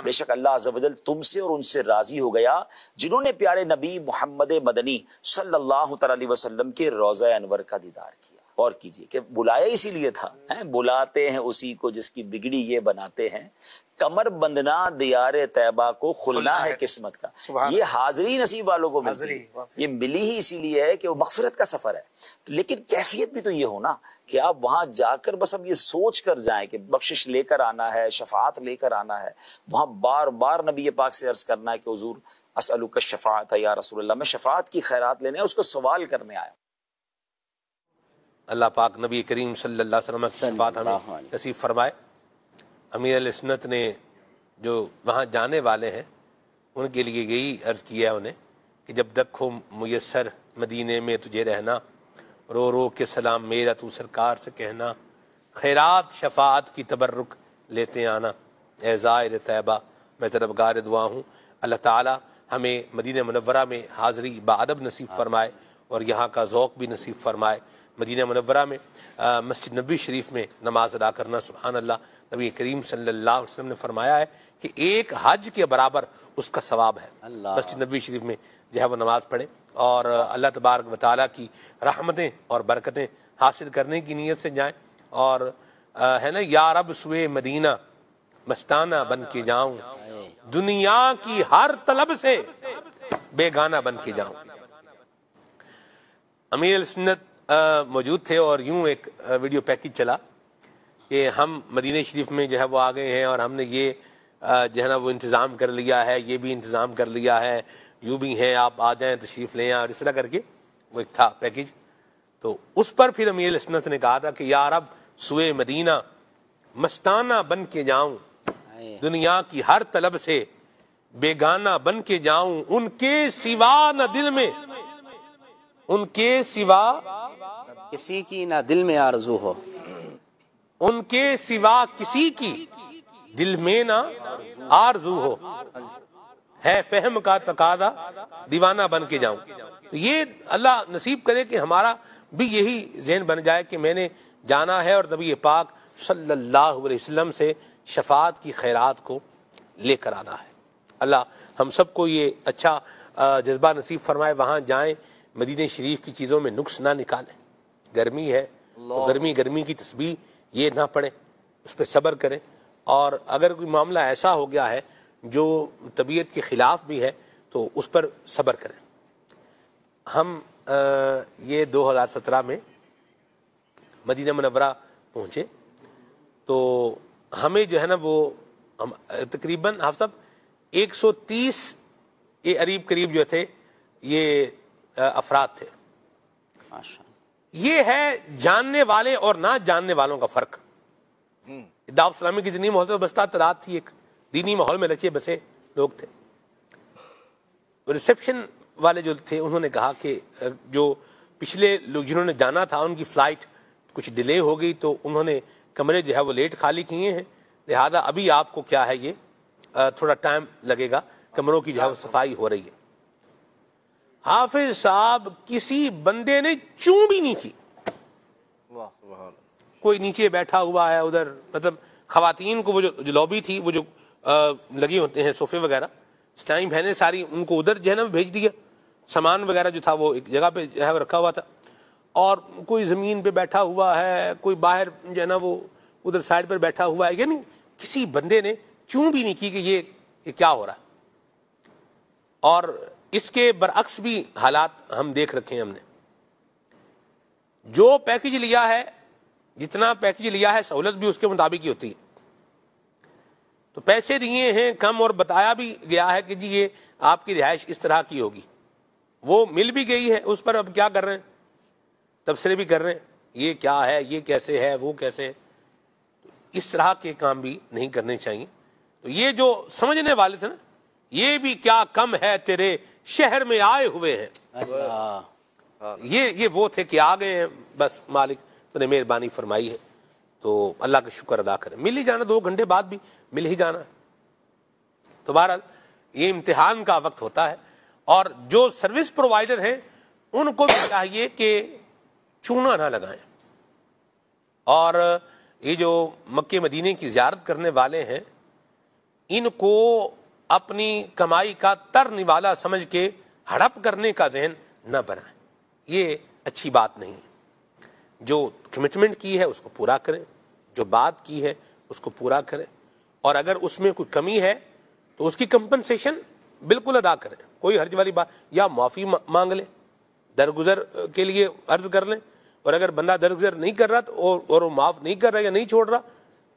بے شک اللہ عز و جل تم سے اور ان سے راضی ہو گیا جنہوں نے پیارے نبی محمد مدنی صلی اللہ تعالی علیہ وسلم کے روضہ انور کا دیدار کیا۔ اور کیجئے کہ بلایا اسی لیے تھا، بلاتے ہیں اسی کو جس کی بگڑی یہ بناتے ہیں، کمر بندنا دیار طیبہ کو کھلنا ہے قسمت کا۔ یہ حاضری نصیب والوں کو ملتی ہے، یہ ملی ہی اسی لیے ہے کہ وہ مغفرت کا سفر ہے۔ لیکن کیفیت بھی تو یہ ہونا کہ آپ وہاں جا کر بس اب یہ سوچ کر جائیں کہ بخشش لے کر آنا ہے، شفاعت لے کر آنا ہے، وہاں بار بار نبی پاک سے عرض کرنا ہے کہ حضور اسألک الشفاعت یا رسول اللہ، میں شفاعت کی خیرات لینے اس کو سوال کرنے آیا۔ اللہ پاک نبی کریم صلی اللہ علیہ وسلم کی شفاعت ہمیں نصیب فرمائے۔ امیر علیہ سنت نے جو وہاں جانے والے ہیں ان کے لیے یہی عرض کیا ہے انہیں کہ جب تک ہو میسر مدینے میں تجھے رہنا، رو رو کے سلام میرا تو سرکار سے کہنا، خیرات شفاعت کی تبرک لیتے آنا، اے زائر طیبہ میں طلبگار دعا ہوں۔ اللہ تعالی ہمیں مدینہ منورہ میں حاضری باادب نصیب فرمائے اور یہاں کا ذوق بھی نصیب فرمائے۔ مدینہ منورہ میں مسجد نبوی شریف میں نماز ادا کرنا، سبحان اللہ، نبی کریم صلی اللہ علیہ وسلم نے فرمایا ہے کہ ایک حج کے برابر اس کا ثواب ہے۔ مسجد نبوی شریف میں جو ہے وہ نماز پڑھے اور اللہ تبارک و تعالیٰ کی رحمتیں اور برکتیں حاصل کرنے کی نیت سے جائیں، اور ہے نا، یا رب سوئے مدینہ مستانہ بن کے جاؤں، دنیا کی ہر طلب سے بیگانہ بن کے جاؤں۔ امیر سنت موجود تھے اور یوں ایک ویڈیو پیکج چلا کہ ہم مدینہ شریف میں جو ہے وہ آ گئے ہیں اور ہم نے یہ جو ہے نا وہ انتظام کر لیا ہے، یہ بھی انتظام کر لیا ہے، یوں بھی ہیں، آپ آ جائیں تشریف لیں، اور اس طرح کر کے وہ ایک تھا پیکج۔ تو اس پر پھر امیر سنت نے کہا تھا کہ یا رب سوئے مدینہ مستانہ بن کے جاؤں، دنیا کی ہر طلب سے بیگانہ بن کے جاؤں، ان کے سوا نہ دل میں، ان کے سوا کسی کی نہ دل میں آرزو ہو، ان کے سوا کسی کی دل میں نہ آرزو ہو، ہے فہم کا تقاضا دیوانہ بن کے جاؤں۔ یہ اللہ نصیب کرے کہ ہمارا بھی یہی ذہن بن جائے کہ میں نے جانا ہے اور نبی پاک صلی اللہ علیہ وسلم سے شفاعت کی خیرات کو لے کر آنا ہے۔ اللہ ہم سب کو یہ اچھا جذبہ نصیب فرمائے، وہاں جائیں، مدینہ شریف کی چیزوں میں نقص نہ نکالیں. گرمی ہے تو گرمی کی تسبیح یہ نہ پڑھیں، اس پہ صبر کریں. اور اگر کوئی معاملہ ایسا ہو گیا ہے جو طبیعت کے خلاف بھی ہے تو اس پر صبر کریں. ہم یہ 2017 میں مدینہ منورہ پہنچے تو ہمیں جو ہے نا وہ تقریباً حافظ صاحب 130 قریب جو تھے یہ افراد تھے. یہ ہے جاننے والے اور نہ جاننے والوں کا فرق. دعوت اسلامی کی دینی ماحول میں بستہ تعداد تھی، ایک دینی ماحول میں رچے بسے لوگ تھے. ریسیپشن والے جو تھے انہوں نے کہا کہ جو پچھلے لوگ جنہوں نے جانا تھا ان کی فلائٹ کچھ ڈیلے ہو گئی تو انہوں نے کمرے جو ہے وہ لیٹ خالی کیے ہیں، لہذا ابھی آپ کو کیا ہے یہ تھوڑا ٹائم لگے گا، کمروں کی جو ہے وہ صفائی ہو رہی ہے. حافظ صاحب کسی بندے نے چوں بھی نہیں کی. کوئی نیچے بیٹھا ہوا ہے ادھر، مطلب خواتین کو وہ جو لابی تھی وہ جو لگی ہوتے ہیں صوفے وغیرہ، اس ٹائم بہنیں ساری ان کو ادھر جو ہے نا بھیج دیا. سامان وغیرہ جو تھا وہ ایک جگہ پہ جو ہے وہ رکھا ہوا تھا، اور کوئی زمین پہ بیٹھا ہوا ہے، کوئی باہر جو ہے نا وہ ادھر سائڈ پر بیٹھا ہوا ہے. یعنی کسی بندے نے چوں بھی نہیں کی کہ یہ کیا ہو رہا ہے. اور اس کے برعکس بھی حالات ہم دیکھ رکھے ہیں. ہم نے جو پیکج لیا ہے، جتنا پیکج لیا ہے سہولت بھی اس کے مطابق ہی ہوتی ہے. تو پیسے دیے ہیں کم اور بتایا بھی گیا ہے کہ جی یہ آپ کی رہائش اس طرح کی ہوگی، وہ مل بھی گئی ہے. اس پر اب کیا کر رہے ہیں، تبصرے بھی کر رہے ہیں یہ کیا ہے، یہ کیسے ہے، وہ کیسے ہے. اس طرح کے کام بھی نہیں کرنے چاہیے. تو یہ جو سمجھنے والے تھے نا، یہ بھی کیا کم ہے تیرے شہر میں آئے ہوئے ہیں، یہ وہ تھے کہ آ گئے ہیں، بس مالک تو نے مہربانی فرمائی ہے تو اللہ کا شکر ادا کریں. مل ہی جانا، 2 گھنٹے بعد بھی مل ہی جانا. تو بہرحال یہ امتحان کا وقت ہوتا ہے، اور جو سروس پرووائڈر ہیں ان کو بھی چاہیے کہ چونا نہ لگائیں. اور یہ جو مکہ مدینے کی زیارت کرنے والے ہیں ان کو اپنی کمائی کا تر نوالا سمجھ کے ہڑپ کرنے کا ذہن نہ بنائیں. یہ اچھی بات نہیں ہے. جو کمٹمنٹ کی ہے اس کو پورا کریں، جو بات کی ہے اس کو پورا کریں، اور اگر اس میں کوئی کمی ہے تو اس کی کمپنسیشن بالکل ادا کریں. کوئی حرج والی بات، یا معافی مانگ لیں، درگزر کے لیے عرض کر لیں. اور اگر بندہ درگزر نہیں کر رہا اور وہ معاف نہیں کر رہا یا نہیں چھوڑ رہا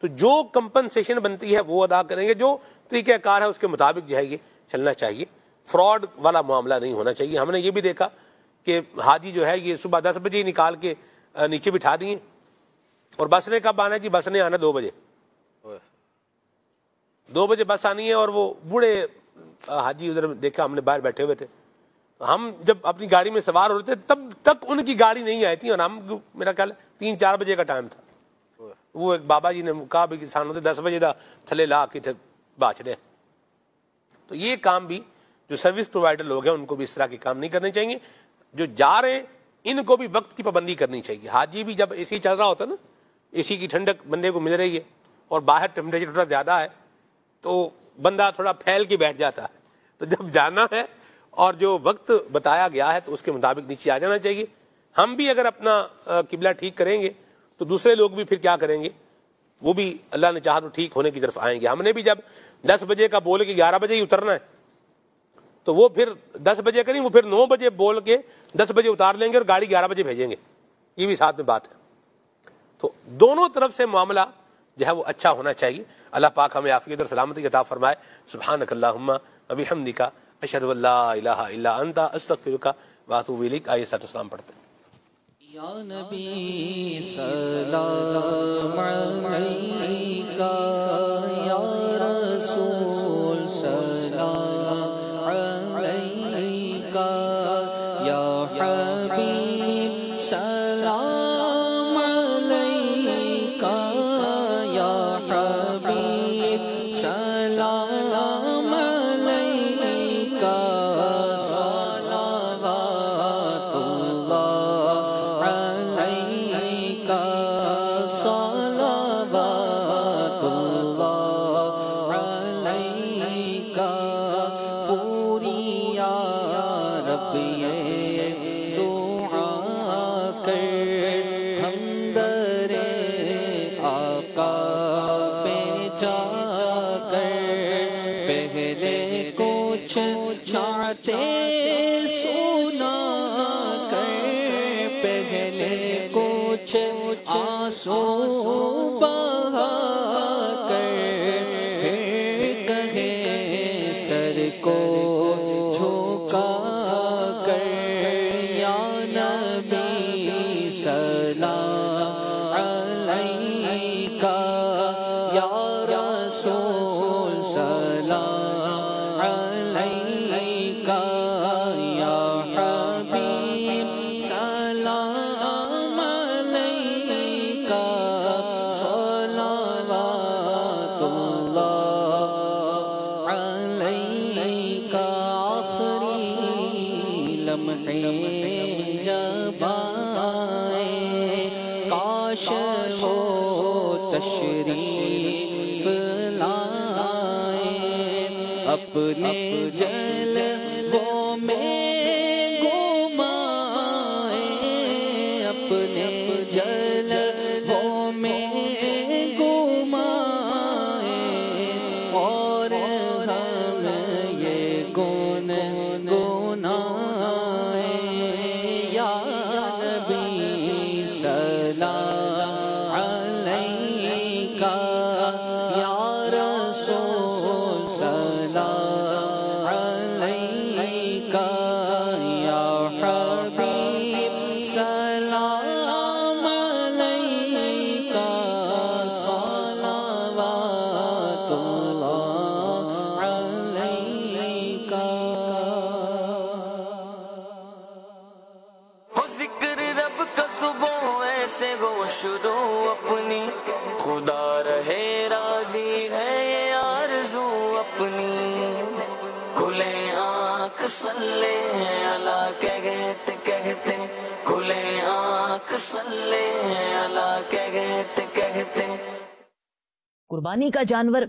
تو جو کمپنسیشن بنتی ہے وہ ادا کریں گے. جو طریقہ کار ہے اس کے مطابق جو ہے یہ چلنا چاہیے. فراڈ والا معاملہ نہیں ہونا چاہیے. ہم نے یہ بھی دیکھا کہ حاجی جو ہے یہ صبح 10 بجے نکال کے نیچے بٹھا دیے، اور بس نے کب آنا ہے جی، بس نے آنا 2 بجے، 2 بجے بس آنی ہے. اور وہ بوڑھے حاجی ادھر دیکھا ہم نے باہر بیٹھے ہوئے تھے. ہم جب اپنی گاڑی میں سوار ہوتے تھے تب تک ان کی گاڑی نہیں آئی تھی، اور ہم میرا خیال 3-4 بجے کا ٹائم تھا. وہ ایک بابا جی نے کہا بھی کسان ہوتے 10 بجے دا تھلے لا کے تھے باچ رہے. تو یہ کام بھی جو سروس پرووائڈر لوگ ہیں ان کو بھی اس طرح کے کام نہیں کرنے چاہیے. جو جا رہے ہیں ان کو بھی وقت کی پابندی کرنی چاہیے. حاجی بھی جب اے سی چل رہا ہوتا ہے نا، اے سی کی ٹھنڈک بندے کو مل رہی ہے اور باہر ٹیمپریچر تھوڑا زیادہ ہے تو بندہ تھوڑا پھیل کے بیٹھ جاتا ہے. تو جب جانا ہے اور جو وقت بتایا گیا ہے تو اس کے مطابق نیچے آ جانا چاہیے. ہم بھی اگر اپنا قبلہ ٹھیک کریں گے تو دوسرے لوگ بھی پھر کیا کریں گے، وہ بھی اللہ نے چاہا تو ٹھیک ہونے کی طرف آئیں گے. ہم نے بھی جب 10 بجے کا بول کے 11 بجے ہی اترنا ہے تو وہ پھر 10 بجے کا نہیں، وہ پھر 9 بجے بول کے 10 بجے اتار لیں گے اور گاڑی 11 بجے بھیجیں گے. یہ بھی ساتھ میں بات ہے. تو دونوں طرف سے معاملہ جو ہے وہ اچھا ہونا چاہیے. اللہ پاک ہمیں عافیت اور سلامتی عطا فرمائے. سبحانک اللہم وبحمدک اشہد ان لا الہ الا انت استغفرک واتوب الیک. آئیے ساتھ اسلام پڑھتے ہیں. یا نبی سلام علیکہ، یا رسول سلام علیکہ، یا حبیب سلام علیکہ، یا حبیب سلام علیکہ، صلوات اللہ علیکہ، صلوات اللہ اب یہ دعا کر ہم در آقا پہ جا کر پہلے کچھ نعتیں سنا کر پہلے کچھ آنسو بہا کر پھر کہیں سر کو جھکا کر یا نبی سلام علیکہ یا رسول سلام علیکہ یا حبیب سلام علیکہ صلوات اللہ علیکہ آخری لمحے جب آئے کاش وہ تشریف لائے اپنے جلووں میں گھمائے اپنے جلووں میں گھمائے اور ہم یہ گنگنائے یا نبی سلام علیکہ یا رسول سلام علیکہ یا حبیب سلام علیکہ صلوات اللہ علیکہ ہو ذکر رب کا صبح ایسے گو شروع اپنی خدا رہے راضی ہے یہ آرزو اپنی کھلے آنکھ صلی اللہ کہتے کہتے کھلے آنکھ صلی اللہ کہتے کہتے قربانی کا جانور